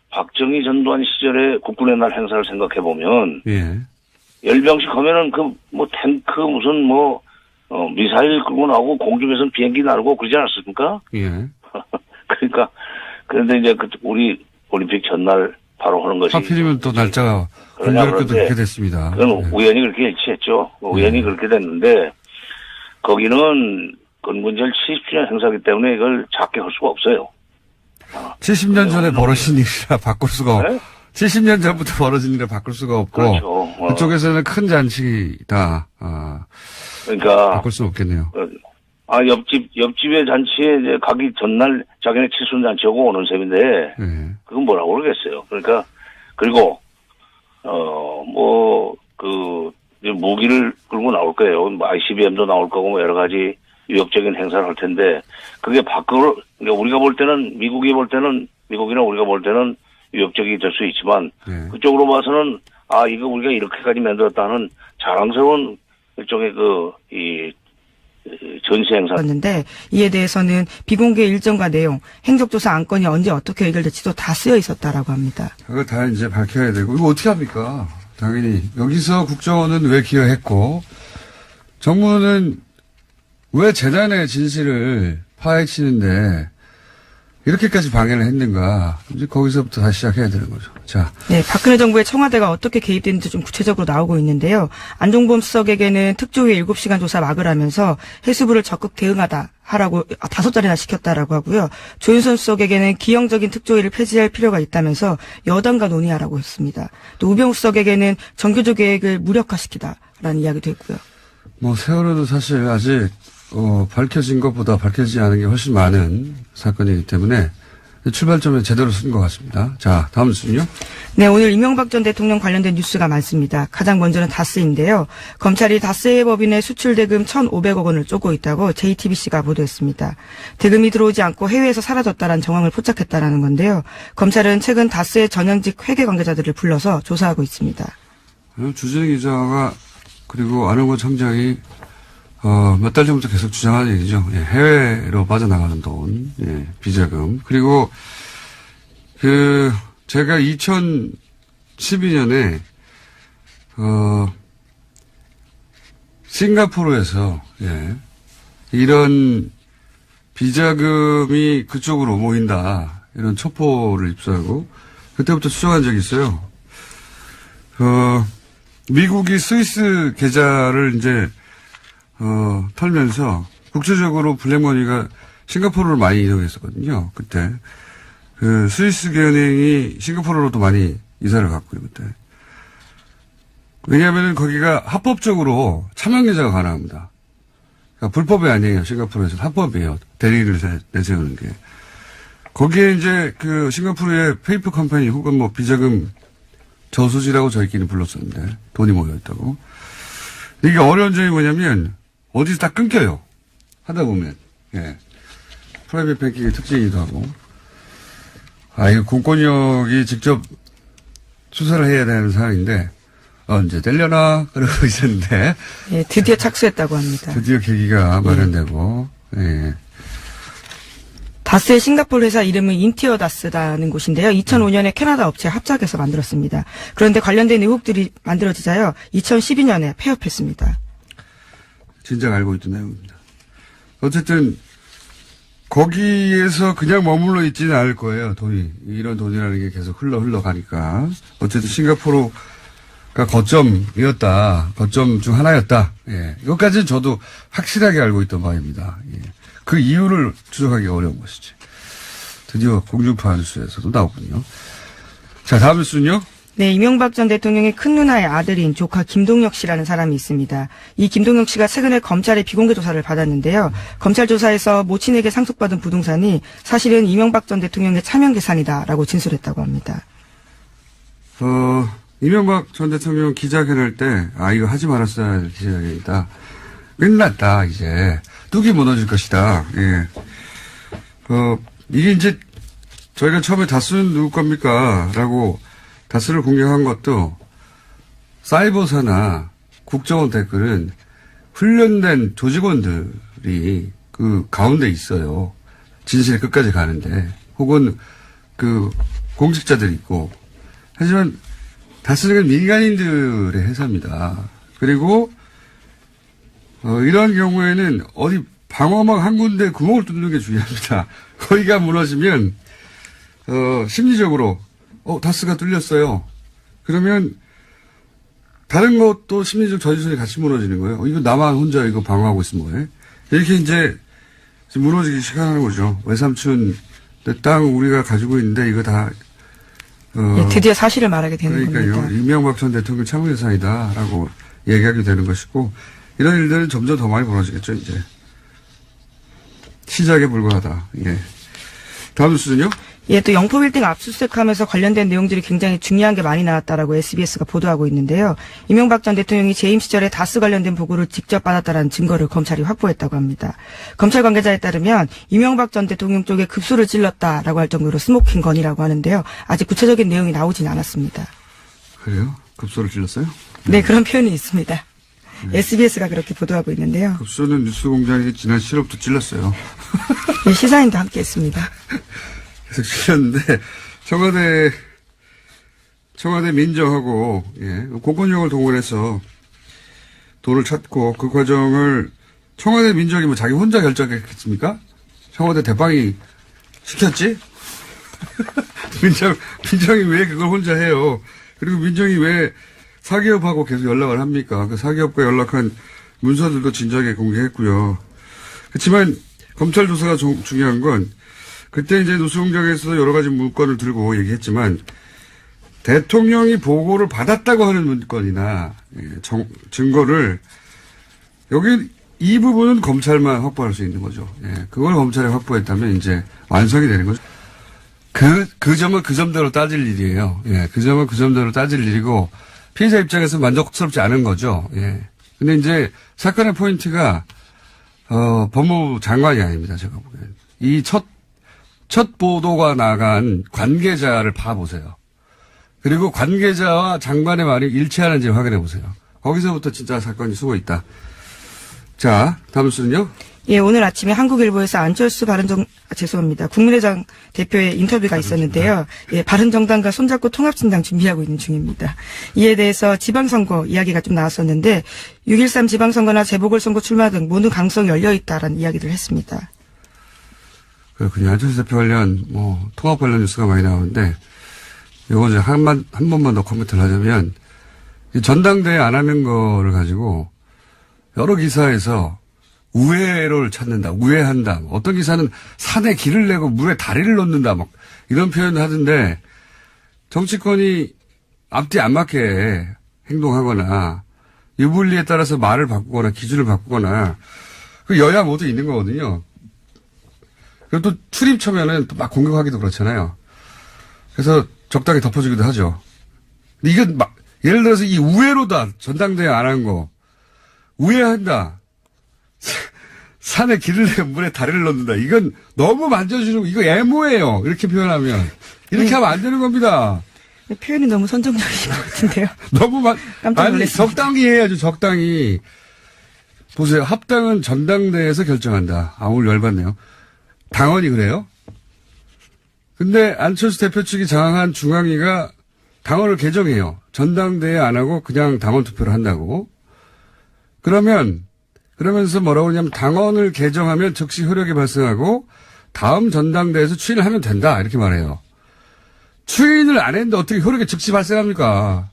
박정희 전두환 시절에 국군의 날 행사를 생각해 보면 열병식 하면은 탱크 무슨 미사일 끌고 나오고 공중에서는 비행기 날고 그러지 않았습니까? 그러니까 그런데 이제 우리 올림픽 전날 바로 하는 것이 하필이면 또 날짜가 공교롭게도 그렇게 됐습니다. 그건 우연히 그렇게 일치했죠. 우연히 그렇게 됐는데 거기는 건군절 70주년 행사기 때문에 이걸 작게 할 수가 없어요. 70년 전에 벌어진 일이라 바꿀 수가 없고 70년 전부터 벌어진 일을 바꿀 수가 없고 그렇죠. 그쪽에서는 큰 잔치다. 그러니까 바꿀 수 없겠네요. 옆집의 잔치에 이제 가기 전날 자기네 칠순 잔치하고 오는 셈인데 그건 뭐라고 그러겠어요. 그러니까 그리고 이제 무기를 끌고 나올 거예요. 뭐 ICBM도 나올 거고 뭐 여러 가지 위협적인 행사를 할 텐데 그게 밖으로 그러니까 우리가 볼 때는 미국이나 우리가 볼 때는 위협적이 될 수 있지만 그쪽으로 봐서는 이거 우리가 이렇게까지 만들었다 하는 자랑스러운 일종의 이 전시 행사였는데 이에 대해서는 비공개 일정과 내용, 행적조사 안건이 언제 어떻게 해결될지도 다 쓰여 있었다라고 합니다. 그거 다 이제 밝혀야 되고 이거 어떻게 합니까? 당연히 여기서 국정원은 왜 기여했고 정부는 왜 재단의 진실을 파헤치는데 이렇게까지 방해를 했는가? 이제 거기서부터 다시 시작해야 되는 거죠. 자. 네, 박근혜 정부의 청와대가 어떻게 개입됐는지 좀 구체적으로 나오고 있는데요. 안종범 수석에게는 특조위 7시간 조사 막으라면서 해수부를 적극 하라고 5자리나 시켰다라고 하고요. 조윤선 수석에게는 기형적인 특조위를 폐지할 필요가 있다면서 여당과 논의하라고 했습니다. 또 우병우 수석에게는 정교조 계획을 무력화시키다라는 이야기도 했고요. 뭐 세월호도 사실 아직 밝혀진 것보다 밝혀지지 않은 게 훨씬 많은 사건이기 때문에 출발점에 제대로 쓴 것 같습니다. 자, 다음 뉴스는요? 네, 오늘 이명박 전 대통령 관련된 뉴스가 많습니다. 가장 먼저는 다스인데요. 검찰이 다스의 법인의 수출 대금 1,500억 원을 쫓고 있다고 JTBC가 보도했습니다. 대금이 들어오지 않고 해외에서 사라졌다라는 정황을 포착했다라는 건데요. 검찰은 최근 다스의 전현직 회계 관계자들을 불러서 조사하고 있습니다. 주진우 기자가 그리고 안홍구 청장이 몇 달 전부터 계속 주장하는 얘기죠. 예, 해외로 빠져나가는 돈, 예, 비자금. 그리고, 제가 2012년에, 싱가포르에서, 예, 이런 비자금이 그쪽으로 모인다. 이런 첩보를 입수하고, 그때부터 추정한 적이 있어요. 미국이 스위스 계좌를 이제, 털면서 국제적으로 블랙머니가 싱가포르로 많이 이동했었거든요. 그때. 스위스 은행이 싱가포르로도 많이 이사를 갔고요, 그때. 왜냐하면 거기가 합법적으로 차명계좌가 가능합니다. 그러니까 불법이 아니에요, 싱가포르에서. 합법이에요. 대리를 내세우는 게. 거기에 이제 싱가포르의 페이퍼 컴퍼니 혹은 뭐 비자금 저수지라고 저희끼리 불렀었는데 돈이 모여있다고. 이게 어려운 점이 뭐냐면 어디서 다 끊겨요. 하다 보면. 예. 프라이빗 뱅킹의 특징이기도 하고. 이거 공권력이 직접 수사를 해야 되는 사안인데, 언제 되려나? 그러고 있었는데. 예, 드디어 착수했다고 합니다. 드디어 계기가 마련되고, 예. 다스의 싱가포르 회사 이름은 인티어 다스라는 곳인데요. 2005년에 캐나다 업체와 합작해서 만들었습니다. 그런데 관련된 의혹들이 만들어지자요. 2012년에 폐업했습니다. 진작 알고 있던 내용입니다. 어쨌든 거기에서 그냥 머물러 있지는 않을 거예요. 돈이. 이런 돈이라는 게 계속 흘러가니까. 어쨌든 싱가포르가 거점이었다. 거점 중 하나였다. 예. 이것까지는 저도 확실하게 알고 있던 바입니다. 예. 그 이유를 추적하기 어려운 것이지. 드디어 공중파 뉴스에서도 나오군요. 자, 다음 뉴스는요? 네, 이명박 전 대통령의 큰 누나의 아들인 조카 김동혁 씨라는 사람이 있습니다. 이 김동혁 씨가 최근에 검찰의 비공개 조사를 받았는데요. 검찰 조사에서 모친에게 상속받은 부동산이 사실은 이명박 전 대통령의 차명 계산이다라고 진술했다고 합니다. 이명박 전 대통령 기자회견할 때, 이거 하지 말았어야 할 기자회견이다. 끝났다, 이제. 뚝이 무너질 것이다. 예. 이게 이제 저희가 처음에 다스는 누구 겁니까? 라고 다스를 공격한 것도 사이버사나 국정원 댓글은 훈련된 조직원들이 그 가운데 있어요. 진실이 끝까지 가는데. 혹은 공직자들이 있고. 하지만 다스는 민간인들의 회사입니다. 그리고 이런 경우에는 어디 방어막 한 군데 구멍을 뚫는 게 중요합니다. 거기가 무너지면 심리적으로 다스가 뚫렸어요. 그러면 다른 것도 심리적 저지선이 같이 무너지는 거예요. 이거 나만 혼자 이거 방어하고 있으면 뭐해? 이렇게 이제 무너지기 시작하는 거죠. 외삼촌 땅 우리가 가지고 있는데 이거 다 예, 드디어 사실을 말하게 되는 그러니까요. 겁니다. 이명박 전 대통령 차명예산이다라고 얘기하게 되는 것이고 이런 일들은 점점 더 많이 벌어지겠죠. 이제 시작에 불과하다. 예. 다음 뉴스는요? 예, 또 영포 빌딩 압수수색하면서 관련된 내용들이 굉장히 중요한 게 많이 나왔다라고 SBS가 보도하고 있는데요. 이명박 전 대통령이 재임 시절에 다스 관련된 보고를 직접 받았다라는 증거를 검찰이 확보했다고 합니다. 검찰 관계자에 따르면 이명박 전 대통령 쪽에 급소를 찔렀다라고 할 정도로 스모킹 건이라고 하는데요. 아직 구체적인 내용이 나오진 않았습니다. 그래요? 급소를 찔렀어요? 네, 그런 표현이 있습니다. SBS가 그렇게 보도하고 있는데요. 급소는 뉴스공장이 지난 7월부터 찔렀어요. 예, 시사인도 함께 했습니다. 계속 찔렀는데 청와대 민정하고 공권력을 동원해서 돈을 찾고 그 과정을 청와대 민정이 뭐 자기 혼자 결정했겠습니까? 청와대 대방이 시켰지? 민정이 왜 그걸 혼자 해요? 그리고 민정이 왜 사기업하고 계속 연락을 합니까? 그 사기업과 연락한 문서들도 진작에 공개했고요. 그렇지만 검찰 조사가 중요한 건 그때 이제 노수공장에서 여러 가지 문건을 들고 얘기했지만 대통령이 보고를 받았다고 하는 문건이나 증거를 여기 이 부분은 검찰만 확보할 수 있는 거죠. 그걸 검찰이 확보했다면 이제 완성이 되는 거죠. 그 점은 그 점대로 따질 일이에요. 그 점은 그 점대로 따질 일이고 피해자 입장에서 만족스럽지 않은 거죠. 근데 이제 사건의 포인트가 법무부 장관이 아닙니다. 제가 보기엔. 이 첫 보도가 나간 관계자를 봐보세요. 그리고 관계자와 장관의 말이 일치하는지 확인해 보세요. 거기서부터 진짜 사건이 숨어 있다. 자, 다음 뉴스는요? 예, 오늘 아침에 한국일보에서 안철수 국민의당 대표의 인터뷰가 있었는데요. 예, 바른정당과 손잡고 통합신당 준비하고 있는 중입니다. 이에 대해서 지방선거 이야기가 좀 나왔었는데 6.13 지방선거나 재보궐선거 출마 등 모든 가능성이 열려있다라는 이야기를 했습니다. 그렇군요. 안철수 대표 관련 통합 관련 뉴스가 많이 나오는데 이거 이제 한 번만 더 코멘트를 하자면 전당대회 안 하는 거를 가지고 여러 기사에서 우회를 찾는다, 우회한다. 어떤 기사는 산에 길을 내고 물에 다리를 놓는다, 막 이런 표현을 하던데 정치권이 앞뒤 안 맞게 행동하거나 유불리에 따라서 말을 바꾸거나 기준을 바꾸거나 그 여야 모두 있는 거거든요. 그리고 또 출입 처면은 또 막 공격하기도 그렇잖아요. 그래서 적당히 덮어주기도 하죠. 근데 이건 막 예를 들어서 이 우회로다 전당대회 안 한 거 우회한다. 산에 길을 내고 물에 다리를 넣는다. 이건 너무 만져주는 거, 이거 애모예요. 이렇게 표현하면. 이렇게 하면 안 되는 겁니다. 표현이 너무 선정적인 것 같은데요. 깜짝 놀랐습니다. 적당히 해야죠, 적당히. 보세요. 합당은 전당대회에서 결정한다. 오늘 열받네요. 당원이 그래요? 근데 안철수 대표 측이 장악한 중앙위가 당원을 개정해요. 전당대회 안 하고 그냥 당원 투표를 한다고. 그러면서 뭐라고 하냐면 당원을 개정하면 즉시 효력이 발생하고 다음 전당대회에서 추인을 하면 된다. 이렇게 말해요. 추인을 안 했는데 어떻게 효력이 즉시 발생합니까?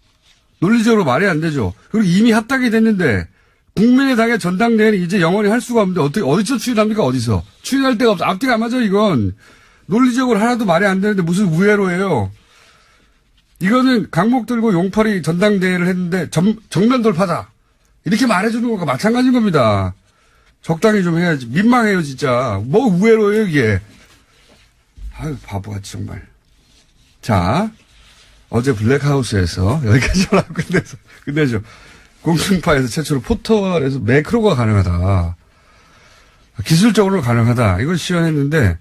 논리적으로 말이 안 되죠. 그리고 이미 합당이 됐는데 국민의당의 전당대회는 이제 영원히 할 수가 없는데 어디서 추인합니까? 어디서? 추인할 데가 없어. 앞뒤가 안 맞아 이건. 논리적으로 하나도 말이 안 되는데 무슨 우회로 해요. 이거는 강목 들고 용팔이 전당대회를 했는데 정면 돌파다. 이렇게 말해주는 것과 마찬가지인 겁니다. 적당히 좀 해야지. 민망해요, 진짜. 뭐 우회로 해요, 이게. 아유, 바보같이 정말. 자, 어제 블랙하우스에서 여기까지만 하고 끝내죠. 공중파에서 최초로 포털에서 매크로가 가능하다. 기술적으로 가능하다. 이걸 시연했는데,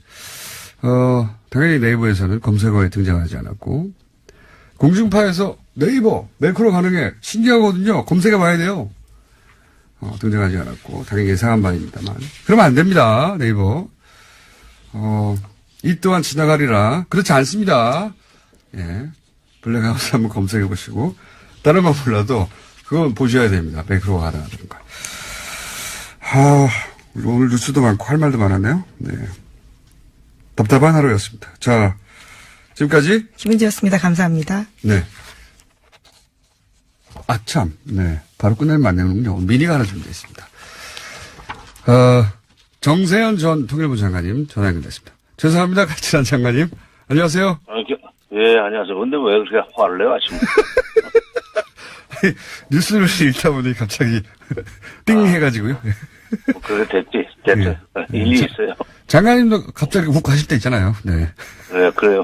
당연히 네이버에서는 검색어에 등장하지 않았고, 공중파에서 네이버 매크로 가능해. 신기하거든요. 검색해 봐야 돼요. 등장하지 않았고, 당연히 예상한 바입니다만. 그러면 안 됩니다, 네이버. 이 또한 지나가리라. 그렇지 않습니다. 예. 블랙하우스 한번 검색해 보시고, 다른 건 몰라도, 그건 보셔야 됩니다. 매크로가 가능하다는 거. 오늘 뉴스도 많고, 할 말도 많았네요. 네. 답답한 하루였습니다. 자, 지금까지. 김은지였습니다. 감사합니다. 네. 참. 네. 바로 끝내면 안 되는군요. 미니가 하나 준비되어 있습니다. 정세현 전 통일부 장관님 전화 연결됐습니다. 죄송합니다. 같이한 장관님. 안녕하세요. 예, 안녕하세요. 근데 왜 그렇게 화를 내요, 아침에? 뉴스를 읽다 보니 갑자기 띵 해가지고요. 그래, 됐지. 예. 일리 있어요. 장관님도 갑자기 훅 가실 때 있잖아요. 네. 네, 그래요.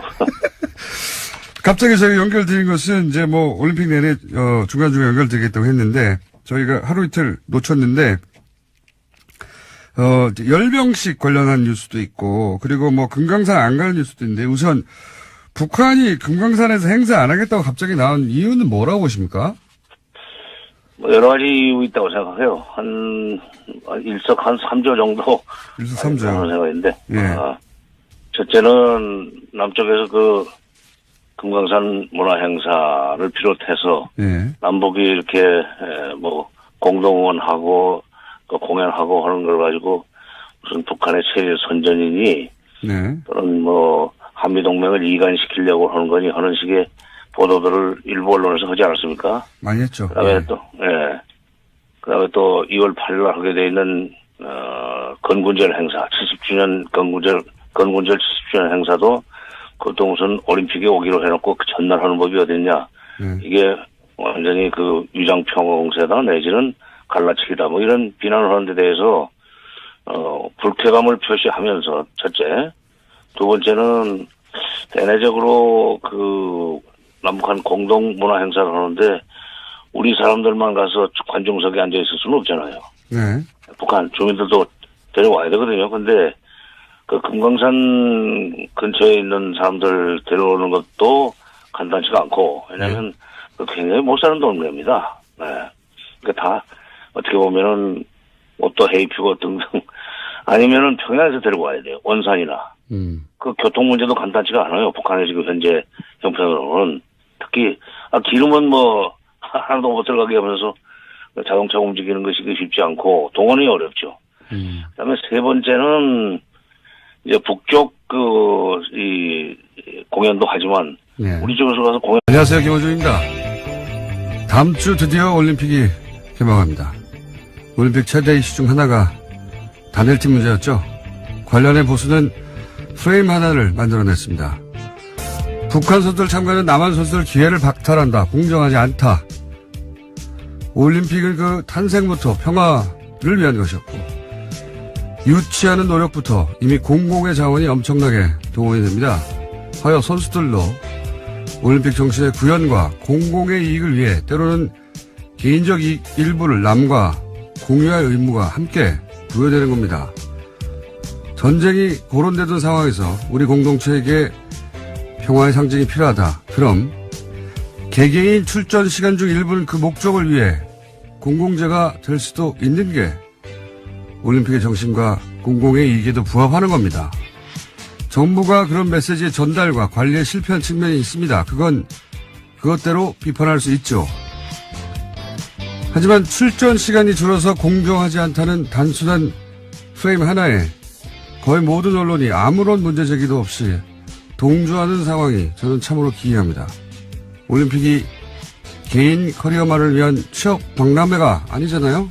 갑자기 저희가 연결드린 것은 이제 뭐 올림픽 내내 중간중간 연결되겠다고 했는데 저희가 하루 이틀 놓쳤는데 열병식 관련한 뉴스도 있고 그리고 뭐 금강산 안 가는 뉴스도 있는데 우선 북한이 금강산에서 행사 안 하겠다고 갑자기 나온 이유는 뭐라고 보십니까? 뭐 여러 가지 이유 있다고 생각해요. 일석 한 3조 정도. 일석 3조. 하는 생각인데. 예. 첫째는 남쪽에서 그 금강산 문화행사를 비롯해서 예. 남북이 이렇게 뭐 공동원하고 또 공연하고 하는 걸 가지고 무슨 북한의 세계 선전이니 네. 또는 뭐 한미동맹을 이간시키려고 하는 거니 하는 식의 보도들을 일부 언론에서 하지 않았습니까? 많이 했죠. 그다음에 예. 또 그다음에 또 2월 8일 날 하게 돼 있는 건군절 행사 70주년 건군절 70주년 행사도 그것도 무슨 올림픽에 오기로 해놓고 그 전날 하는 법이 어딨냐. 이게 완전히 그 위장평화공세다 내지는 갈라치기다 뭐 이런 비난을 하는 데 대해서 불쾌감을 표시하면서 첫째. 두 번째는 대내적으로 그 남북한 공동 문화 행사를 하는데 우리 사람들만 가서 관중석에 앉아 있을 수는 없잖아요. 네. 북한 주민들도 데려와야 되거든요. 근데 그 금강산 근처에 있는 사람들 데려오는 것도 간단치가 않고 왜냐하면 그 굉장히 못 사는 동네입니다. 네. 그러니까 다 어떻게 보면은 옷도 헤입히고 등등 아니면은 평양에서 데리고 와야 돼요. 원산이나. 그 교통 문제도 간단치가 않아요. 북한의 지금 현재 형편으로는 특히 기름은 뭐 하나도 못 들어가게 하면서 자동차 움직이는 것이 쉽지 않고 동원이 어렵죠. 그다음에 세 번째는 이제 북쪽 이 공연도 하지만 네. 우리 쪽에서 가서 공연. 안녕하세요, 김호중입니다. 다음 주 드디어 올림픽이 개막합니다. 올림픽 최대 이슈 중 하나가 단일팀 문제였죠. 관련해 보수는 프레임 하나를 만들어냈습니다. 북한 선수들 참가는 남한 선수들 기회를 박탈한다. 공정하지 않다. 올림픽은 그 탄생부터 평화를 위한 것이었고 유치하는 노력부터 이미 공공의 자원이 엄청나게 동원이 됩니다. 하여 선수들로 올림픽 정신의 구현과 공공의 이익을 위해 때로는 개인적 일부를 남과 공유할 의무가 함께 부여되는 겁니다. 전쟁이 고론되던 상황에서 우리 공동체에게 평화의 상징이 필요하다. 그럼 개개인 출전 시간 중 일부는 그 목적을 위해 공공재가 될 수도 있는 게 올림픽의 정신과 공공의 이익에도 부합하는 겁니다. 정부가 그런 메시지의 전달과 관리에 실패한 측면이 있습니다. 그건 그것대로 비판할 수 있죠. 하지만 출전 시간이 줄어서 공정하지 않다는 단순한 프레임 하나에 거의 모든 언론이 아무런 문제 제기도 없이 동조하는 상황이 저는 참으로 기이합니다. 올림픽이 개인 커리어만을 위한 취업 박람회가 아니잖아요.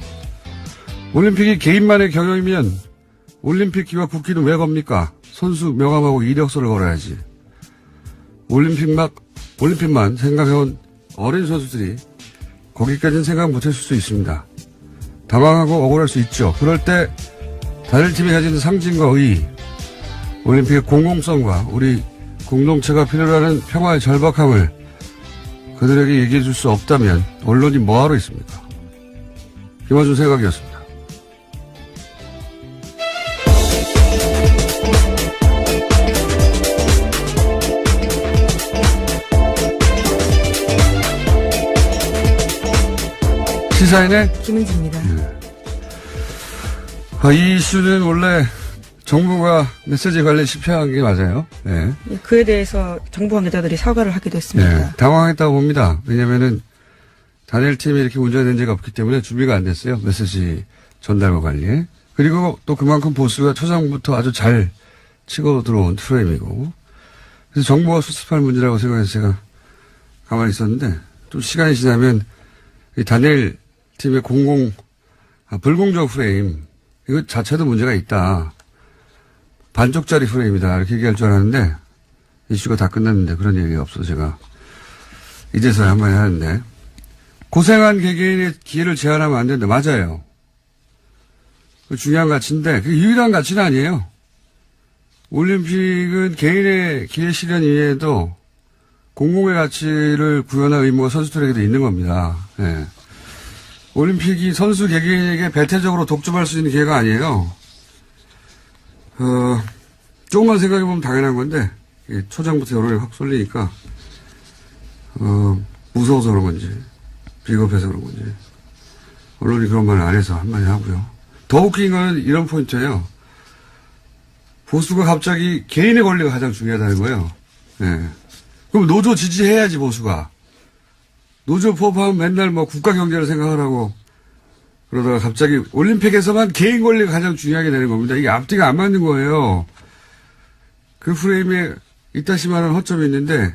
올림픽이 개인만의 경영이면 올림픽기와 국기는 왜 겁니까? 선수 명함하고 이력서를 걸어야지. 올림픽만 생각해온 어린 선수들이 거기까지는 생각 못했을 수 있습니다. 당황하고 억울할 수 있죠. 그럴 때 단일팀이 가지는 상징과 의의, 올림픽의 공공성과 우리 공동체가 필요로 하는 평화의 절박함을 그들에게 얘기해 줄 수 없다면 언론이 뭐하러 있습니까? 김어준 생각이었습니다. 시사인의 김은지입니다. 이 이슈는 원래 정부가 메시지 관리에 실패한 게 맞아요. 네. 그에 대해서 정부 관계자들이 사과를 하기도 했습니다. 네, 당황했다고 봅니다. 왜냐면은 단일팀이 이렇게 운전된 적이 없기 때문에 준비가 안 됐어요. 메시지 전달과 관리에. 그리고 또 그만큼 보수가 초장부터 아주 잘 치고 들어온 프레임이고. 그래서 정부가 수습할 문제라고 생각해서 제가 가만히 있었는데 좀 시간이 지나면 이 단일팀의 불공정 프레임 이거 자체도 문제가 있다. 반쪽짜리 프레임이다. 이렇게 얘기할 줄 알았는데 이슈가 다 끝났는데 그런 얘기가 없어서 제가 이제서야 한마디 하는데 고생한 개개인의 기회를 제한하면 안 된다. 맞아요. 그 중요한 가치인데 그게 유일한 가치는 아니에요. 올림픽은 개인의 기회 실현 이외에도 공공의 가치를 구현할 의무가 선수들에게도 있는 겁니다. 예. 올림픽이 선수 개개인에게 배타적으로 독점할 수 있는 기회가 아니에요. 조금만 생각해보면 당연한 건데, 초장부터 여론이 확 쏠리니까, 무서워서 그런 건지, 비겁해서 그런 건지, 언론이 그런 말을 안 해서 한마디 하고요. 더 웃긴 건 이런 포인트예요. 보수가 갑자기 개인의 권리가 가장 중요하다는 거예요. 예. 그럼 노조 지지해야지, 보수가. 노조 포함하면 맨날 뭐 국가 경제를 생각하라고 그러다가 갑자기 올림픽에서만 개인 권리가 가장 중요하게 되는 겁니다. 이게 앞뒤가 안 맞는 거예요. 그 프레임에 이따시만한 허점이 있는데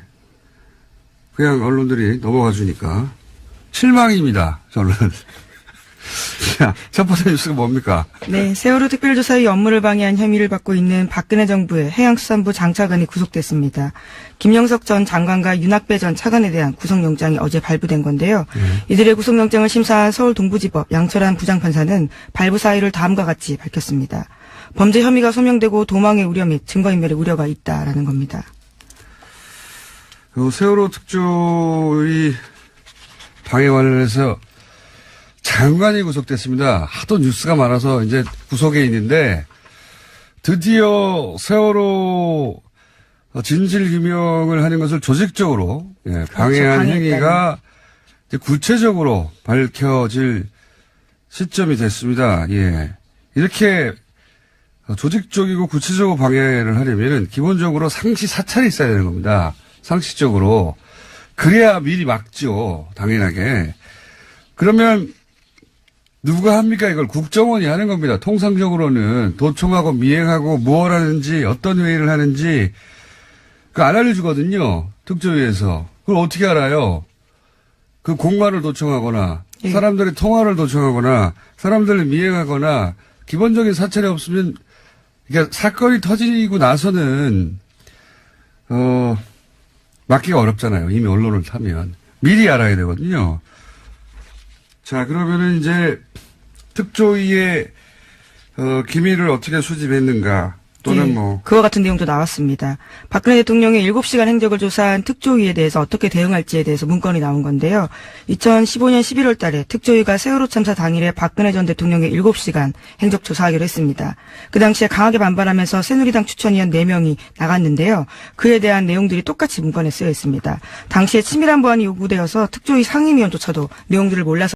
그냥 언론들이 넘어가 주니까 실망입니다. 저는. 자, 첫 번째 뉴스가 뭡니까? 네, 세월호 특별조사의 업무를 방해한 혐의를 받고 있는 박근혜 정부의 해양수산부 장차관이 구속됐습니다. 김영석 전 장관과 윤학배 전 차관에 대한 구속영장이 어제 발부된 건데요. 이들의 구속영장을 심사한 서울 동부지법 양철한 부장판사는 발부 사유를 다음과 같이 밝혔습니다. 범죄 혐의가 소명되고 도망의 우려 및 증거인멸의 우려가 있다라는 겁니다. 세월호 특조위 방해 관련해서 장관이 구속됐습니다. 하도 뉴스가 많아서 이제 구속에 있는데 드디어 세월호 진실규명을 하는 것을 조직적으로 방해한 그렇죠. 행위가 이제 구체적으로 밝혀질 시점이 됐습니다. 예. 이렇게 조직적이고 구체적으로 방해를 하려면 기본적으로 상시 사찰이 있어야 되는 겁니다. 상식적으로. 그래야 미리 막죠. 당연하게. 그러면 누가 합니까? 이걸 국정원이 하는 겁니다. 통상적으로는 도청하고 미행하고 무엇 하는지 어떤 회의를 하는지 그거 안 알려주거든요. 특조위에서. 그걸 어떻게 알아요? 그 공간을 도청하거나 사람들의 통화를 도청하거나 사람들을 미행하거나 기본적인 사찰이 없으면 그러니까 사건이 터지고 나서는 막기가 어렵잖아요. 이미 언론을 타면. 미리 알아야 되거든요. 자, 그러면은 이제 특조위의 기밀을 어떻게 수집했는가 또는 뭐 그와 같은 내용도 나왔습니다. 박근혜 대통령의 7시간 행적을 조사한 특조위에 대해서 어떻게 대응할지에 대해서 문건이 나온 건데요. 2015년 11월 달에 특조위가 세월호 참사 당일에 박근혜 전 대통령의 7시간 행적 조사하기로 했습니다. 그 당시에 강하게 반발하면서 새누리당 추천위원 4명이 나갔는데요. 그에 대한 내용들이 똑같이 문건에 쓰여 있습니다. 당시에 치밀한 보안이 요구되어서 특조위 상임위원조차도 내용들을 몰라서